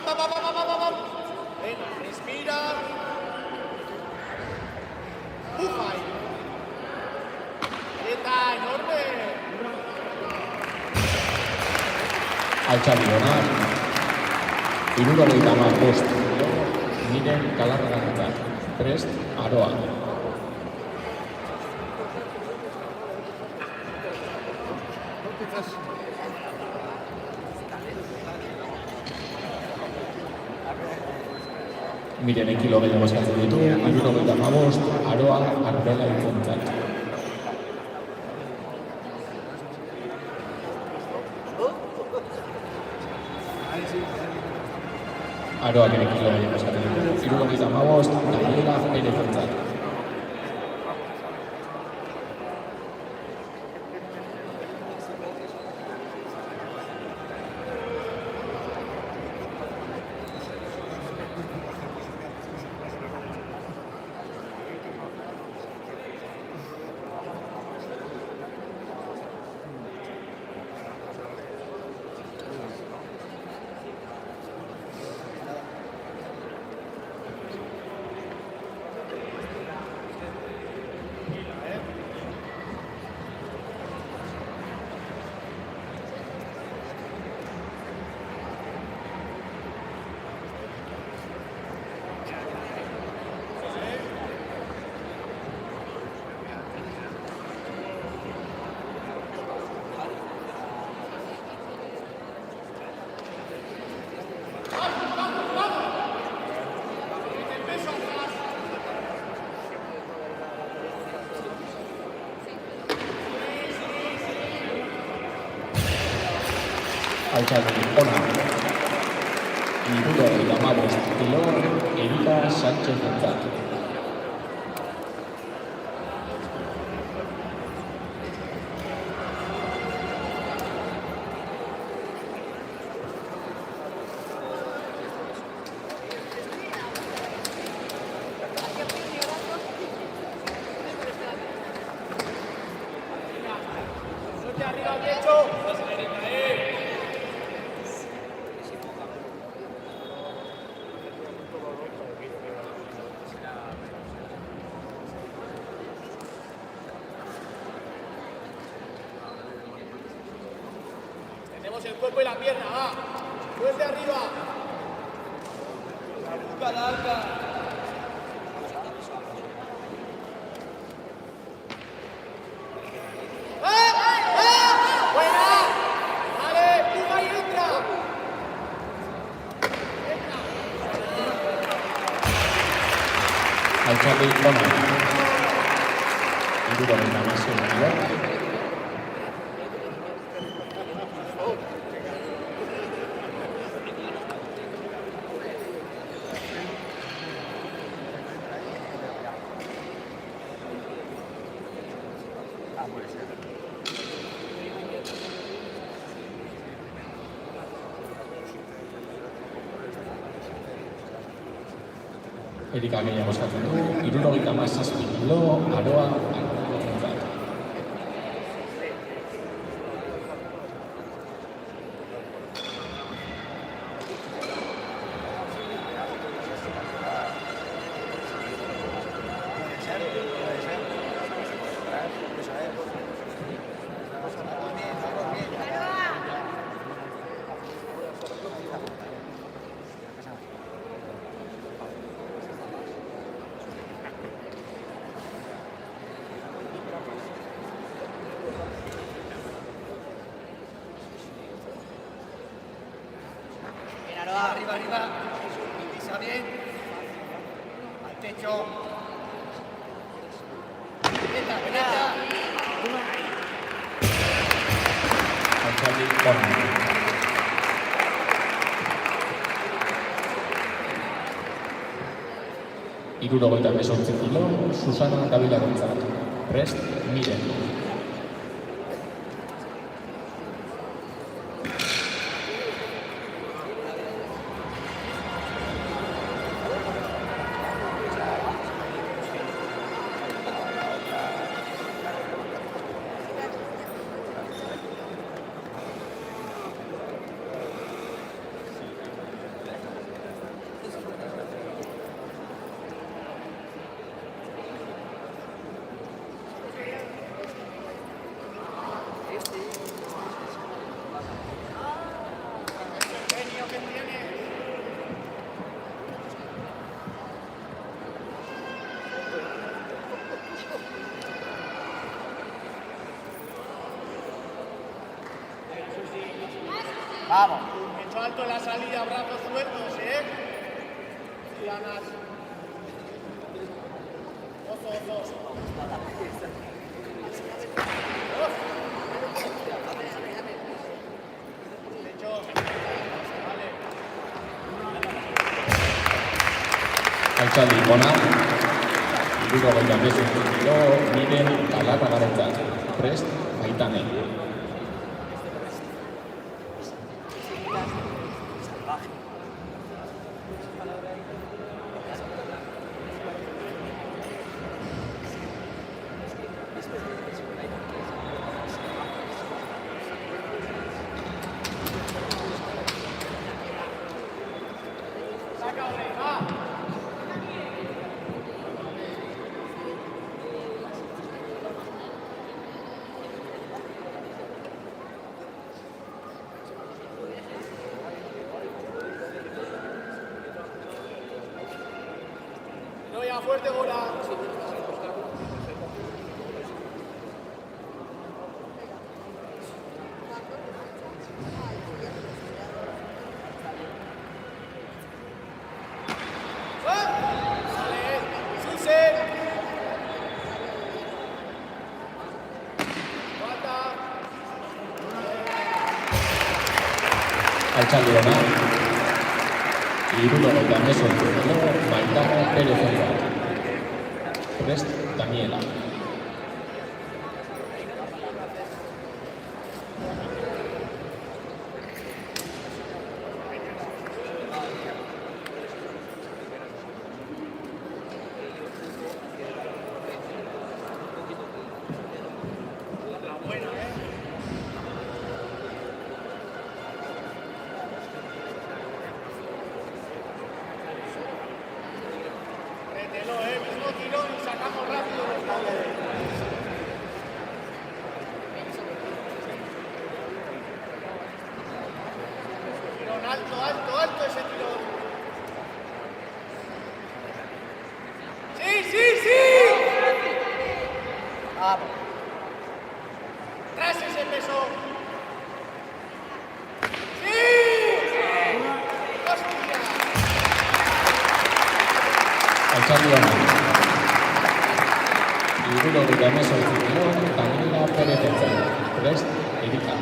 Venga, respira. Empuja ahí. Está enorme. Altxaldi ona. 75 kilo, Miren Galarraga entzat. Prest, Aroa. Miren kilo gehiago eskatzen ditu, 75, Aroa Arbela entzat. Aroak ere kilo gehiago eskatzen ditu, 75, Daniela Pérez entzat. Altxaldi ona. 75 kilo, Erika Sánchez entzat. Suelte arriba al pecho. Tenemos el cuerpo y la pierna, va. Suelte arriba. La larga. Altxaldi ona. 76 kilo. Erika gehiago eskatzen du, 77 kilo, aroa, aroentzat. Arriba, arriba. Pisa bien. Al techo. Derecha, derecha. Altxaldi ona. Hirurogeita hemezortzi kilo, Susana Gabilarentzat. Prest, Miren. Vamos. Pecho alto en la salida, brazos sueltos, ¿eh? Y ganas. Dos. Pecho. Vale. Altxaldi ona. Hirurogeita hemezortzi kilo, Miren Galarragarentzat. Prest, Maitane. No, ya fuerte, Gora. Altxaldi ona. Hirurogeita hemezortzi kilo, Maitane Perezentzat. Prest, Daniela. Mismo tirón y sacamos rápido los cables. Tirón alto ese tirón. ¡Sí! Vamos. Tras ese peso. Altxaldi ona. Hirurogeita hemezortzi kilo, Daniela Perezentzat. Prest, Erika.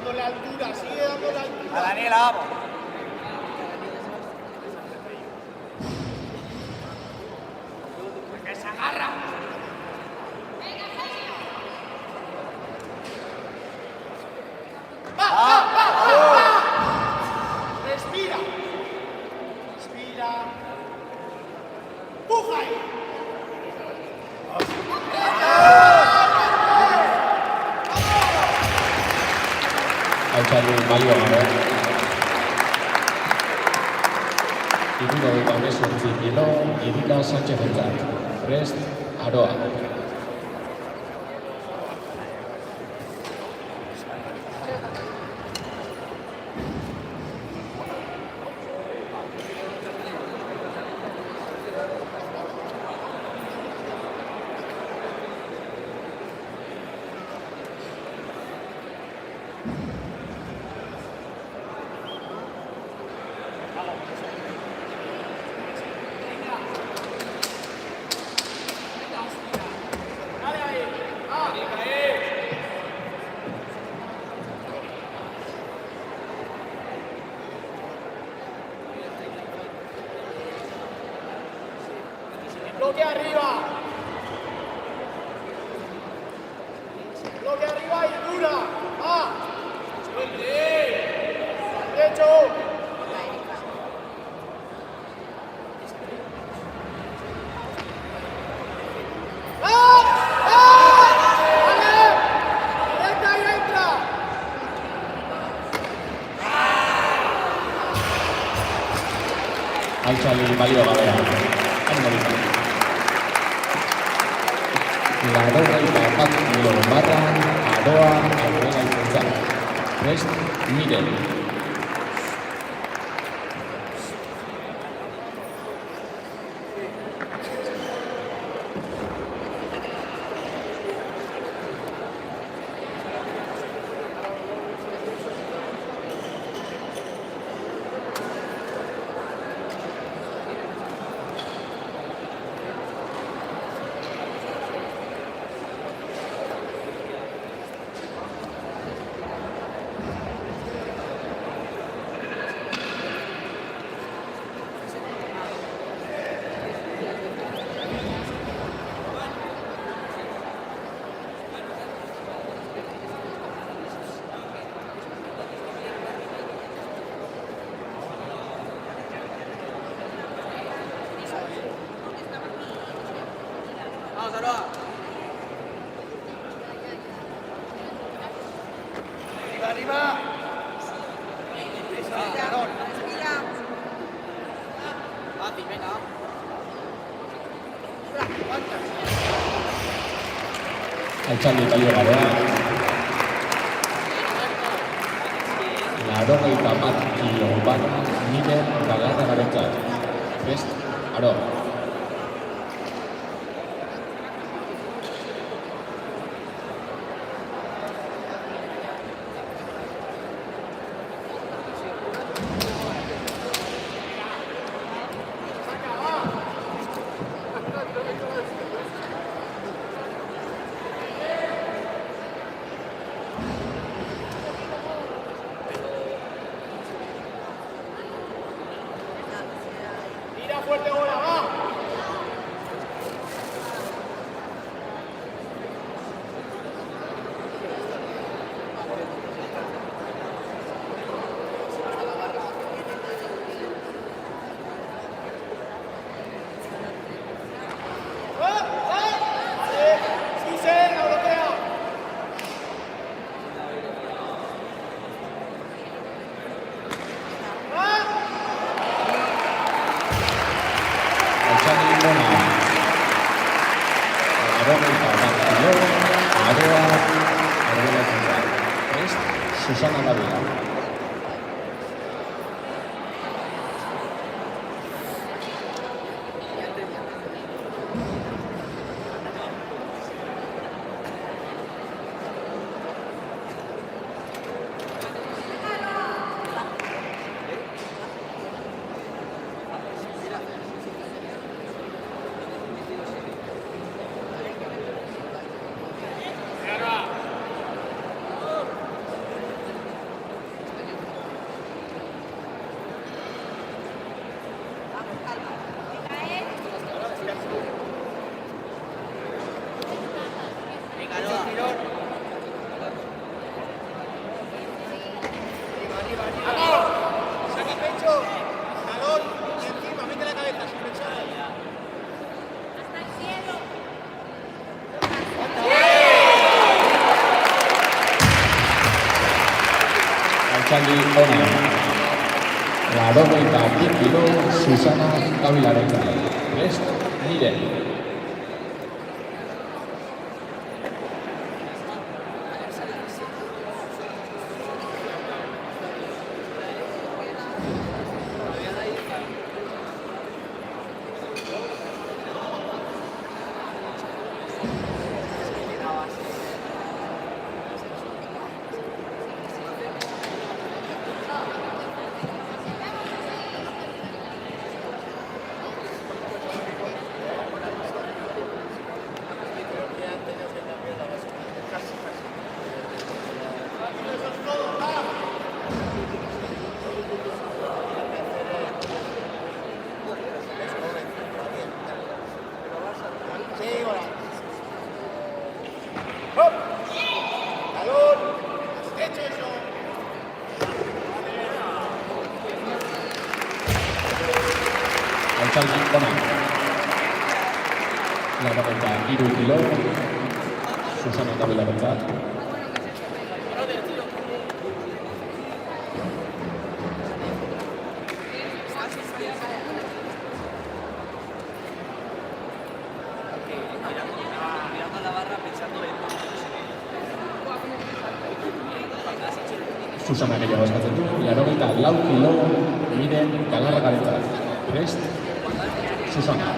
dándole altura, sigue dándole altura. A Daniela, vamos. Que se agarra. Respira. Respira. ¡Puja ahí! Altxaldi balio gabe. 78 kilo, Irika Sánchez-entzat. Prest, Aroa. Bloque arriba. Bloque arriba y dura. ¡Ah! Derecho. ¡Ah! ¡Ah! ¡Vale! ¡Entra y entra! Altxaldi balio gabea. Angelika. 81 kilo barran, Aroa, Albera-entzat. Prest, Miren. Vamos, Aroa. Arriba, arriba. Esa, Aarón. Fácil, venga. Altxaldi balio gabea. 81 kilo barran, Miren, Galarragarentzat. Prest, Aroa. Tira fuerte ahora, va. Susana Gabriel. Altxaldi ona. Laurogeita bi kilo Susana Gabilarentzat. Prest, Miren. Sí, hola. ¡Hop! ¡Talón! ¡Hecho eso! Altxaldi ona. Laurogeita hiru kilo Susana Gabilarentzat. Mirando la barra pensando en Susana gehiago eskatzen du, 84 kilo Miren Galarragarentzat. Prest, Susana.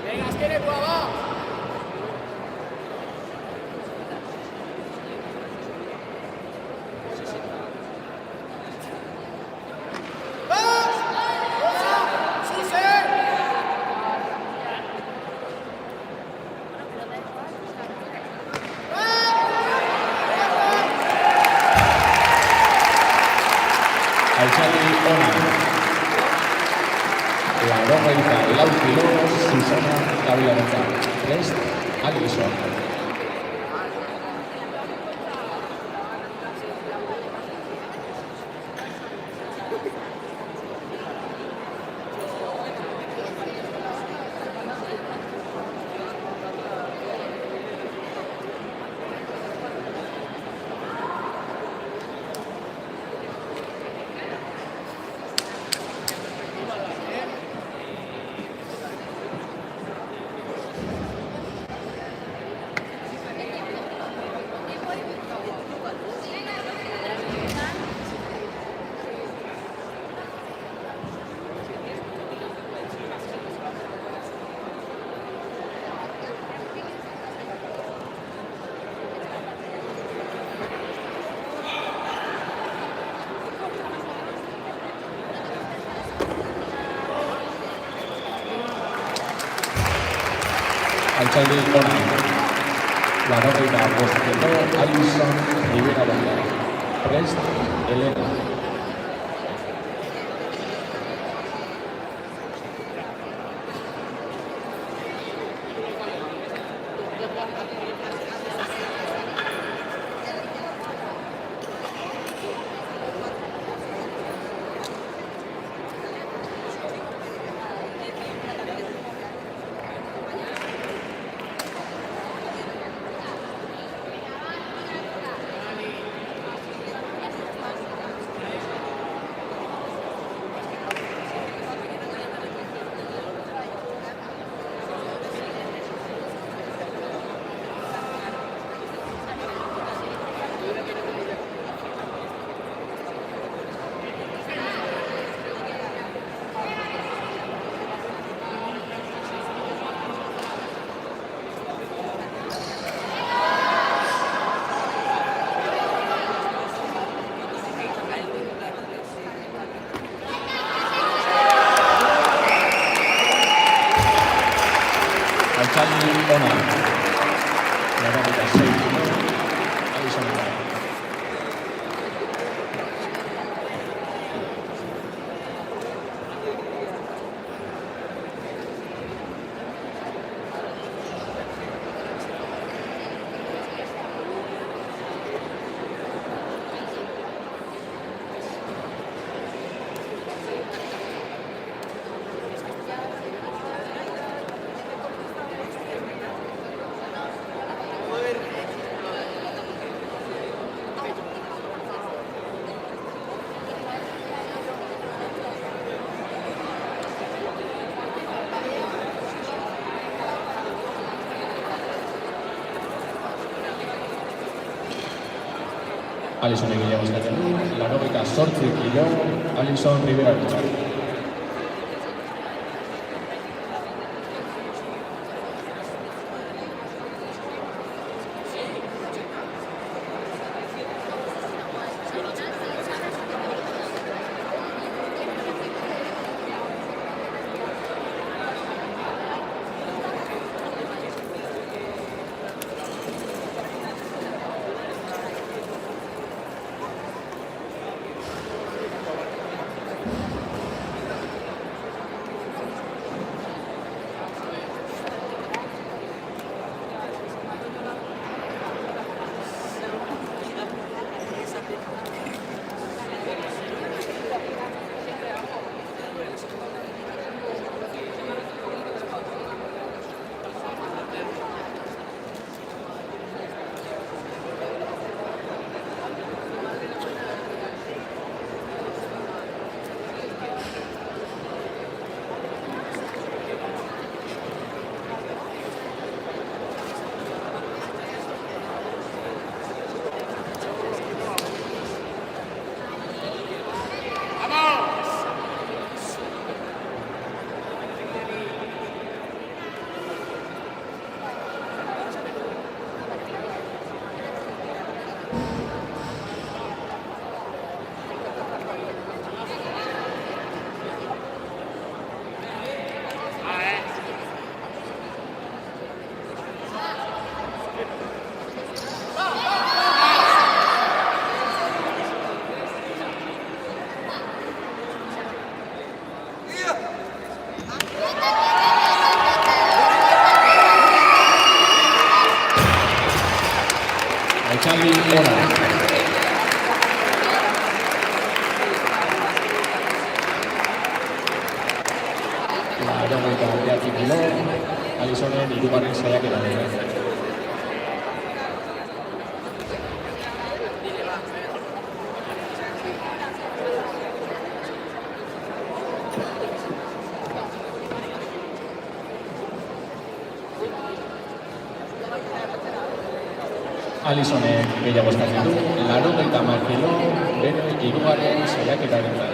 Venga, Azkeneko, va. Altxaldi ona. Laurogeita lau kilo Susana Gabilarentzat. Prest, Alison. Altxaldi ona. Laurogeita bost kilo Alison Riverarentzat. Prest, Elena. 96 kilo, Alison Mora. Alison egile bozkatzen du, 98 kilo, Alison Rivera Richard. Charlie Ona. Laurogeita bederatzi kilo, Alisonen hirugarren saiakera dira. Alisonen gehiago eskatzen du, 90 kilo, bere hirugarren saiakeraren da.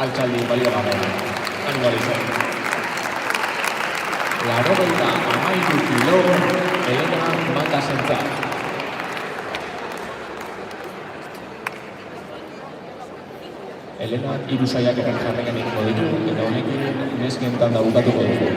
altxaldi baliogarria. Animo izan. 83 kilo, Elena Matasentzat. Elena 3 saiakeran jarraian egingo ditu, eta honekin nesken tanda bukatuko dugu.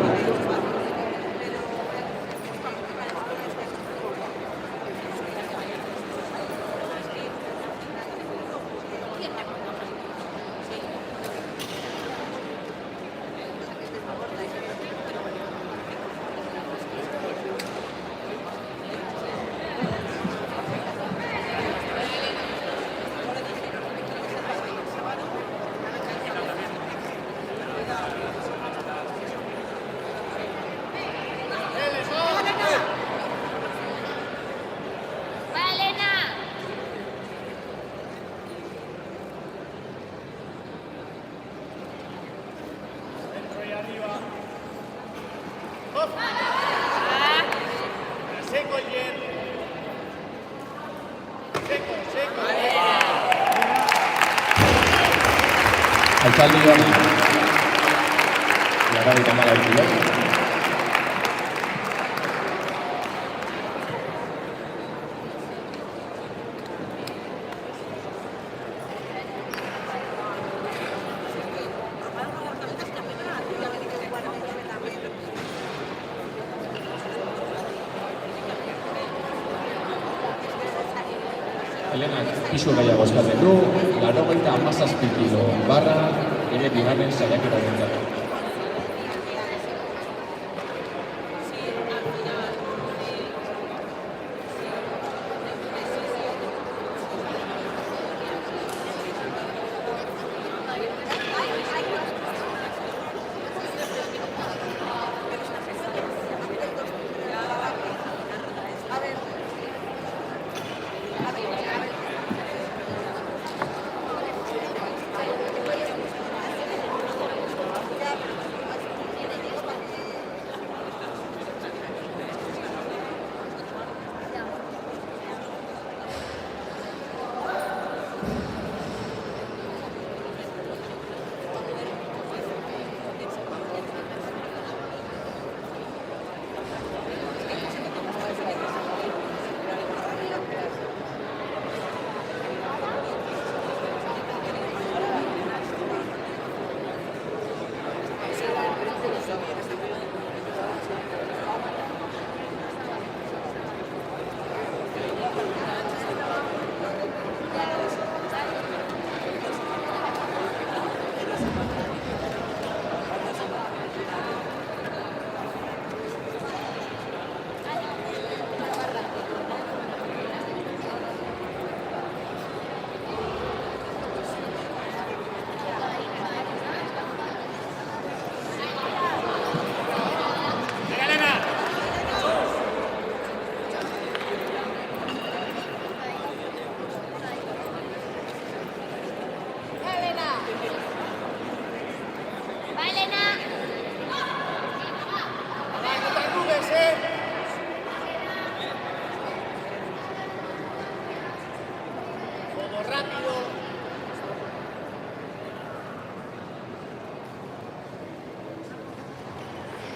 Seco el bien. Seco. Altxaldi hori. 84 kilo. Elena pisu gehiago eskatzen du, 87 kilo barra, ere bigarren saiakera dintzatu.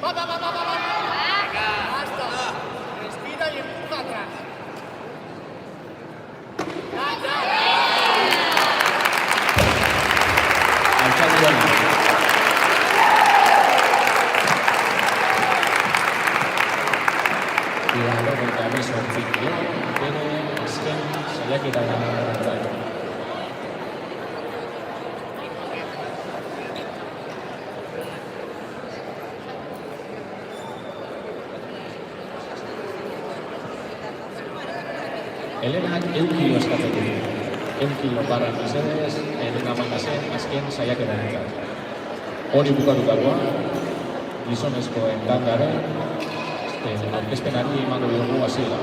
Va. Basta. Respira y empuja atrás. Ya. Altxaldi hori. Eta bizortzik kilo, bere azken saiakera dintzatu. Elenak 100 kilo eskatzen ditu. 100 kilo barra mesedez, Elena Matasen azken saiakera dintzatu. Hori bukatutakoa, gizonezkoen tandaren aurkezpenari emango diogu hasiera.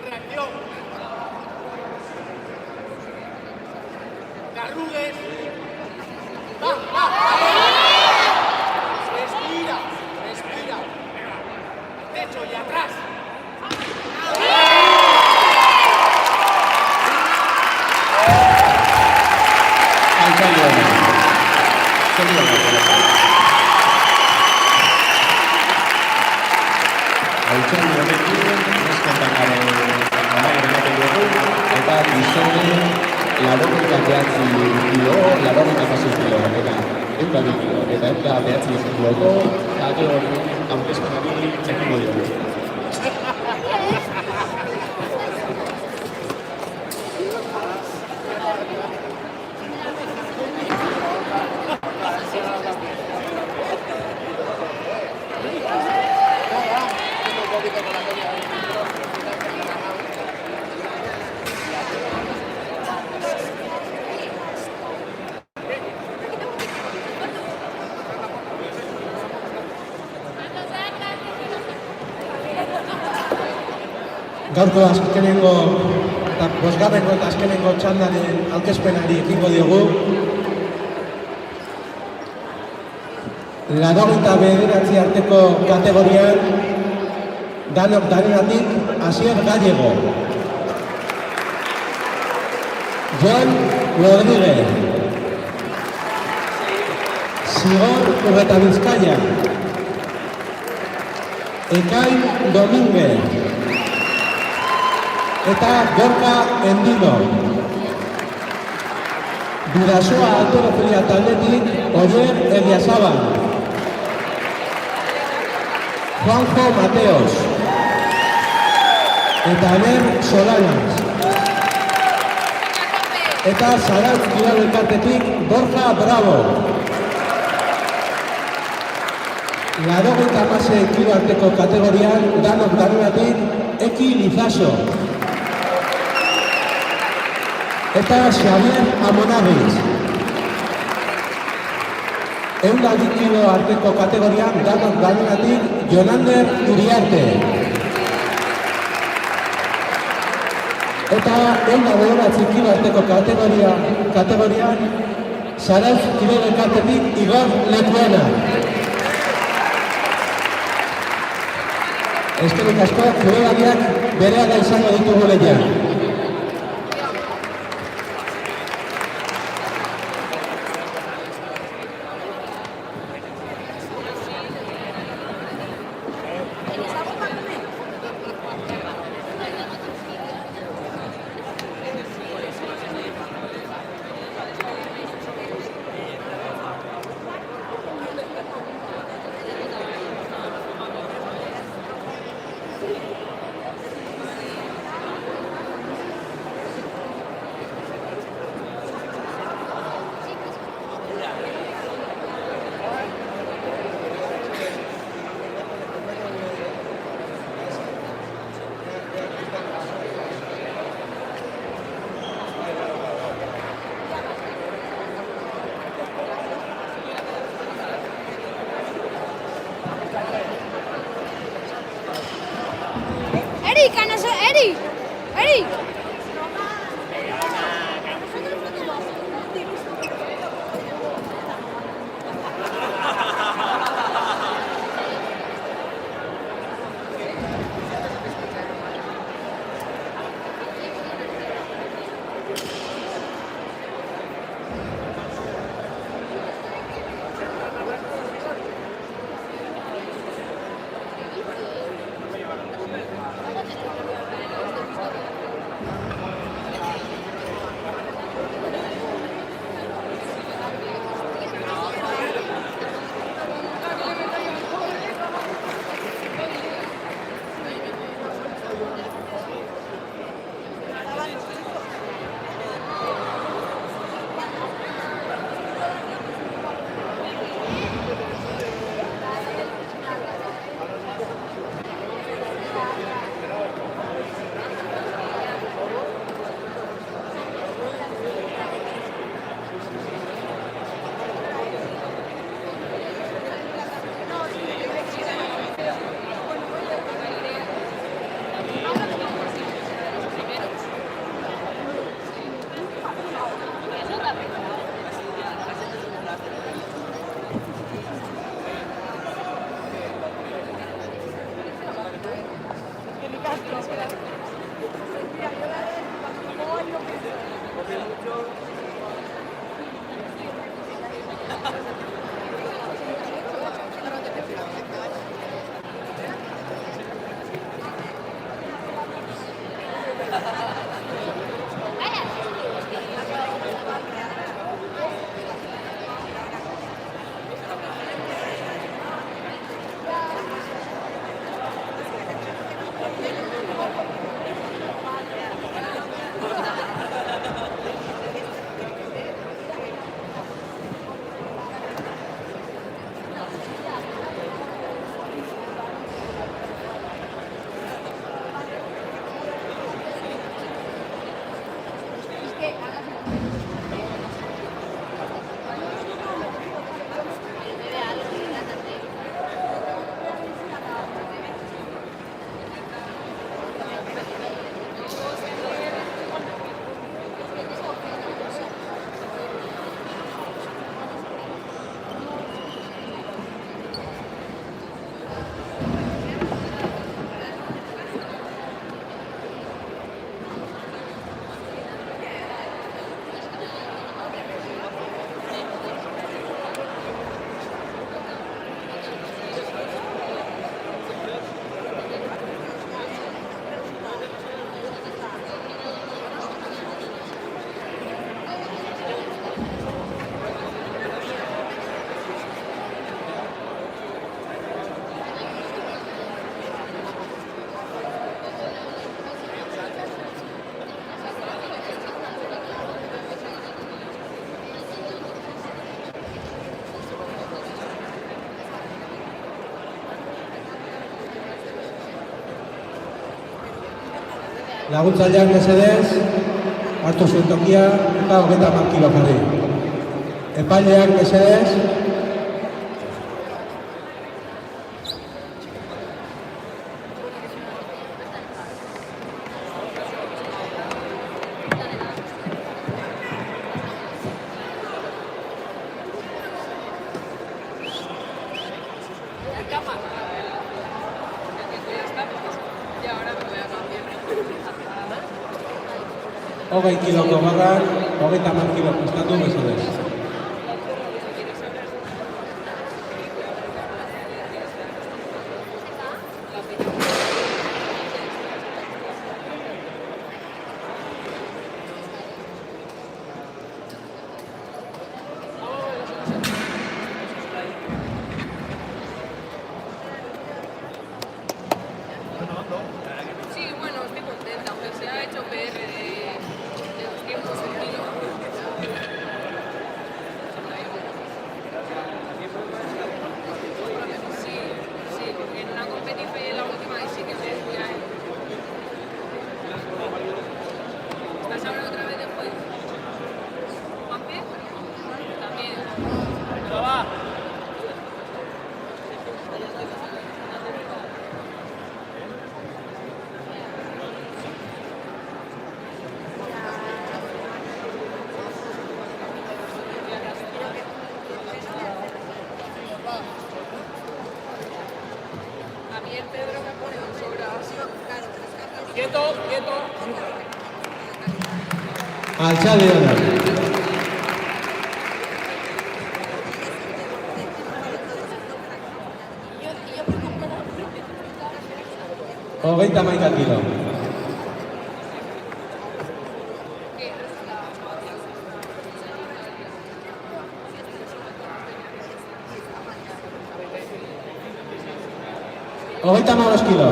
reacción. Carrugues. Respira, respira. Al techo y atrás. Eta gizone, 89 kilo, 96 kilo, eta 102 kilo, eta 9 kiloko, kate hori hauteskunari ekingo diogu. Gaurko azkenengo eta bosgarrengo eta azkenengo txandaren aurkezpenari ekingo diogu. 89 arteko kategorian danok danenatik Asier Gallego, Joan Rodríguez, Sigor Urreta Bizkaia, Ekain Domínguez, eta Gorka Endino. Bidasoa alterofilia taldetik Oyer Eliasabal, Juanjo Mateos, eta Aner Solanas. Eta Zarautz Kirol Elkartetik Borja Bravo. 96 kilo arteko kategorian danok danenatik Eki Lizaso. Eta Xavier Amonagiz. 102 kilo arteko kategorian danok danenatik Jonander Uriarte. Eta 109 kilo arteko kategorian Zarautz Kirol Elkartetik Igor Lekuena. Eskerrik asko, kirolariak berehala izango ditugu lehian. Eric, Eric, Eric. Laguntzaileak mesedez, hartu zuen tokia eta 30 kilo jarri. Epaileak mesedez, hogei kiloko barrak, 30 kilo prestatu mesedez. Sí, bueno, estoy contenta, aunque se ha hecho PR de los tiempos del kilo. Sí, sí, porque en una competición y en la última y sí que me fui a él. ¿Estás ahora otra vez después? ¿Juanpi? También. va. A mí el Pedro me pone un sobras. Quieto, quieto. Altxalde ona. Hogeita hamaika kilo. Hogeita hamabost kilo.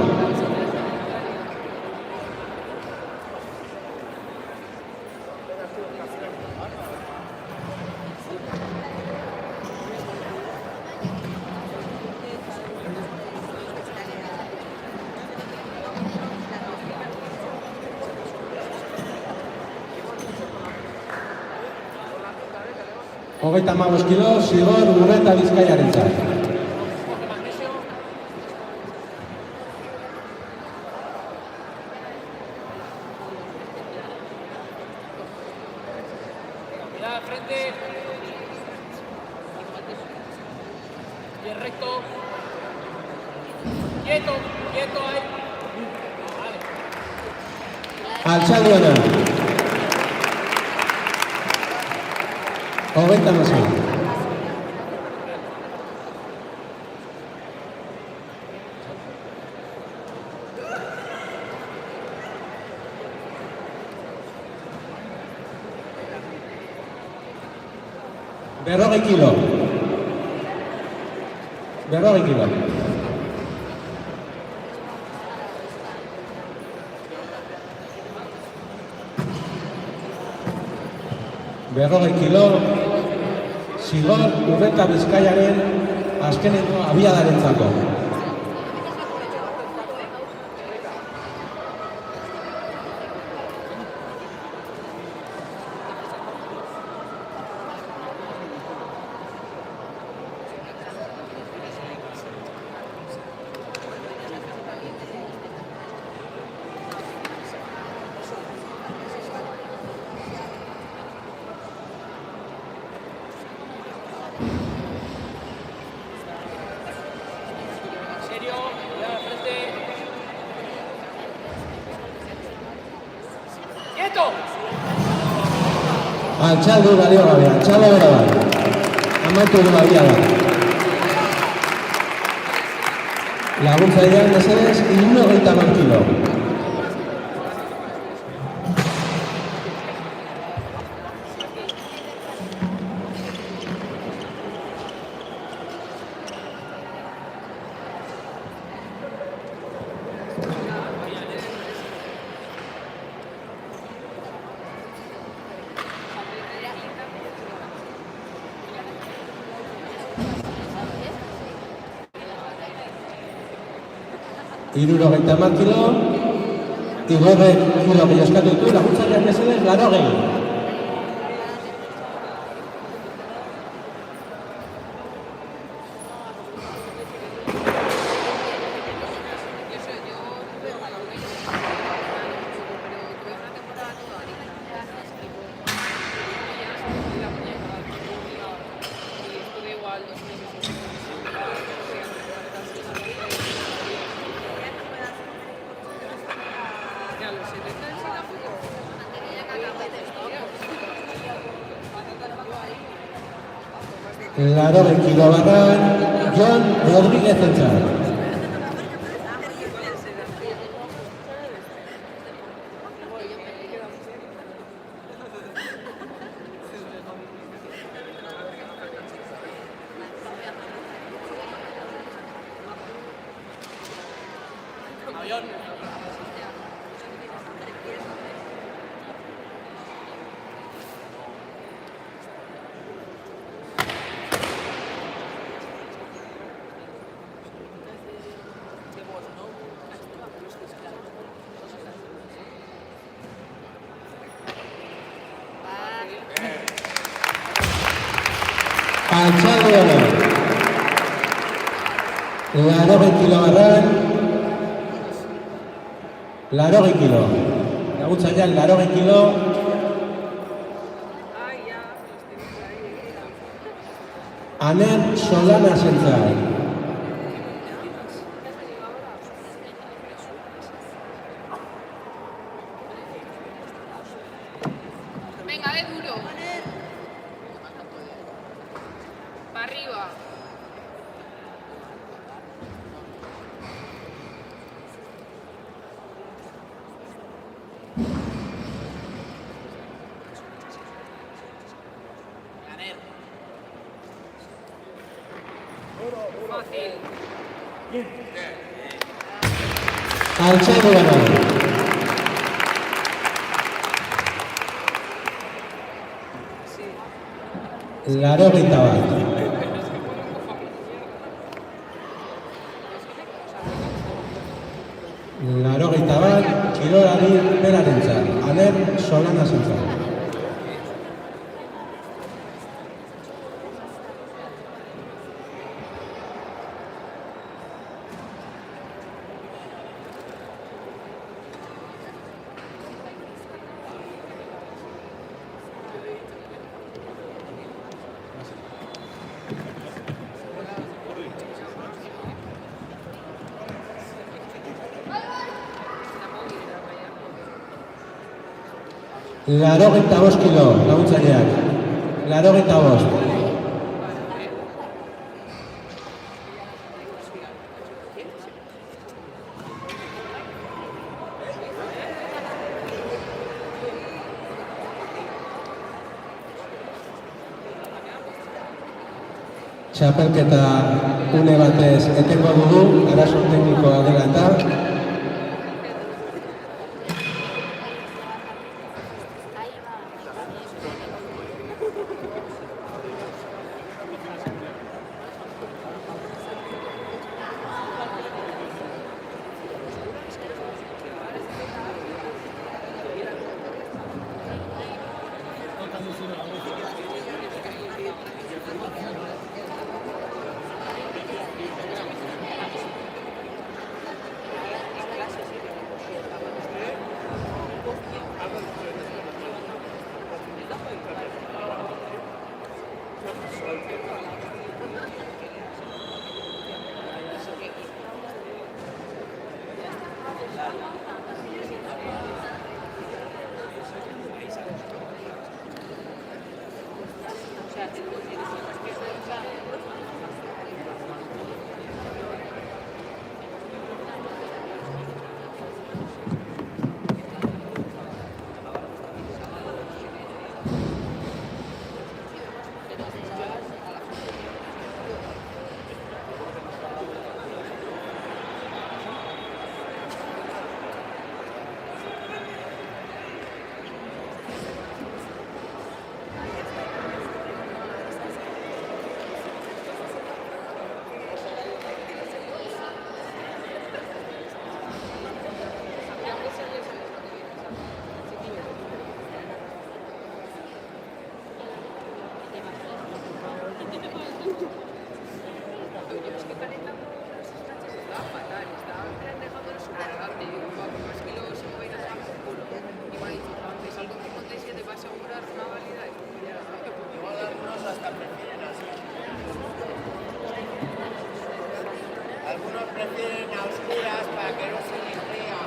Hogeita hamabost kilo, zigor Urreta Bizkaiarentzat. Mirada al frente. Bien recto. Quieto, quieto ahí. Altxalde ona. Hogeita hamasei. 40 kilo. 40 kilo. Berrogei kilo, zigor Urreka Bizkaiaren azkeneko abiadarentzako. Serio, ya de frente. ¡Quieto! Altxaldu balio gabe, altxaldu bera bai. Amaitu du abiada. Laguntzaileak mesedez, 70 kilo. Hirurogeita hamar kilo, Igorrek kilo gehiago eskatu ditu, laguntzaileak mesedez, 80. Laroge kilo barran, Jon Rodríguez entzat. Altxaldu gara. 80 kilo barran, 80 kilo. Laguntzaileak 80 kilo. Aner Solana zentzat. Venga, de duro. Para arriba. Fácil. Altxaldu gara. Larogeita bat. Larogeita bat, kirolari berarentzat. Aner Solana zentzat. Larogeita bost kilo, laguntzaileak. Larogeita bost. Txapelketa une batez etengo dugu, arazo teknikoa dela eta. Algunos prefieren a oscuras para que no se les vea.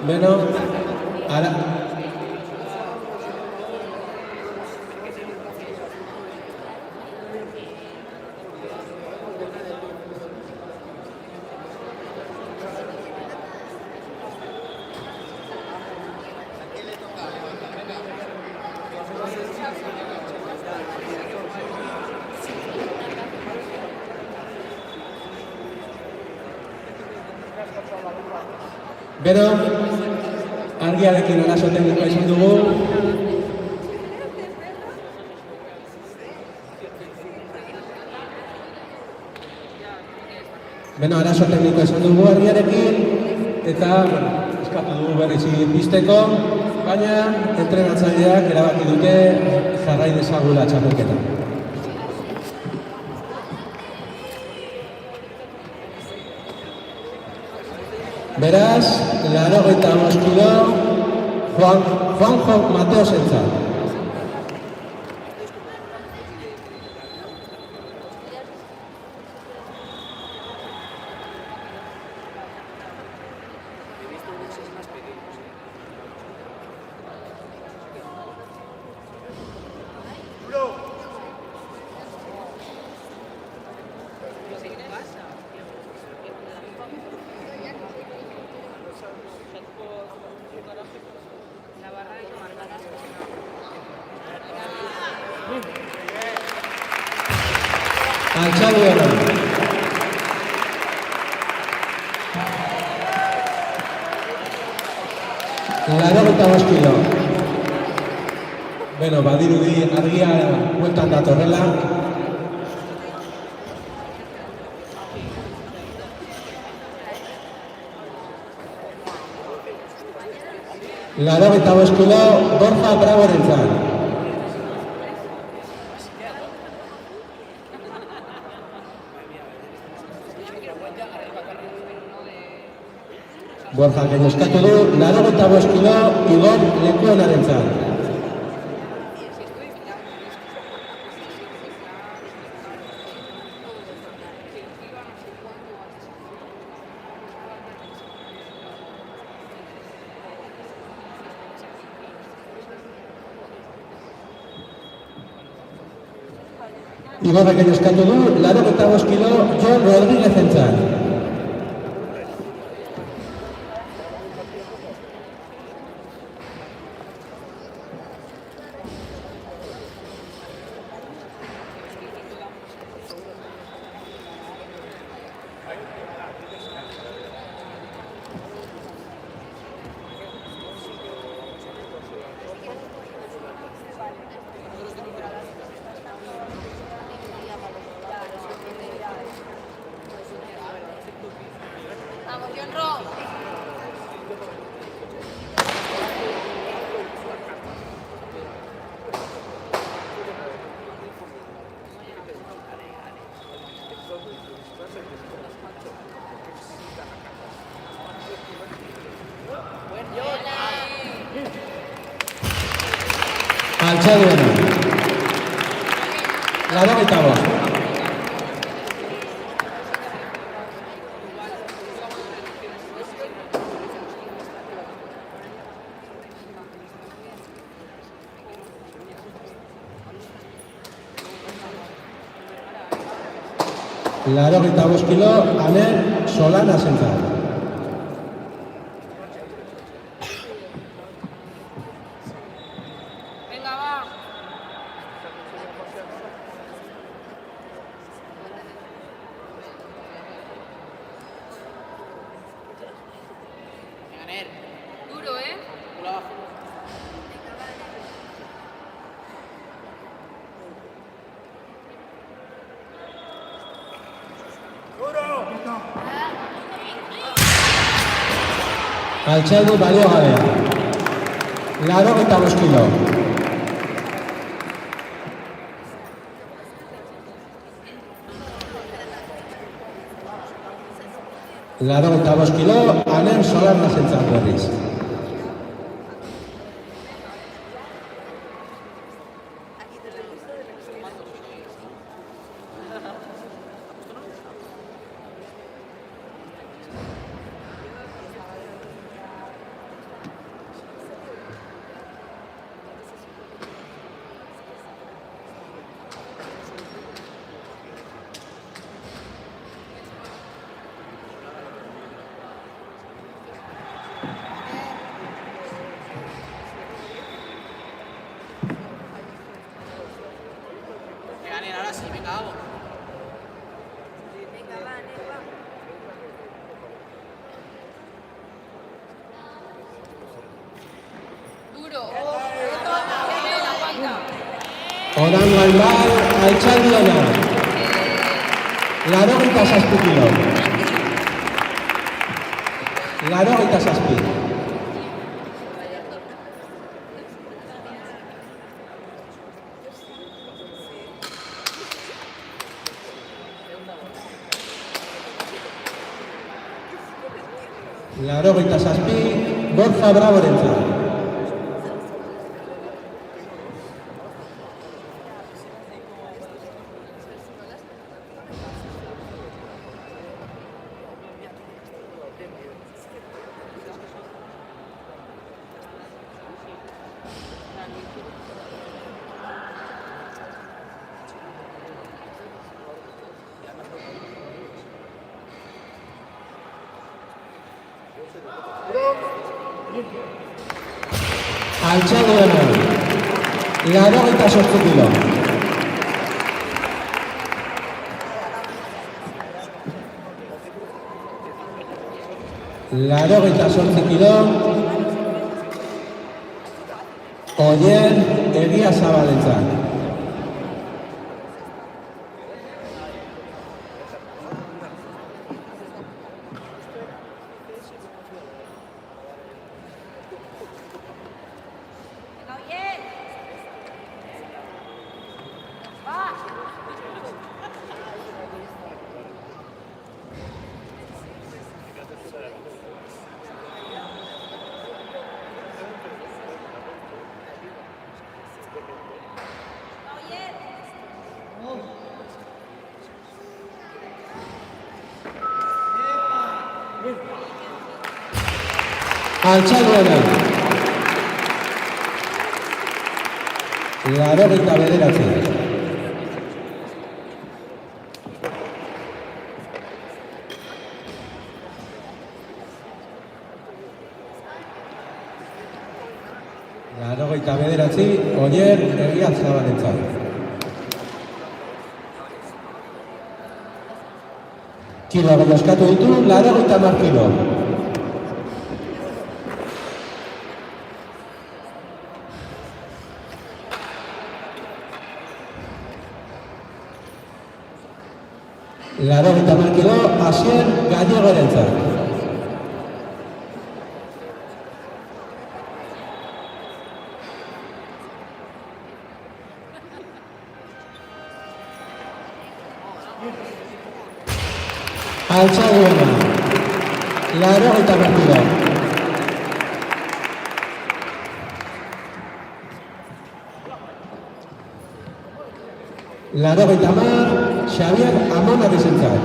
Beno, ara... Beno, argiarekin arazo teknikoa izan dugu. Beno, arazo teknikoa izan dugu argiarekin, eta eskatu dugu berriz pizteko, baina entrenatzaileak erabaki dute jarrai dezagula txapelketa. Beraz, 85 kilo, Juanjo Mateosentzat. Altxaldi hori. Larogeta kilo. Beno, badirudi argia bueltan datorrela. Larogeta kilo, Borja Braborentzat. Borja eskatu du, 85 kilo, Igor Lekuonarentzat. Igorrek eskatu du, 85 kilo, Jon Rodríguezentzat. Vamos, John Ron. Altxaduena. 85. Laurogeita bost kilo, Aner Solanazentzat. Venga, va. Duro, ¿eh? Altxaldu balio gabea. 85 kilo. Laurogeita bost kilo, Aner Solanazentzat berriz. Venga, nena, ahora sí, venga, vamos. Venga, va, va. Duro. Aguanta. Orango Aibar, Altxalduena. 87 kilo. 87. Laurogeita zazpi, Borja Braborentzat. Altxalduena, 88 kilo. Laurogeita 8 kilo. Oien Egiazabalentzat. Venga, bien. Va. Altxalduena. 89. Laurogeita bederatzi, Oier Egiazzabalentzat. Kiloa gehiago eskatu ditu, 90 kilo. Laurogeita kilo, Asier Gallegorentzat. Altxalduena, 90 kilo. Laurogeita hamar, Xabier Amonarezentzat.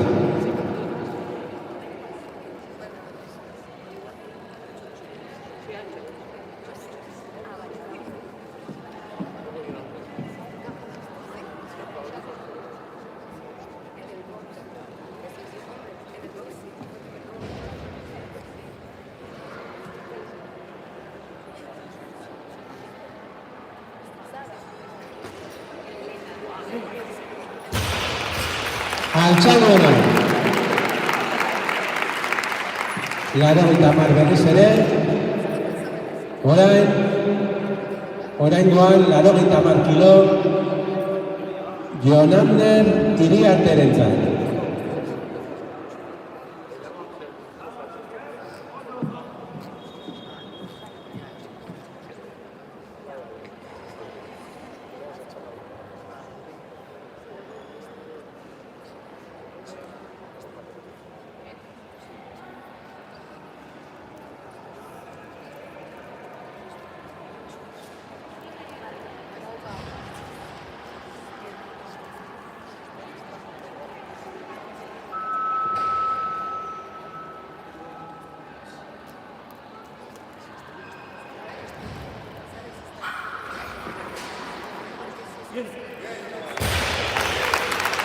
Altxalduena. 90 berriz ere. Oraingoan 90 kilo. Jonander Iriarterentzat.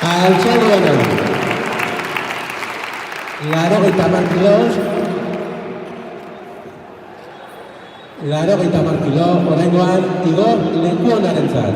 Altxalduena. 90 kilos. 90 kilo, oraingoan Igor Lekuonarentzat.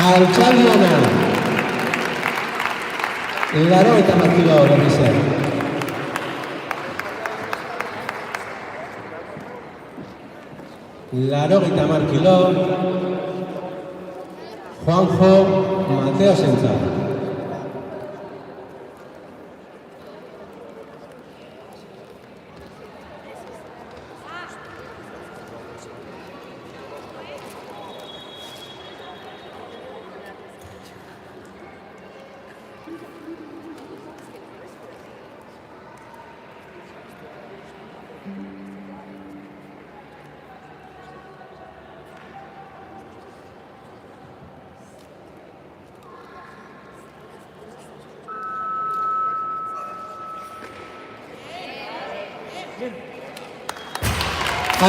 Altxalduena. 90 kilo berriz ere. Laurogeita hamar kilo. Juanjo Mateosentzat.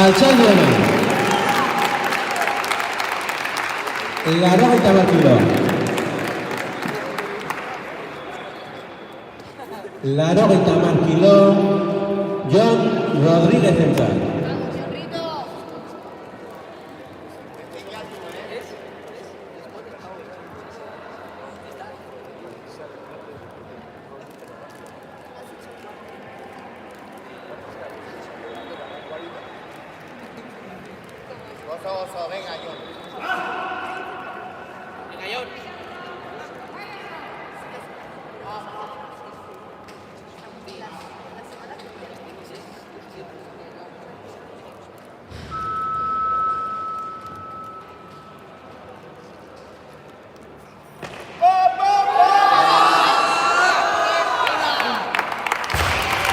Altxalduena. 90 kilo. 90 kilo. Jon Rodríguezentzat. Oso, venga, Jon. Venga, Jon.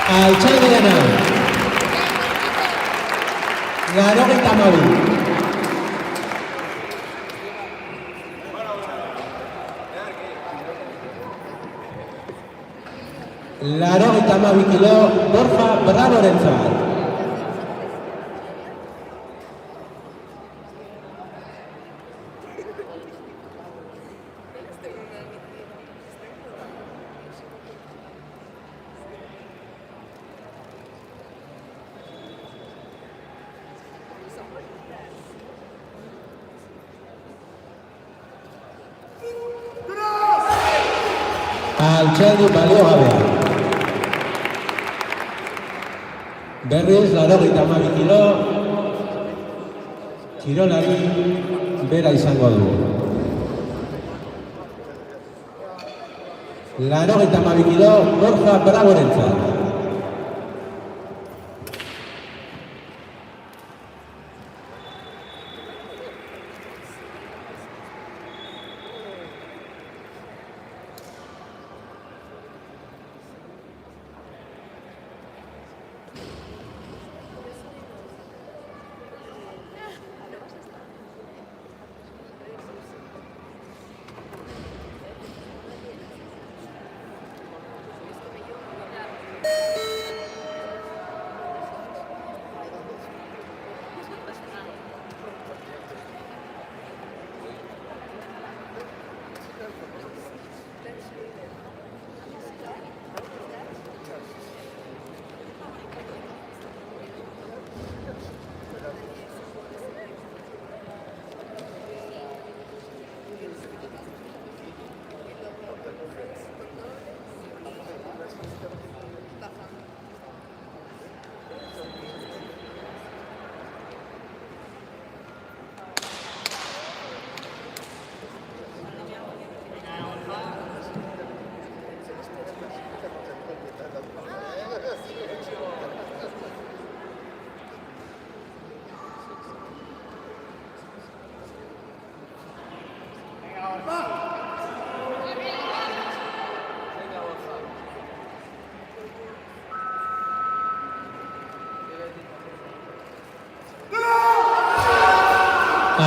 Altxaldiana. 82. Laurogeita hamabi kilo Borja Bravorentzat. Altxaldi baliogabea. Berriz, 82 kilo, kirolari bera izango du. 82 kilo, Borja Bravorentzat.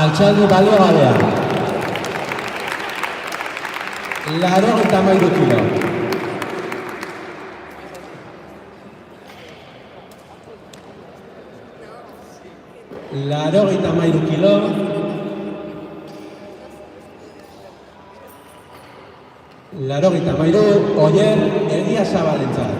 Altxaldi baliogabea. 83 kilo. Laurogeita hamairu kilo. Laurogeita hamairu, Oier Egiazabalentzat.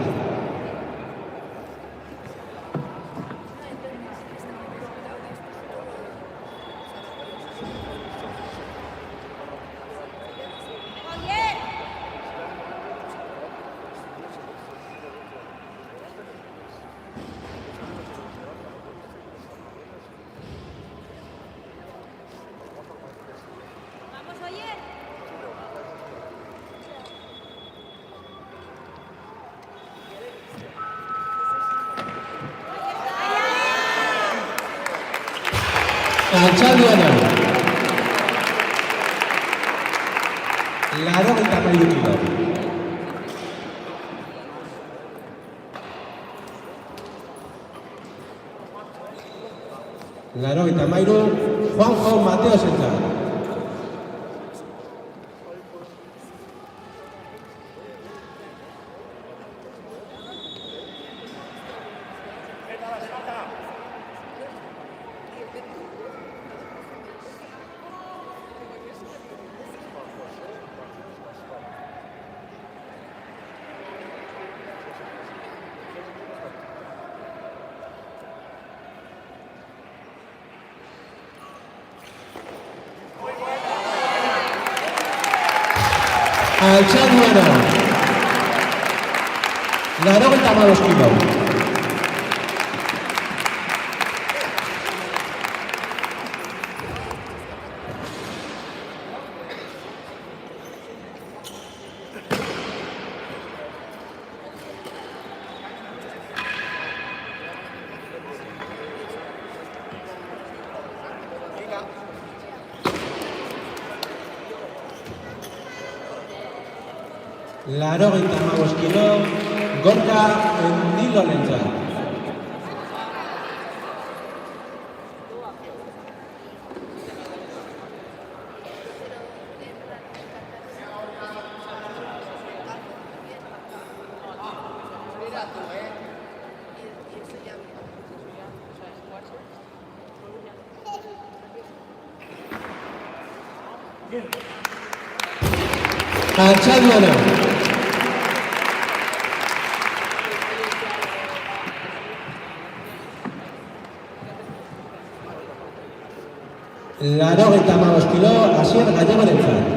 Altxaldiana. 83 kilo. Laurogeita hamairu, Juanjo Mateosentzat. Altxaldiana. 85 kilo. 85 kilo, Gorka Endilorentzat. Altxaldiana. Laurogeita hamabost kilo, Asier Gallegorentzat.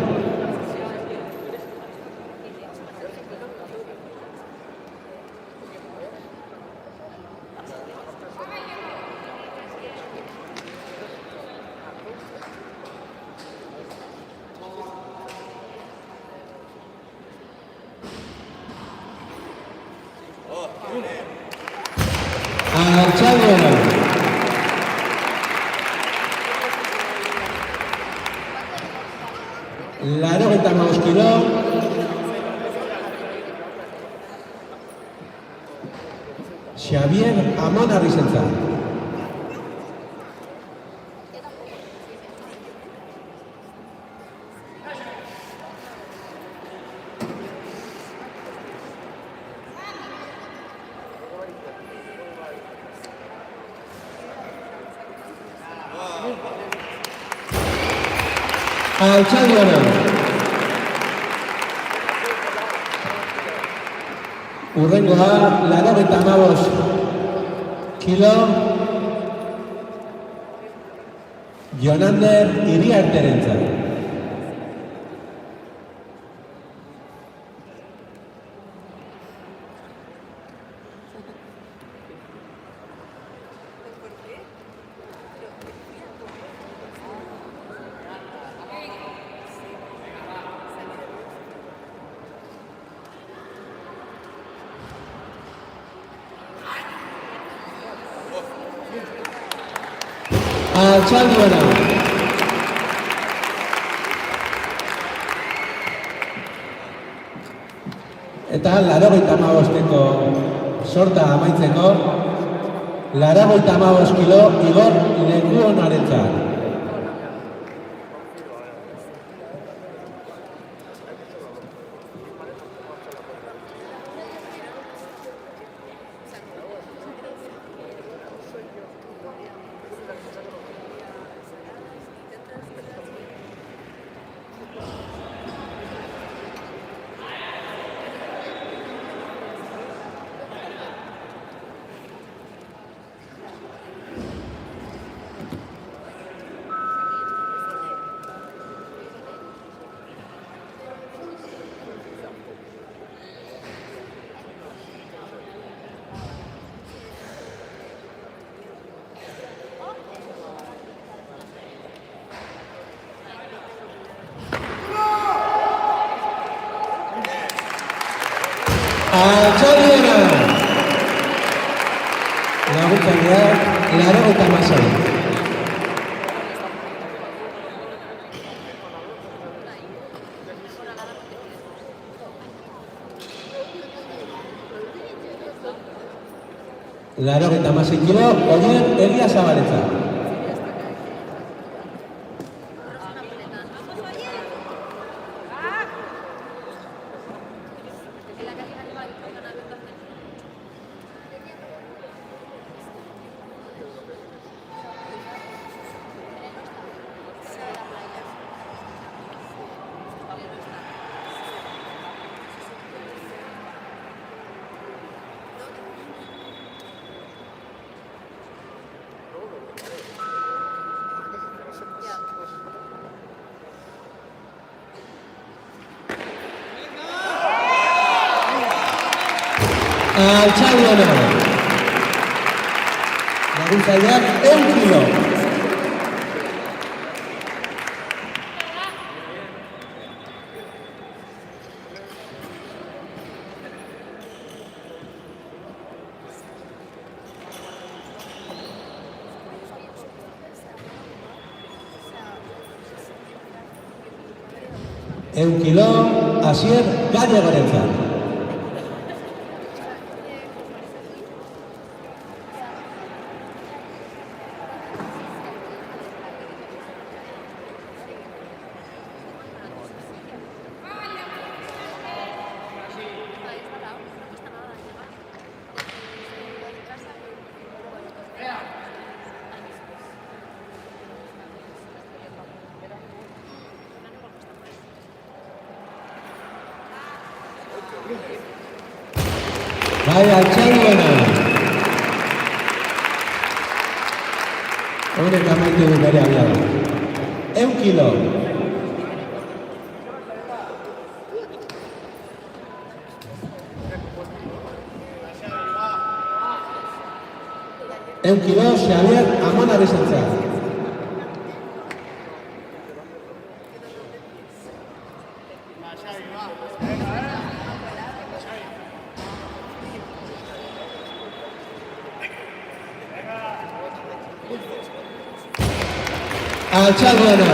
Altxaldiana. Laurogeita hamabost kilo, Xavier Amonarrizentzat. Altxaldiana. Urrengoa, 85 kilo, Jonander Iriarterentzat. Altxaldiana. Eta 85eko sorta amaitzeko, 85 kilo, Igor Lekuonarentzat. Altxaldiana. Laguntzaileak, 86. Laurogeita hamasei kilo, Oier Eliasabarentzat. Altxaldiana. Laguntzaileak 100 kilo. 1 kilo, Asier Gallegorentzat. Bai, altxaduena. Honek amaitu du bere abiada. 1 kilo. Eun kilo, Xavier Amona Bizentzat. Altxaduena.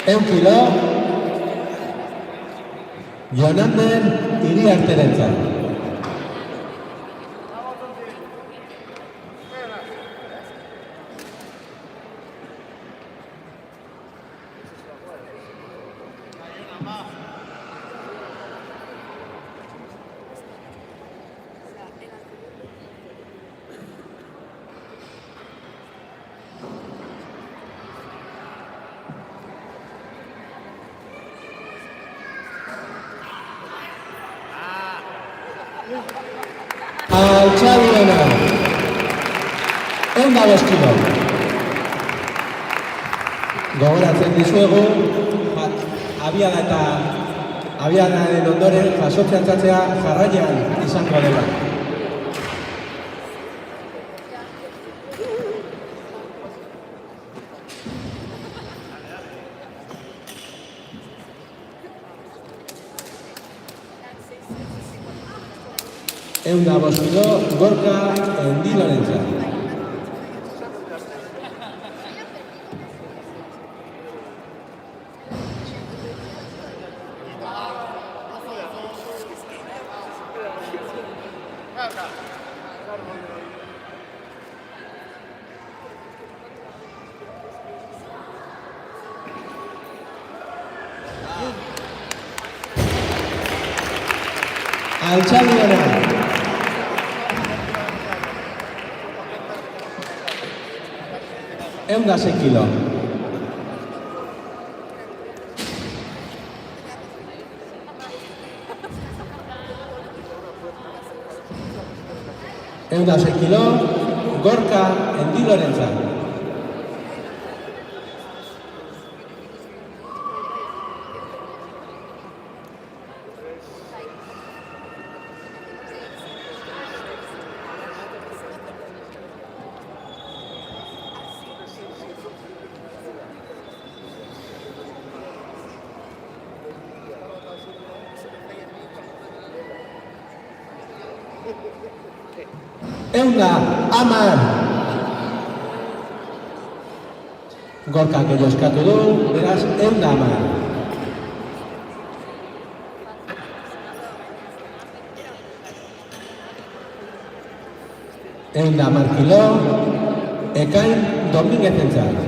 Eun kilo, Jonander Iriarterentzat. Altxaduena. 105 kilo. Gogoratzen dizuegu, abiadaren ondoren jasotzen txatzea jarraian izango dela. Eunda boskilo, Gorka Endilorentzat. Altxaduena. Eunda 6 kilo. Eunda 6 kilo, Gorka Endilorentzat. Eunda, Amar. Gorka gehiago eskatu du, beraz, Eunda, Amar. Eunda, Amar kilo, Ekain Dominguezentzat.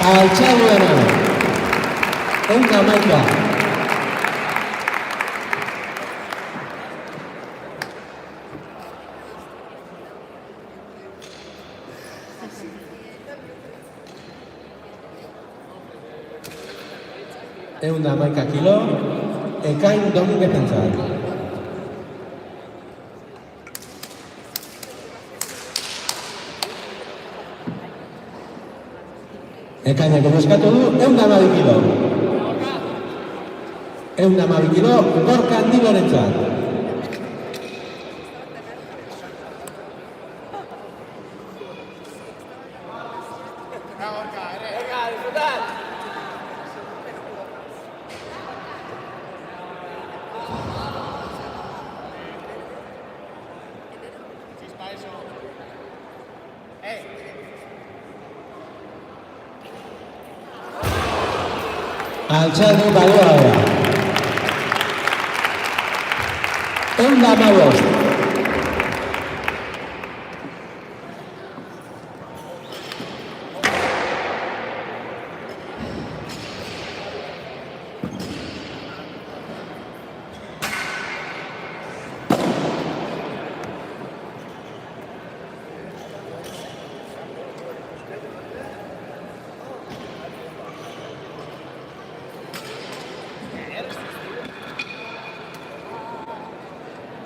Altxaduena. Eunda 11. 111 kilo, Ekain Dominguezentzat. Ekainak eskatu du, 112 kilo. 112 kilo, Gorka Andilorentzat. Venga, a disfrutar. Altxaldi balioa da. 115.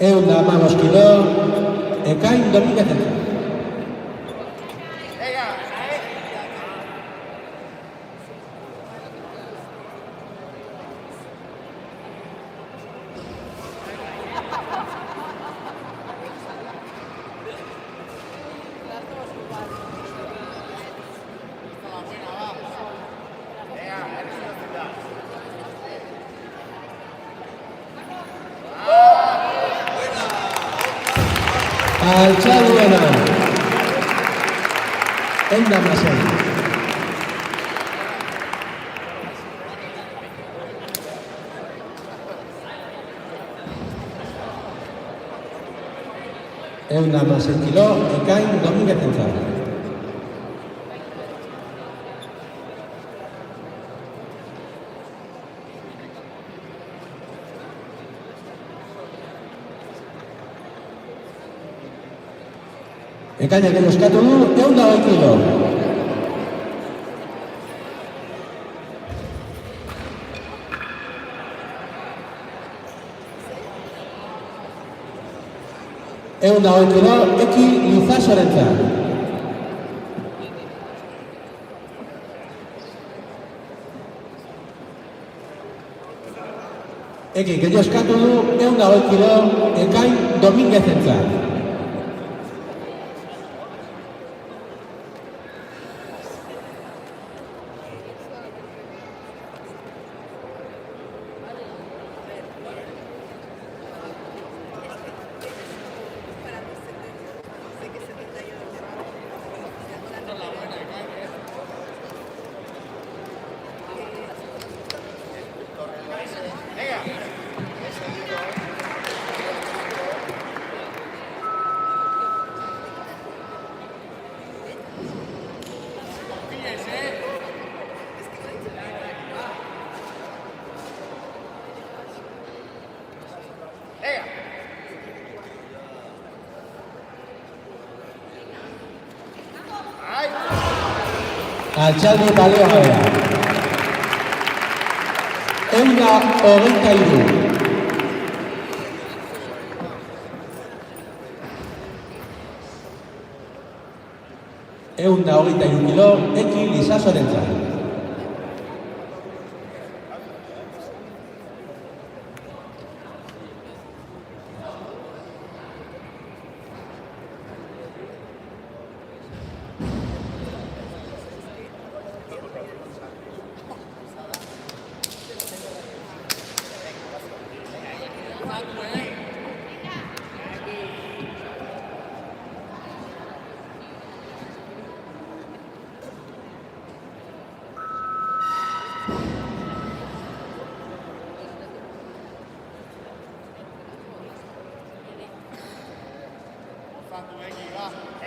Eunda amagos kilo, Ekain Dominguezentzat. Venga, Altxaldiena. 116. Eunda amasei kilo, Ekain Dominguezentzat. Ekainak eskatu du, 120 kilo. Eunda kilo, Eki Lizasorentzat. Eki, gehiago eskatu du, 120 kilo, Ekain Dominguezentzat. Altxaldi balioa da. 123. Eunda 23 kilo, Eki Lizasorentzat.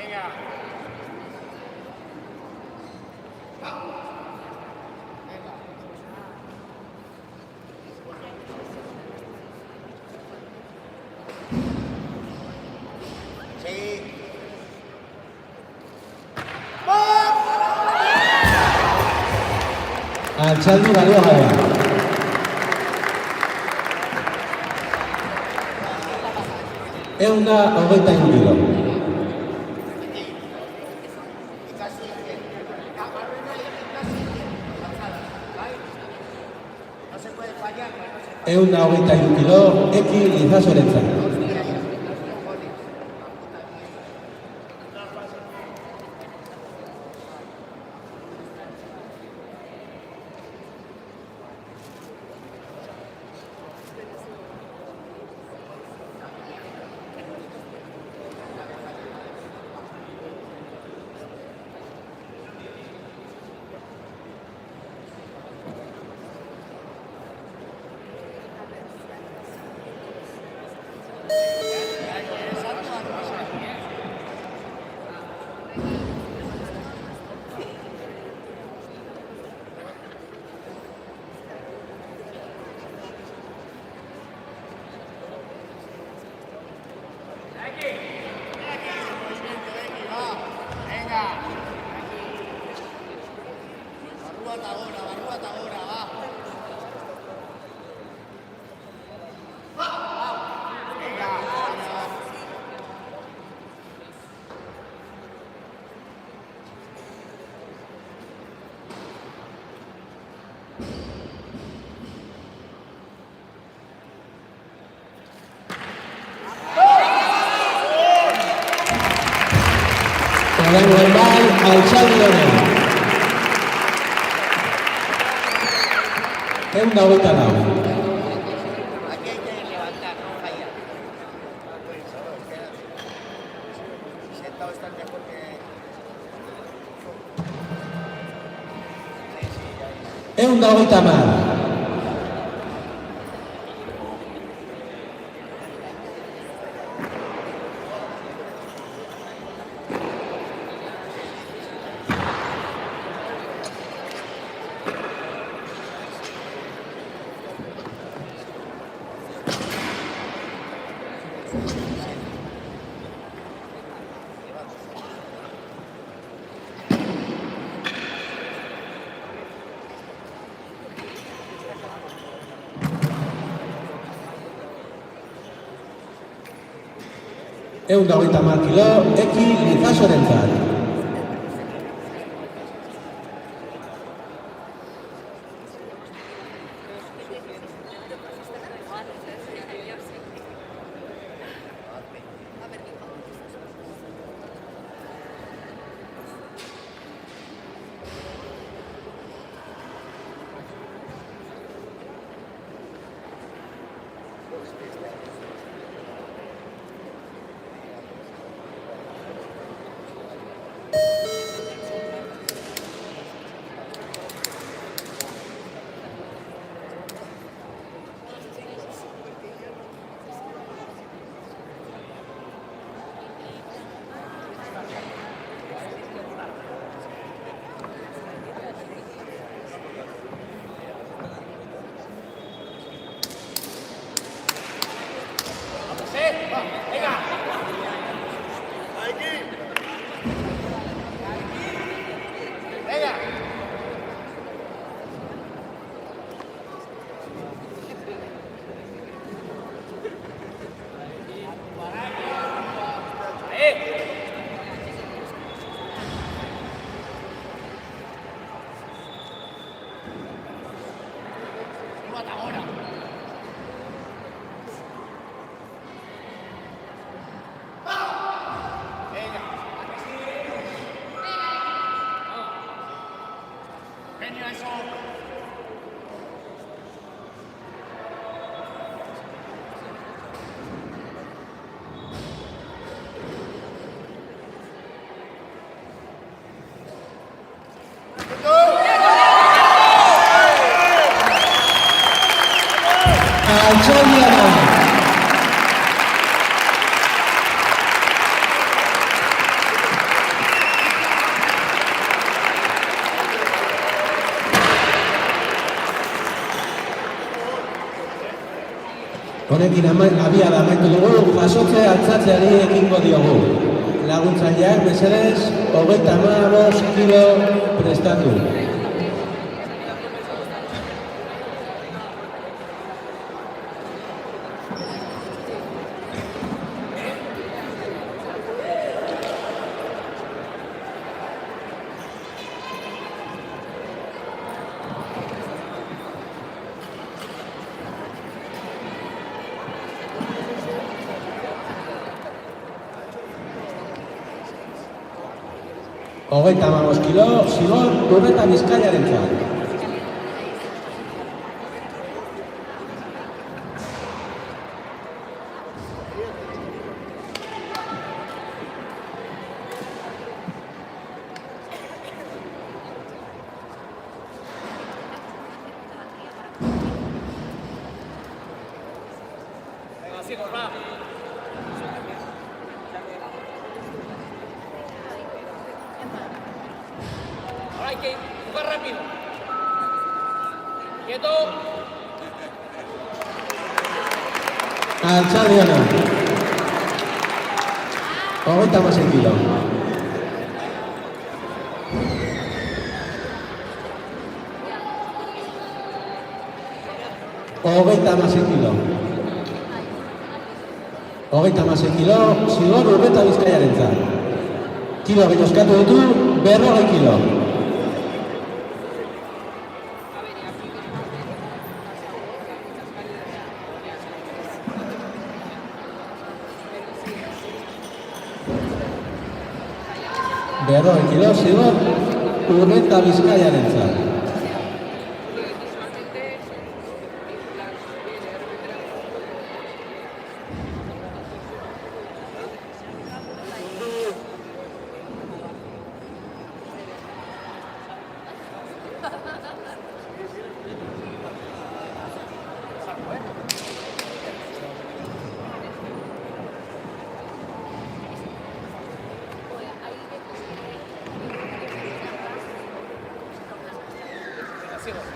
venga. Sí. Altxaldi balioa da. 123 kilo. Ikasi, amarrena ikasi, lanzada, bai? No se puede fallar, no se puede. 123 kilo, Eki Lizasorentzat. Barruat ahora, va. Oraingo bai, altxaldi honen. 124. Aquí hay que levantar, no fallar. Sentado estás mejor que... 130. Ehun da hogeita hamar kilo, Eki Lizasorentzat. Honekin abiada amaitu dugu, jasotze altzatzeari ekingo diogu. Laguntzaileak mesedez, 35 kilo prestatu. 35 kilo, Zigor Urreta Bizkaiarentzat. Venga, Zigor, va. Ahora hay que jugar rápido. Quieto. Altxaldiana. 36 kilo. Hogeita hamasei kilo, Zigor Urreta Bizkaiarentzat. Kilo gehiago eskatu ditu, 40 kilo. Berrogei kilo, Zigor Urreta Bizkaiarentzat. Venga, Zigor.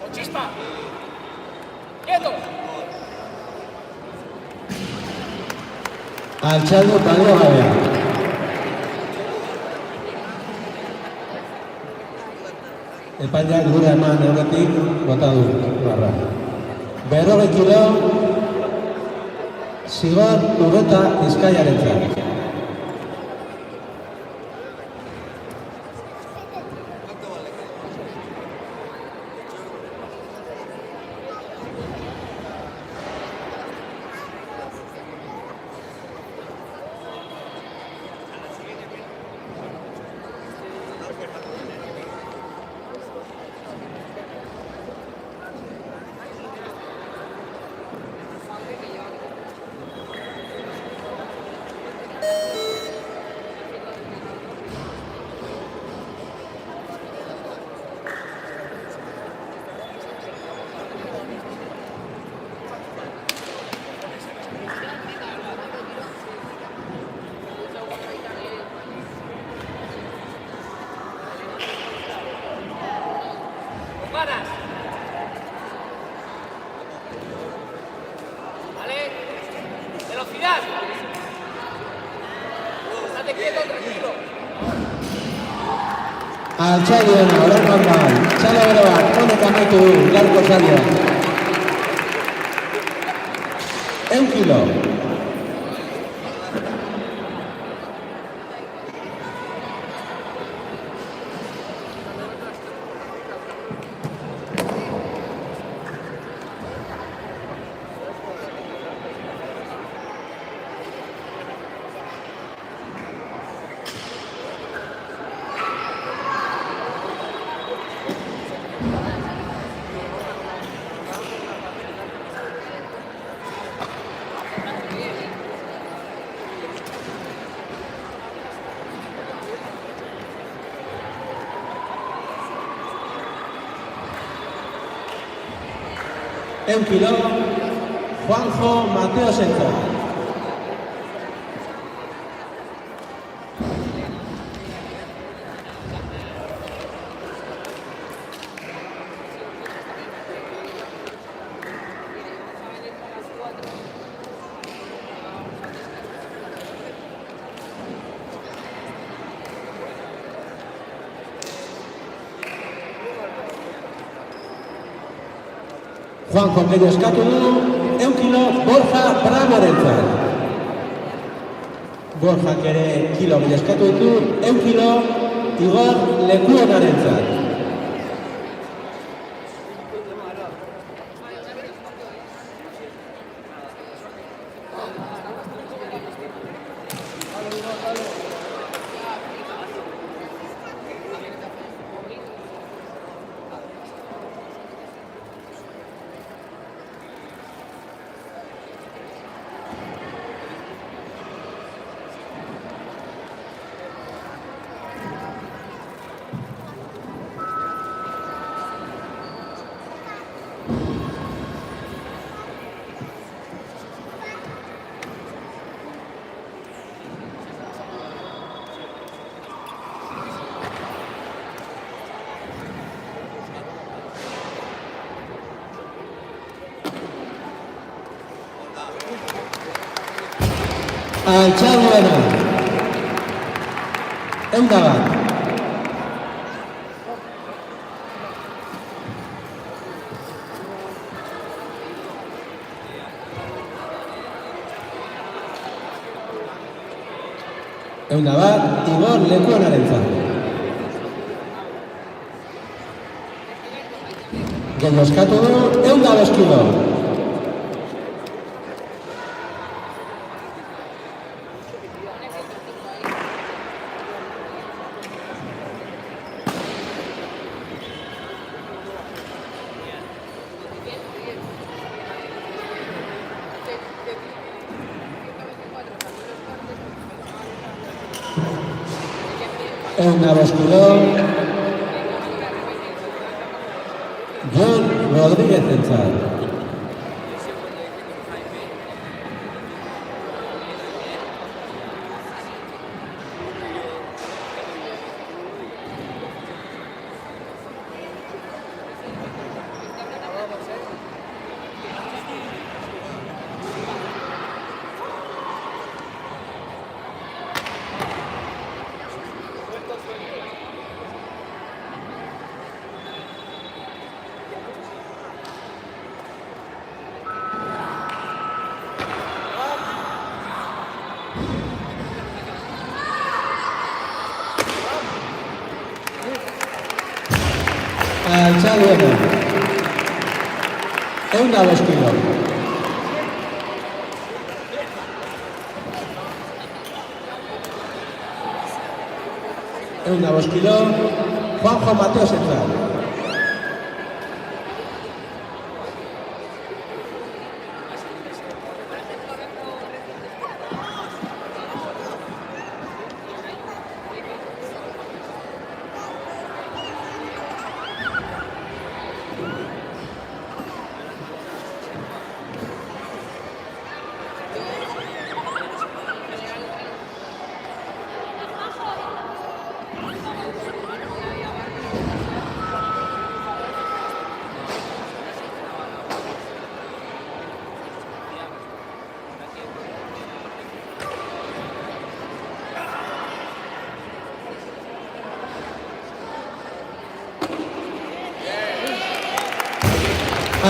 Con chispa. Quieto. Altxaldi balio gabea. Epaileak gure eman aurretik bota du barra. 40 kilo, Zigor Urreta Bizkaiarentzat. Con ganas. Vale. Velocidad. Estate quieto, tranquilo. Altxaldiana, oraingoan bai. Txalo bero bat, honek amaitu du, larko zaila. 100 kilo. En kilo, Juanjo Mateosentzat. Juanjo gehiago eskatu du, 100 kilo Borja Bramorentzat. Borjak ere kilo gehiago eskatu ditu, 100 kilo Igor Lekuonarentzat. Altxalduena. Eunda bat. Eunda bat, Igor Lekuonarentzat. Gendoskatu du, eunda boskilo. Eunda boskilo. Jon Rodríguezentzat. Altxalduena. Eunda boskilo. Eunda boskilo. Juanjo Mateosentzat.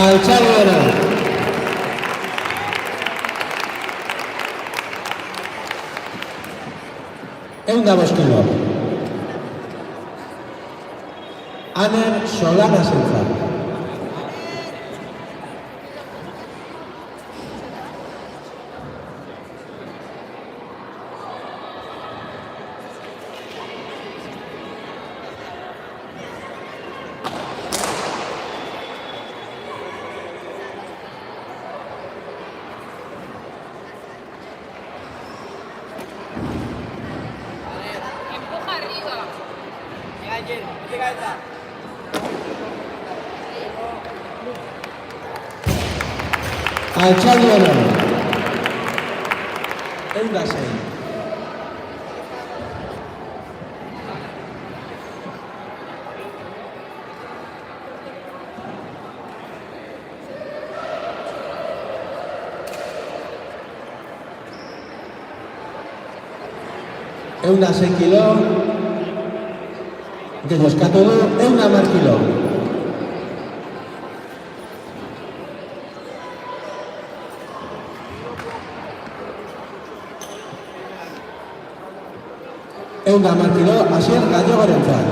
Altxalduena. Eunda boskilo. Aner Solanazentzat. Empuja arriba. Llega Jen, mete cabeza. Altxalduena. Eunda sei. Eunda 6 kilo. Gendoskatu du, eunda 10 kilo. Eunda 10 kilo, Asier Gallegorentzat.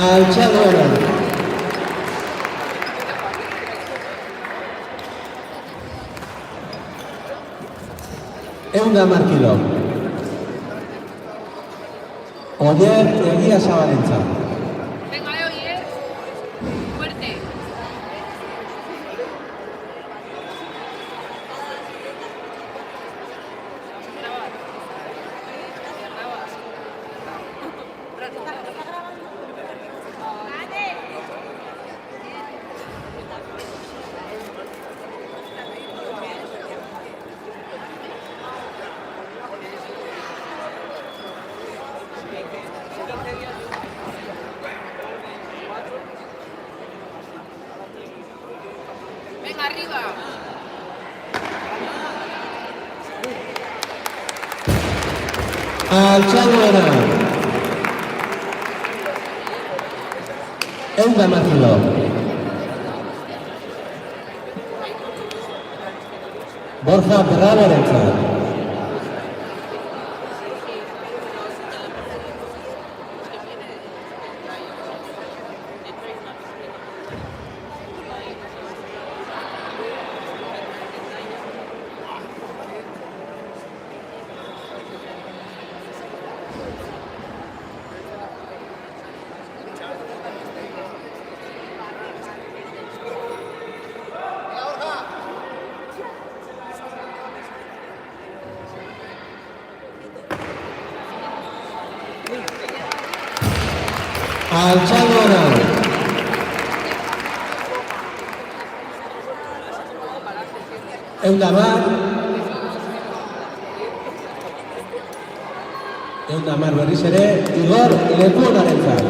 Altxalduena. Eunda 10 kilo. Oier Egia Zabalentzat. Venga, oye. Fuerte. Venga, arriba. Altxalduena. Eunda Martilo. Borja Bravorentzat. Altxalduena. Eunda Mar berriz ere Igor Lekuonarentzat.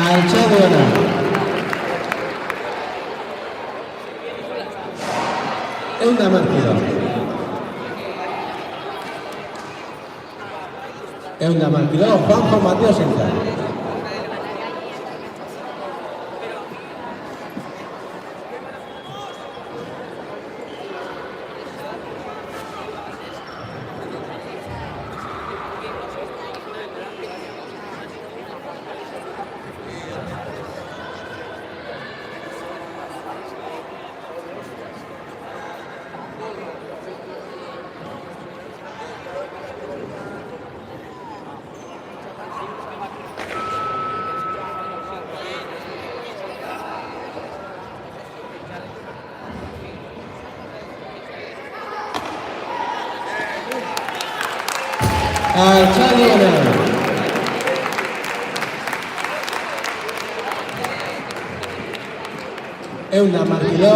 Altxalduena. Eunda Martilo. Eunda Martilo, Juanjo Mateosentzat. Altxalduena. Eunda Martilo,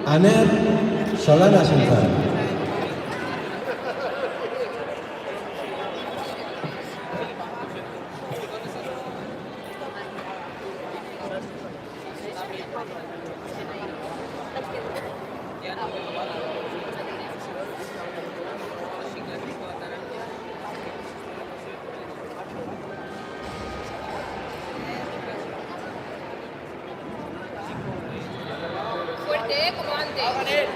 Aner Solanasentzat. Fuerte, como antes.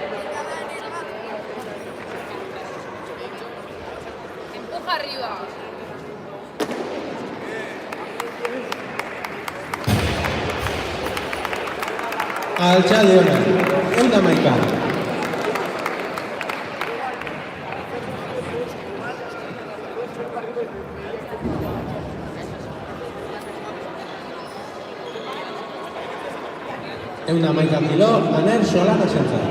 Empuja arriba. Altxalduena. Eunda Maika. Eunda Maika kilo, Aner Solanasentzat.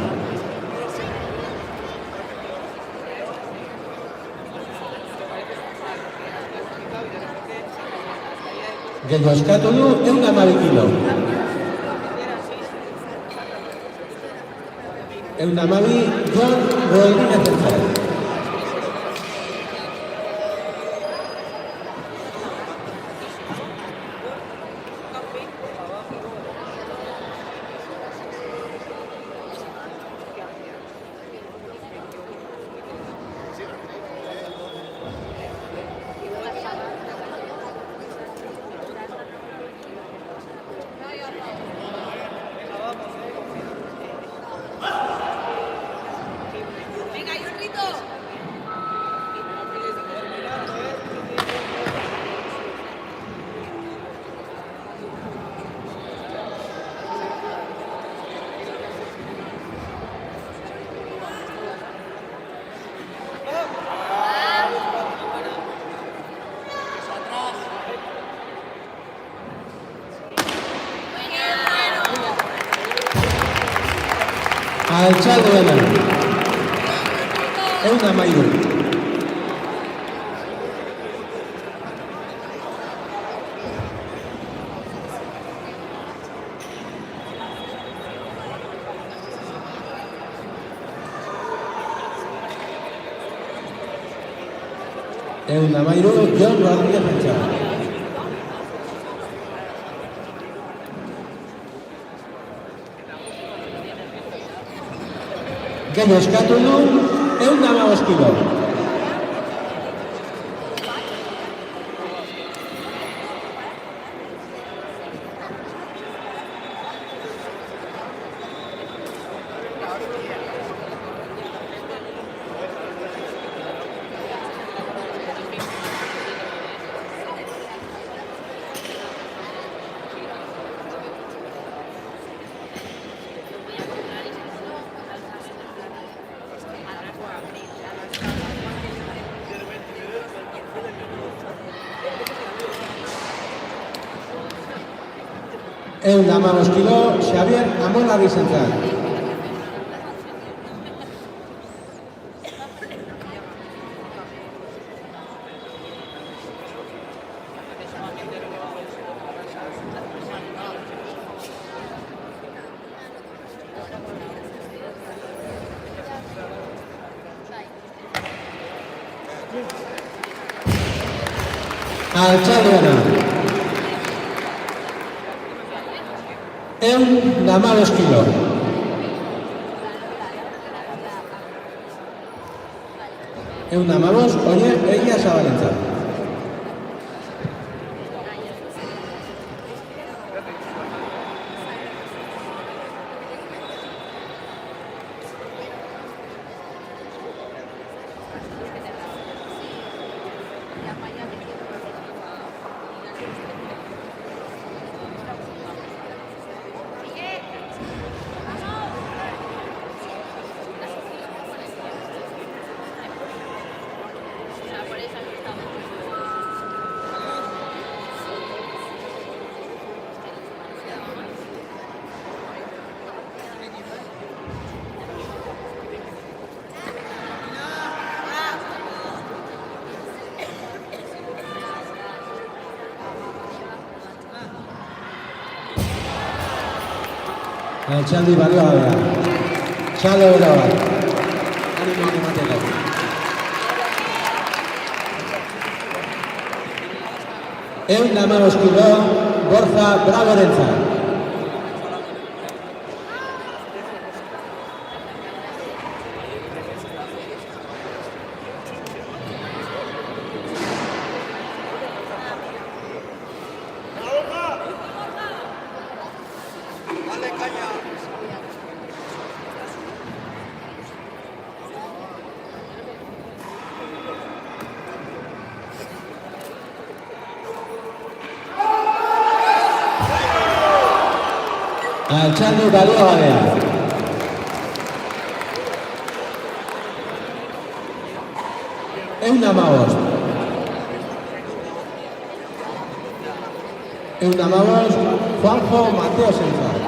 Gehiago eskatu du, Eunda Mabi kilo. Eunda Mabi, Jon Rodríguezentzat. Altxalduena. 113. Jon Rodríguez Antxa. Gero eskatu du 115 kilo. Eunda Mamos Kilo, Xavier Amonarri Zentral. Altxalduena. Eunda Mamos Kilo. Eunda Mamos, oie, egia Zabalentzat. Altxaldi balioa bera. Txalo bera bat. Animik emateko. Eunda Mamos Kilo, Borja Braborentzat. Altxaldi balioa bera. Eunda Mamos. Eunda Mamos, Juanjo Mateo Zentral.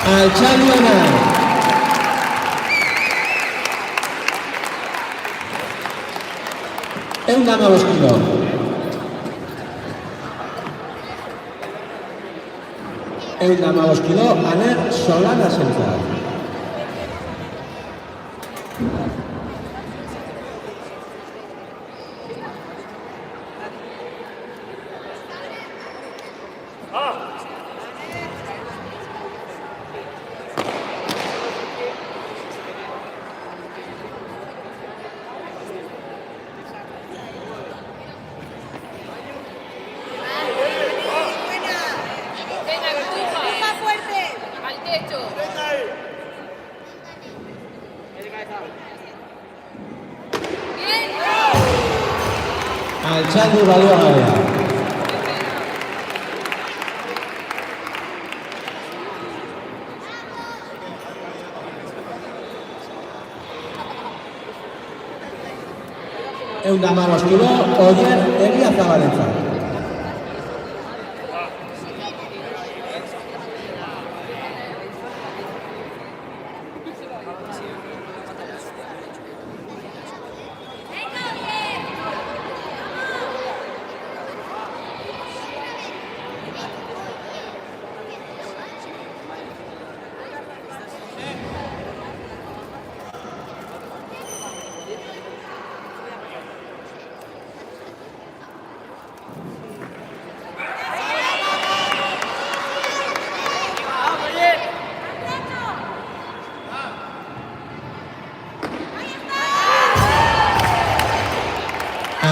Altxalduena. Eunda Mamos Kilo. Eunda Mamos Kilo, Aner Solana Zentral. Venga, empuja fuerte. Al techo. Bien. Altxaldi baliogabeak. Ehun eta hamabost kilo, Oier Egiazabalentzat.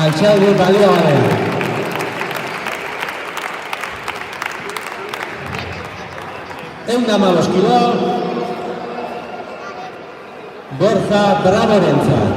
Altxaldi baliogabeak. Ehun eta hamabost kilo, Borja Braborentzat.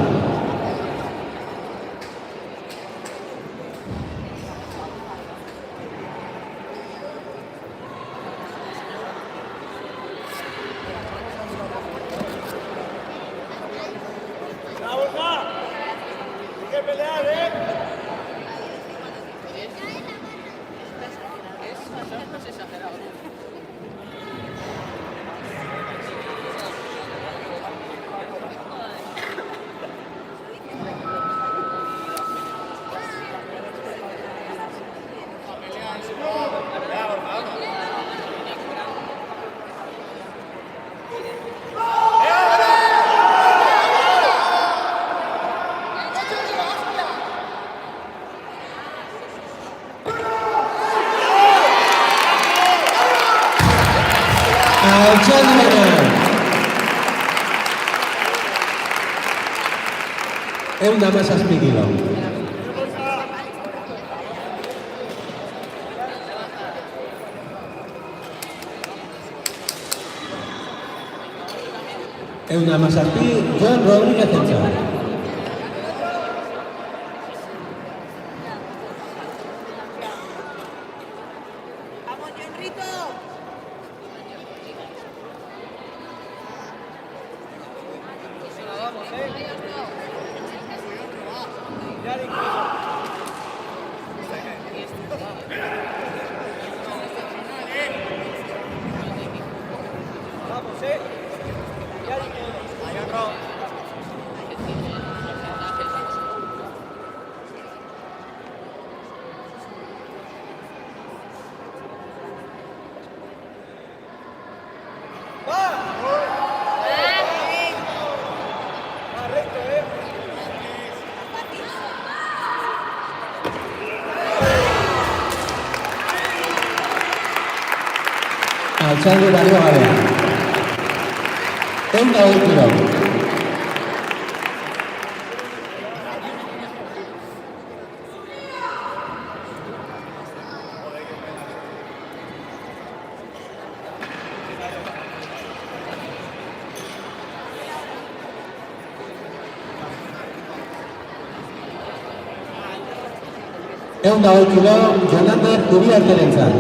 Altxaldi baliogabeak. Ehun eta hamazazpi kilo. Ehun eta hamazazpi, Jon Rodríguezentzat. Vamos, Jonrito. Altxaldi baliogabeak. Ehun eta hogei kilo. Ehun eta hogei kilo, Jonander Uriarterentzat.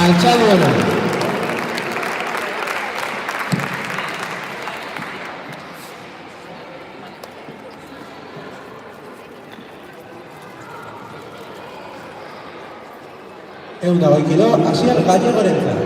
Altxaldi ona. 120 kilo, Asier Gallegorentzat.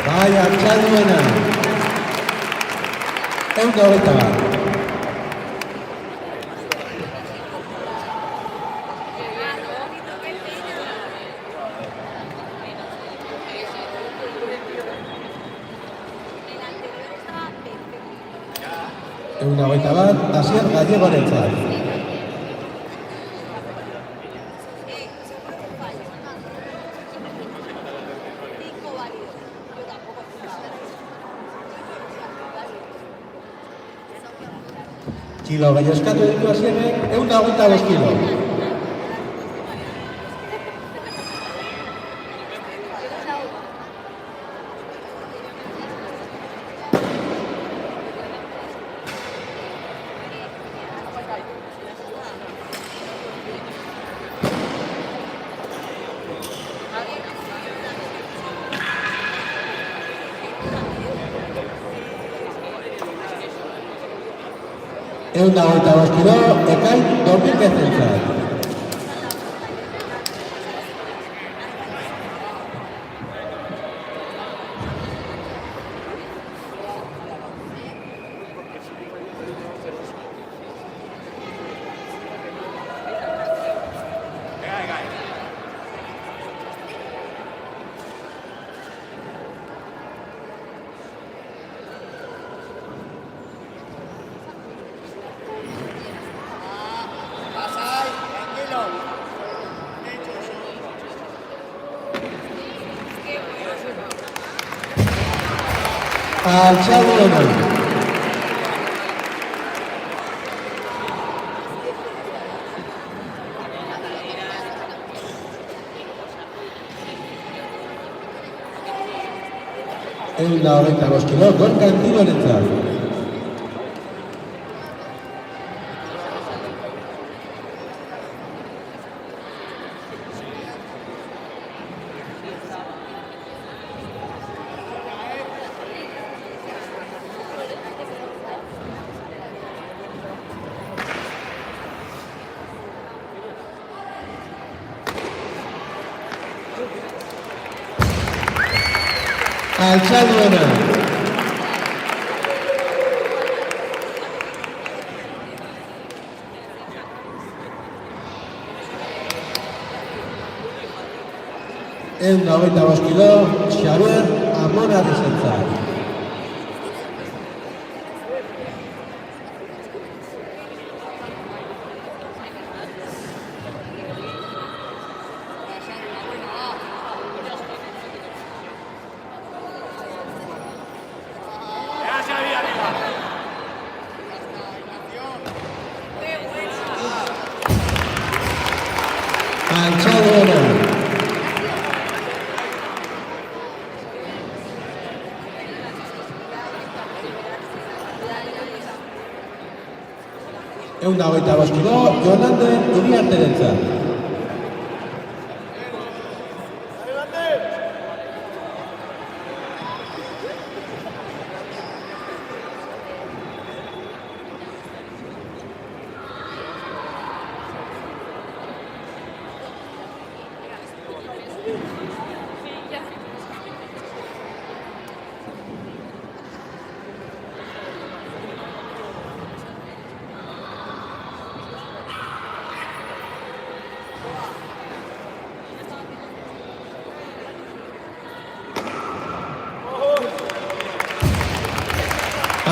Bai, altxalduena. 121. Una hogeita bat, Asier Gallegorentzat. Kilo gehiago eskatu ditu Asierrek, 125 kilo. Eunda hogeita bost kilo, Ekain Dominguezentzat. Pasai, tranquilo. Altxalduena. Eunda hogeita bost kilo, Gorka Antigorentzat. Altxalduena. Eunda hogeita bost kilo, Xabier Amonarezentzat. Altxalduena. Eunda hogeita bost kilo, Jonander Iriarterentzat.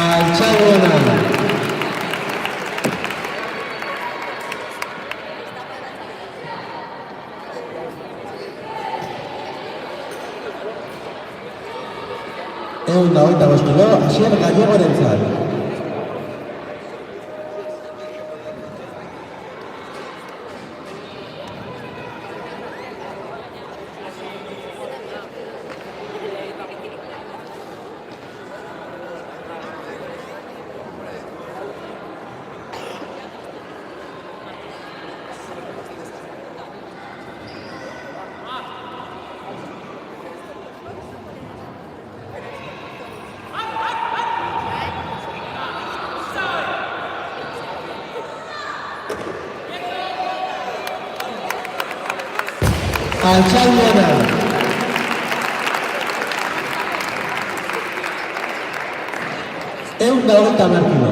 Altxalduena. Eunda hogeita bost kilo, Asier Gallegorentzat. Altxaldiana. Ehun da hogeita hamar kilo.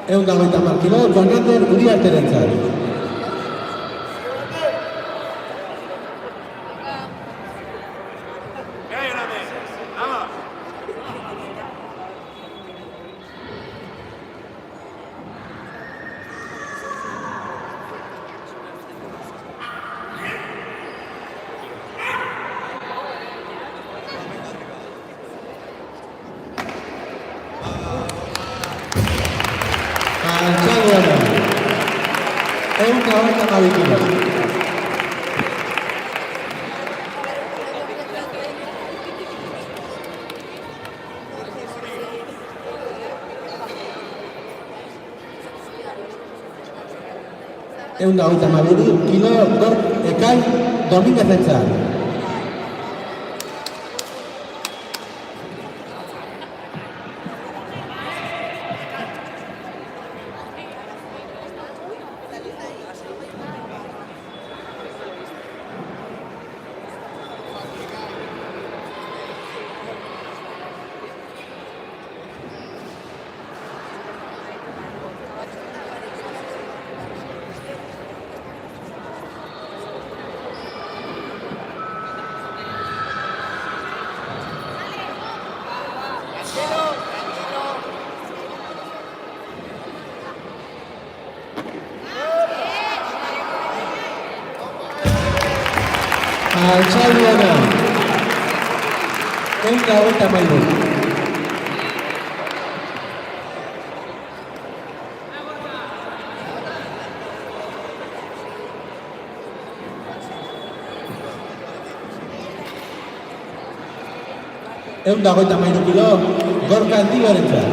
Ehun da hogeita hamar kilo, Joan Ander Uriarterentzat. Altxaldiana. Ehun da hogeita hamabi kilo. Ehun da hogeita hamabi kilo, Gork Ekain Dominguezentzat. Altxaldiana. Ehun da hogeita hamairu. Ehun da hogeita hamairu kilo, Gorka Antigorentzat.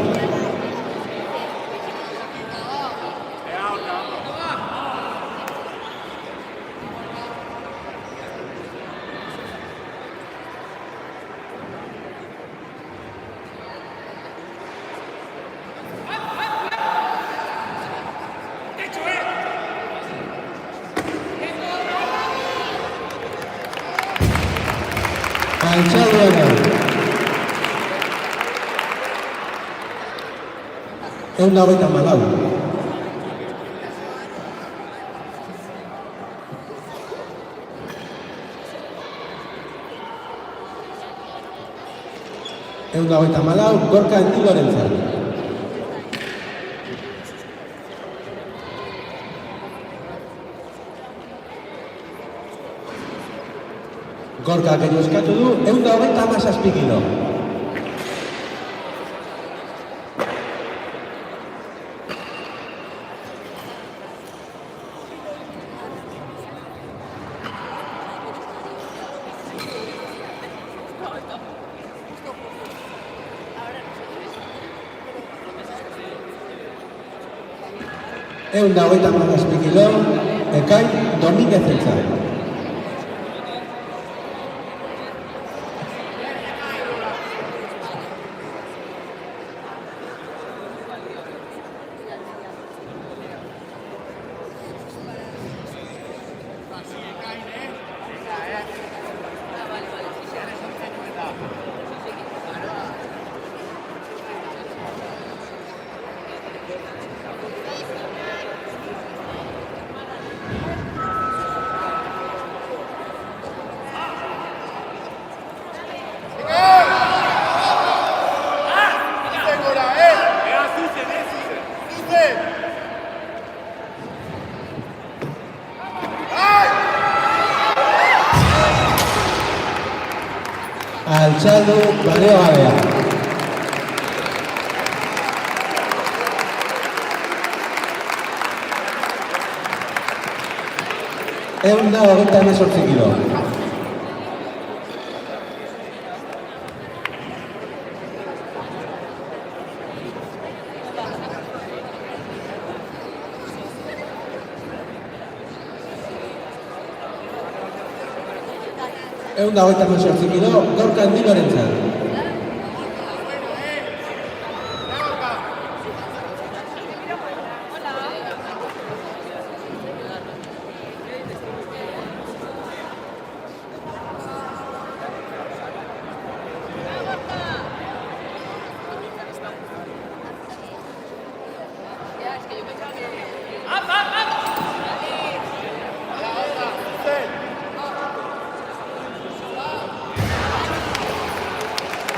Altxaldiana. Ehun da hogeita hamalau. Ehun da hogeita hamalau, Gorka Antigorentzat. Gorka gehiago eskatu du, ehun da hogeita hamazazpi kilo. Ehun da hogeita hamazazpi kilo, Ekain Dominguezentzat. Altxaldu Baleogabea. Ehun da hogeita hemezortzi kilo. 128 kilo, Gorka Andilorentzat.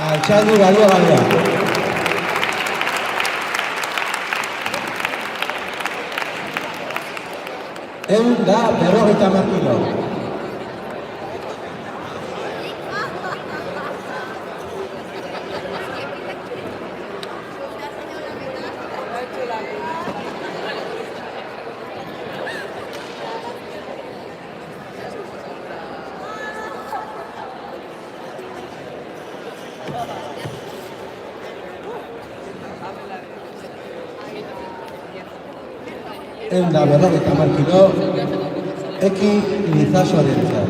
Altxaldi baliogabea. Ehun da 50 kilo. Ehun da 50 kilo, Eki Lizasorentzat.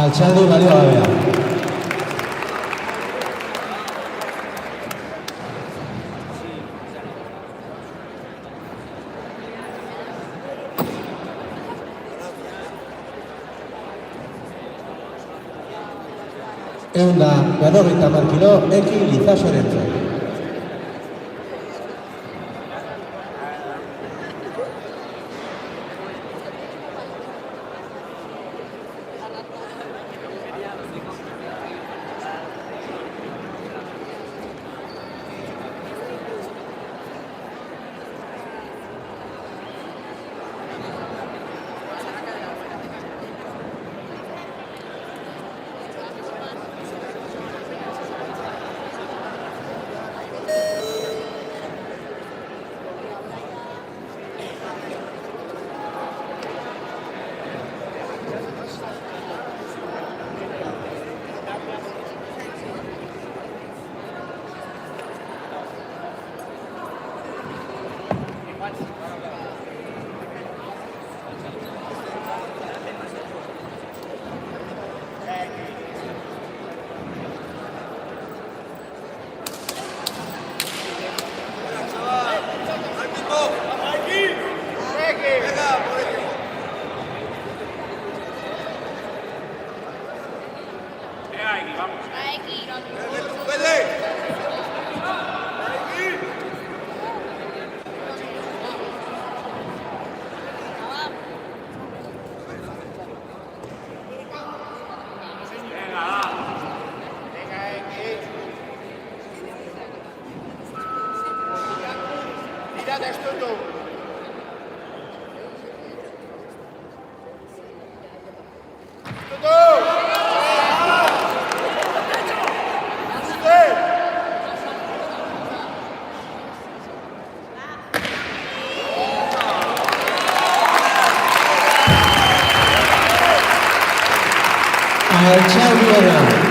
Altxaldi baliogabea. Ehun da 50 kilo, Eki Lizasorentzat. Mirad esto todo. Altxaldi baliogabea.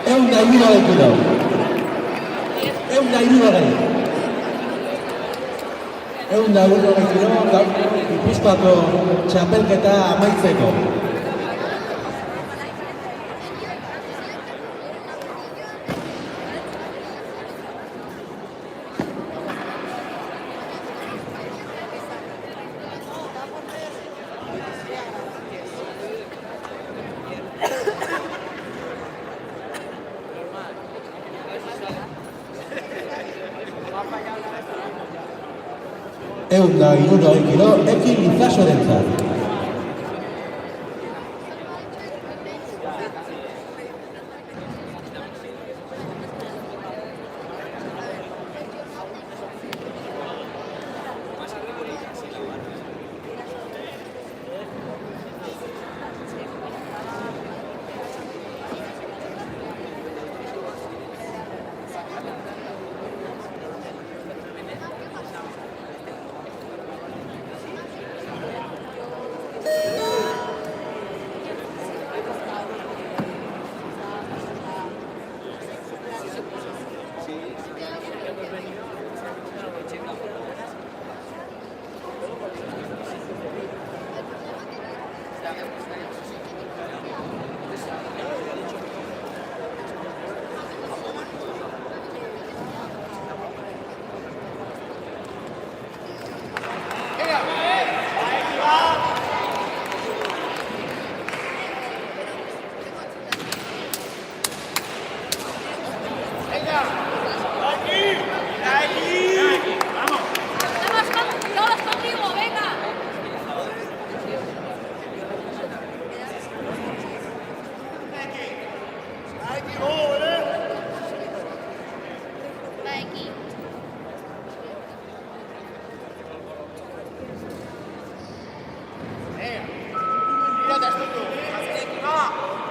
Ehun da 60 kilo. Ehun da 60 kilo, Gipuzkoako txapelketa amaitzeko. 100 kilo, ekin itzasorentzat. Todos contigo, venga.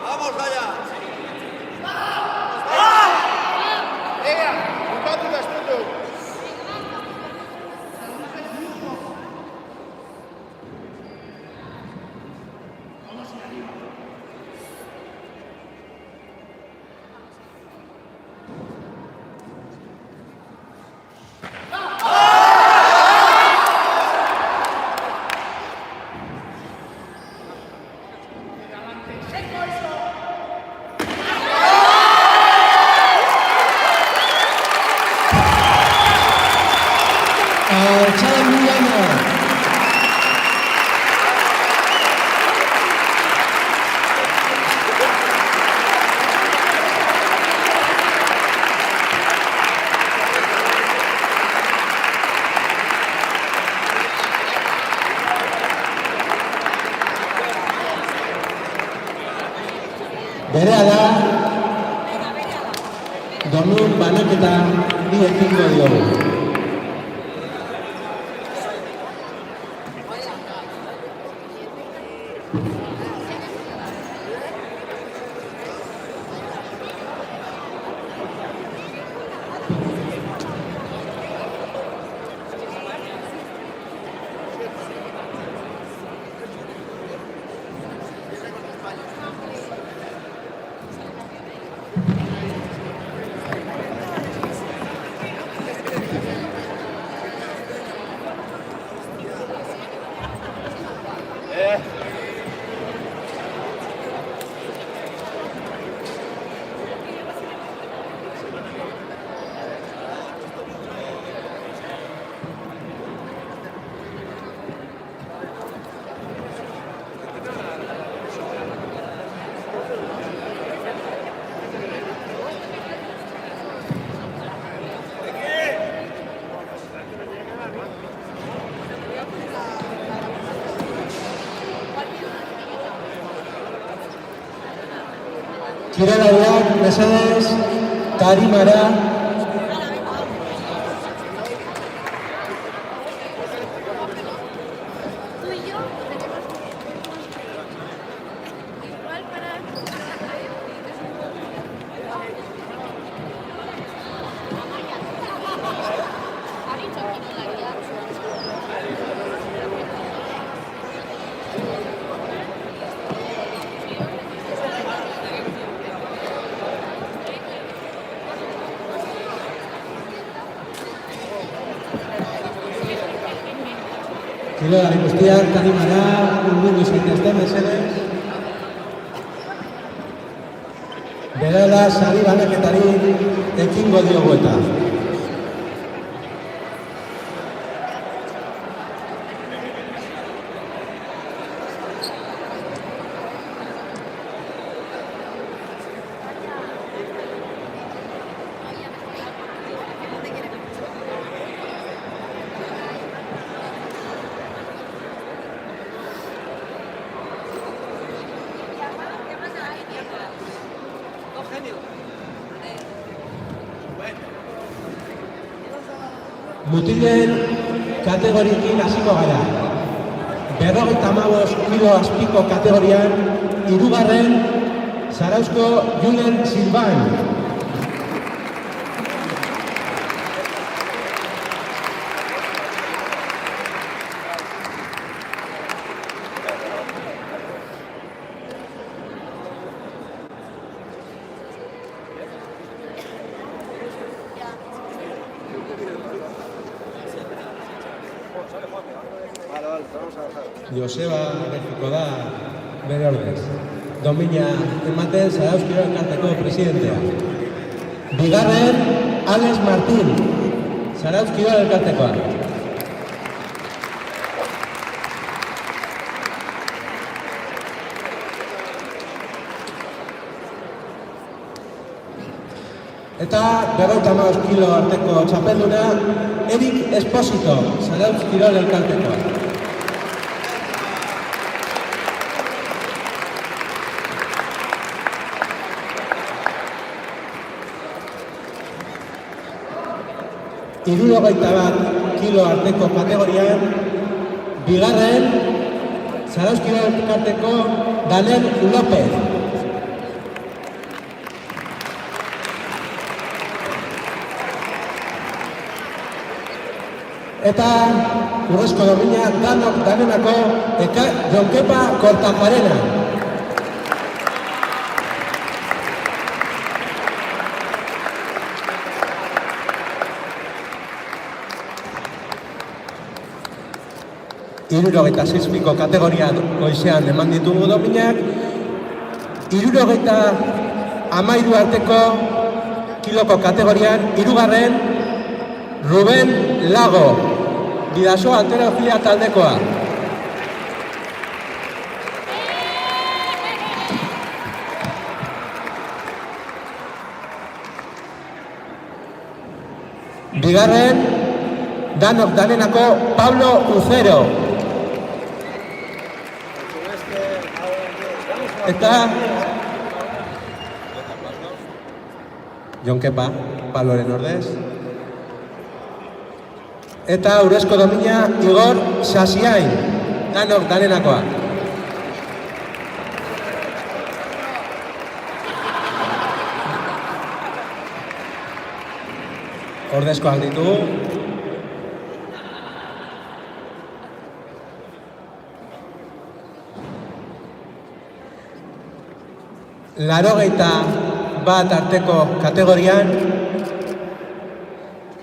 Vamos allá. Venga, bukatu da estutu. Berehala, donun banaketa ni ekingo diogu. Kirolariak, mesedez, tarimara. Kirolari guztiak, tarimara, urbildu zaitezte, mesedez. Berehala, sari banaketari ekingo diogu eta. Mutilen kategoriekin hasiko gara. 55 kilo azpiko kategorian, 3. Zarauzko Julen Silvain. Joseba Arrefiko da bere ordez. Domina ematen Zarauzkiro elkarteko presidentea. 2. Alex Martín, Zarauzkiro elkartekoa. Eta 55 kilo arteko txapelduna Erik Esposito, Zarauzkiro elkartekoa. Hirurogeita bat kilo arteko kategorian, 2. Zarauzkiro elkarteko Daniel López. Eta urrezko domina danenako Jonkepa Kortajarena. Hirurogeita zazpiko kategoria goizean eman ditugu dominak. 73 arteko kiloko kategorian, 3. Ruben Lago, Bidasoa Alterofilia taldekoa. Bigarren, danenako Pablo Ucero. Eta Jonkepa, Pabloren ordez. Eta urrezko domina Igor Sasiain, danenakoa. Ordezkoak ditugu. Larogeita bat arteko kategorian,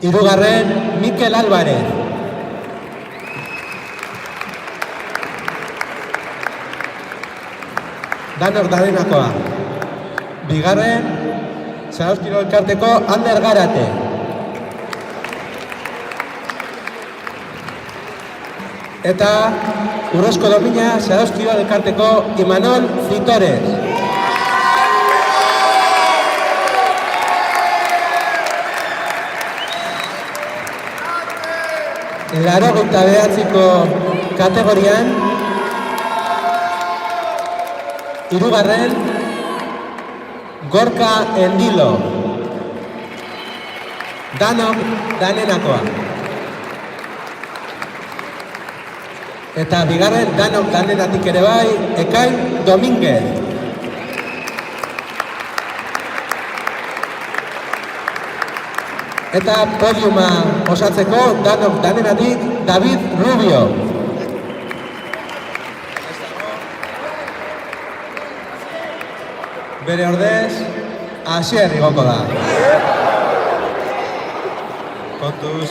3. Mikel Álvarez. Danenakoa. 2. Zarauzkiro elkarteko Ander Garate. Eta urrezko domina Zarauzkiro elkarteko Imanol Fitores. Larogeita behatziko kategorian, 3. Gorka Endilo. Danenakoa. Eta 2. Danenatik ere bai, Ekain Domínguez. Eta podiuma osatzeko danenatik David Rubio. Bere ordez, Asier igoko da. Kontuz.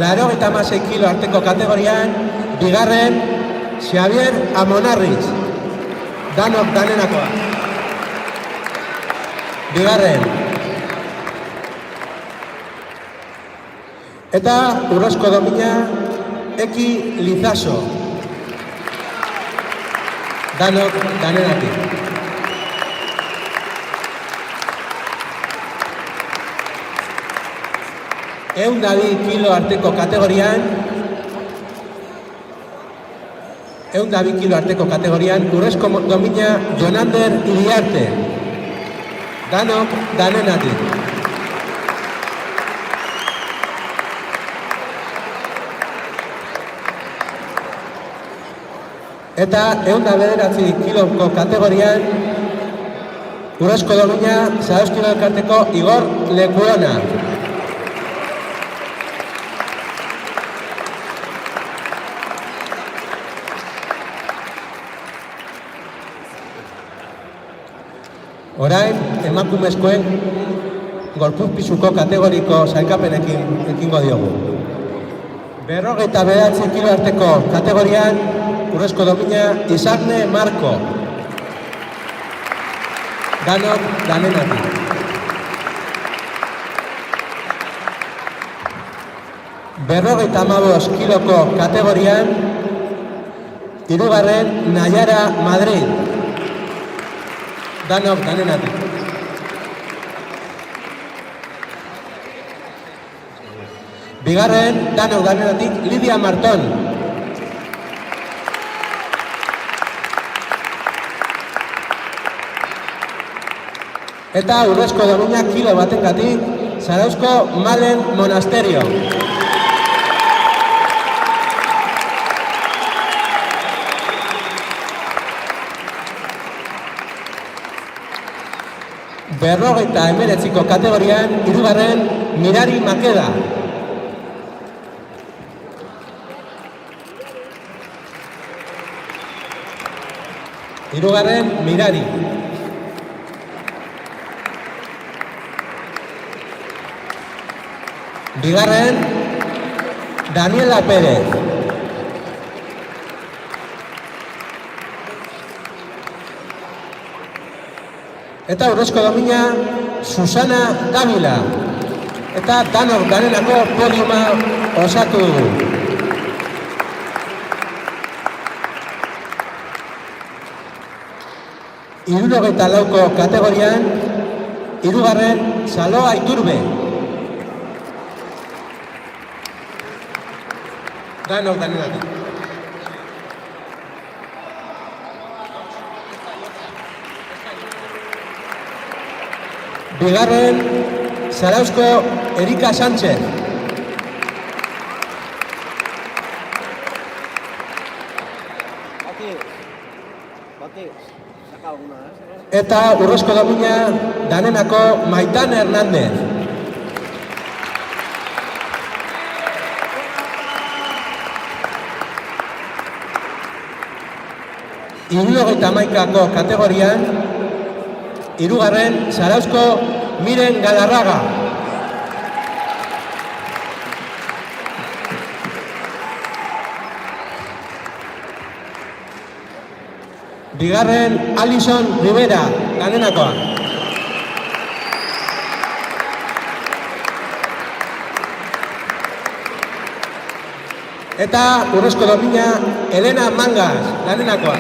Larogeita hamasei kilo arteko kategorian, 2. Xavier Amonarriz, danenakoa. 2. Eta urrezko domina Eki Lizaso, danenatik. Eundabi kilo arteko kategorian, 102 kilo arteko kategorian urrezko domina Jonander Iriarte. Danok danenatik. Eta 109 kiloko kategorian urrezko domina Zarauzkilo elkarteko Igor Lekuona. Orain, emakumezkoen gorputz pisuko kategoriko sailkapenekin ekingo diogu. 59 kilo arteko kategorian urrezko domina Izarne Marko. Danok danenatik. Berrogeita 15 kiloko kategorian hirugarren Nayara Madrid. Danok danenatik. Bigarren, danok danenatik, Lidia Marton. Eta urrezko domina kilo batengatik, Zarauzko Malen Monasterio. Berrogeita 19 kategorian, hirugarren Mirari Makeda. Hirugarren Mirari. Bigarren Daniela Pérez. Eta urrezko domina Susana Davila. Eta danok danenako podiuma osatu dugu. Hirurogeita lauko kategorian, hirugarren Saloa Iturbe. Danok danenatik. Bigarren, Zarauzko Erika Sánchez. Eta urrezko domina danenako Maitan Hernández. Hirurogeita 11ko kategorian, hirugarren Zarauzko Miren Galarraga. Bigarren Alison Rivera, danenakoa. Eta urrezko domina Elena Mangas, danenakoa.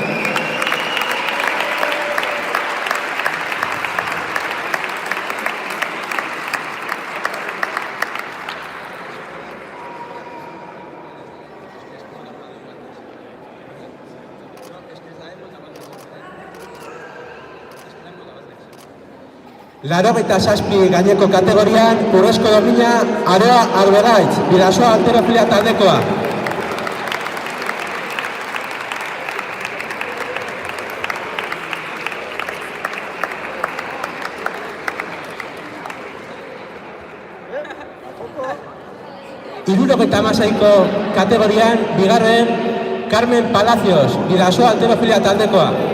Laurogeita 7 gaineko kategorian, urrezko domina Aroa Arberaitz, Bidasoa Halterofilia taldekoa. Hirurogeita 16ko kategorian, bigarren Carmen Palacios, Bidasoa Halterofilia taldekoa.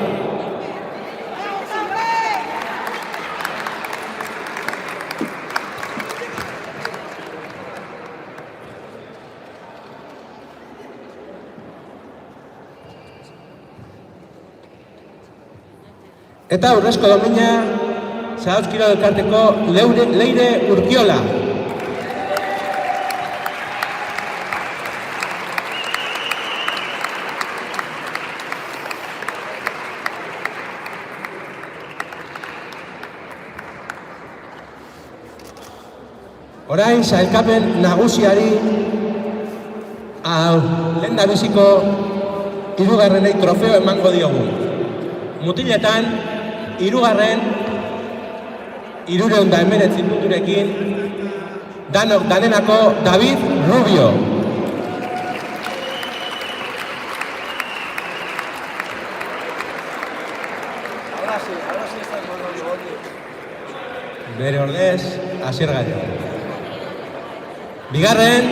Eta urrezko domina Zarauzkilo elkarteko Leire Urkiola. Orain sailkapen nagusiari lehendabiziko hirugarrenei trofeo emango diogu. Mutiletan, hirugarren 319 punturekin, danok danenako David Rubio. Ahora sí está el gol. Bere ordez, Asier Gallo. Bigarren,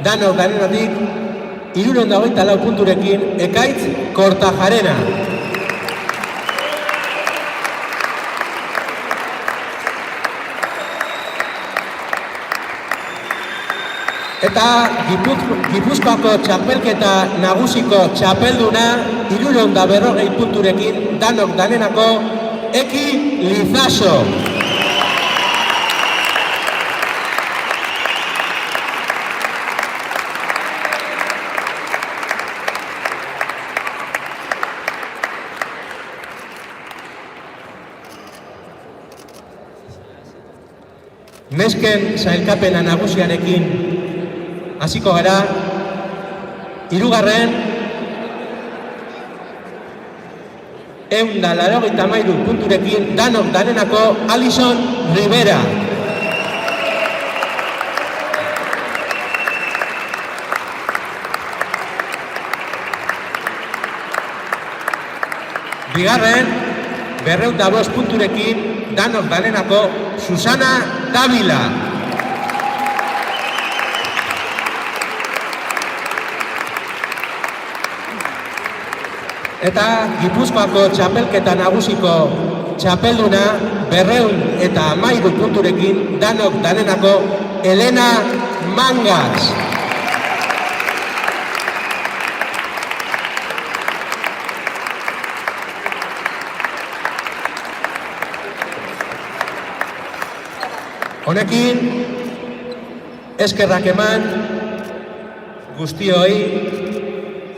danok danenatik, 324 punturekin, Ekaitz Kortajarena. Eta Gipuzkoako txapelketa nagusiko txapelduna 340 punturekin, danok danenako Eki Lizaso. Nesken sailkapena nagusiarekin hasiko gara. Hirugarren 183 punturekin, danok danenako Alison Rivera. Bigarren 205 punturekin, danok danenako Susana Davila. Eta Gipuzkoako txapelketa nagusiko txapelduna 213 punturekin, danok danenako Elena Mangas. Honekin, eskerrak eman guztioi,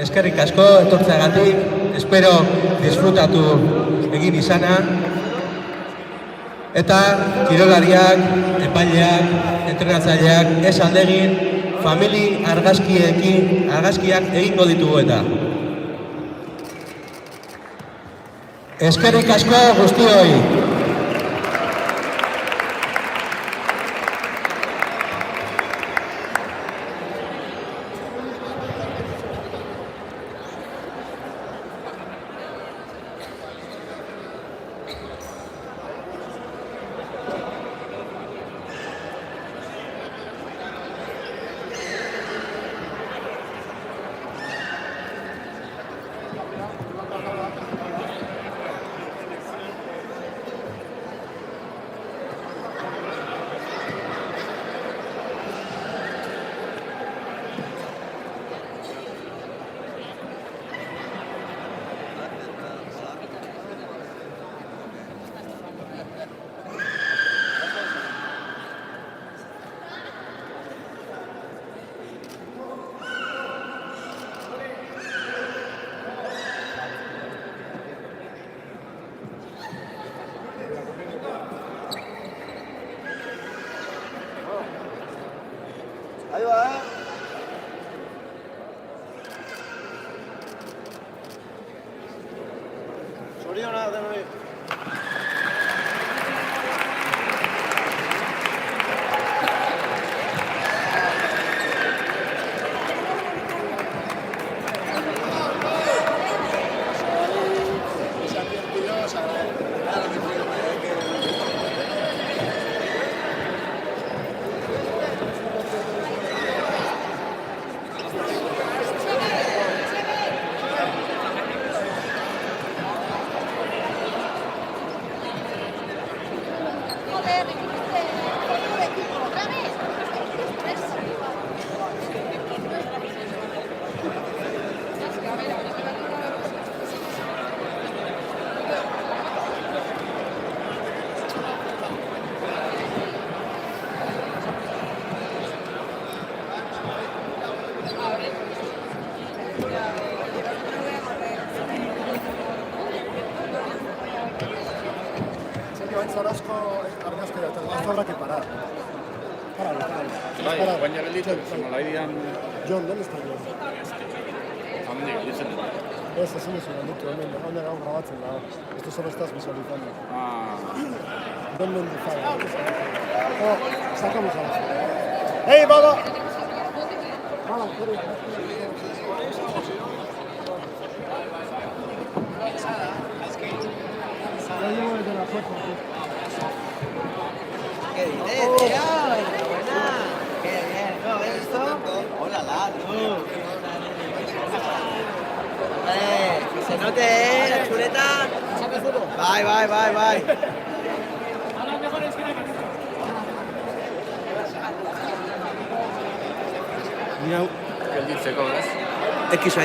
eskerrik asko etortzeagatik, espero disfrutatu egin izana. Eta kirolariak, epaileak, entrenatzaileak, ez aldegin, famili argazkiak egingo ditugu eta. Eskerrik asko guztioi. Ahí va, Zorionak denoi. Zarazko argazkera, eta habrá que parar. Bai, baina gelditu, malaidian... John, ¿dónde está John? Handik, gelditzen. Ez, ezin duzu galditu, hemen gaur grabatzen dago. Esto solo estás visualizando. ¿Dónde falla? Oh, sacamos a la foto. ¡Ey, baba! Baba, corre. Ya llevo desde la foto. ¿Qué dices, tío? Enhorabuena. Qué bien, ¿no ves esto? Hola, tú. Que se note, la chuleta. Bye. Gelditzeko, ez? Ekizu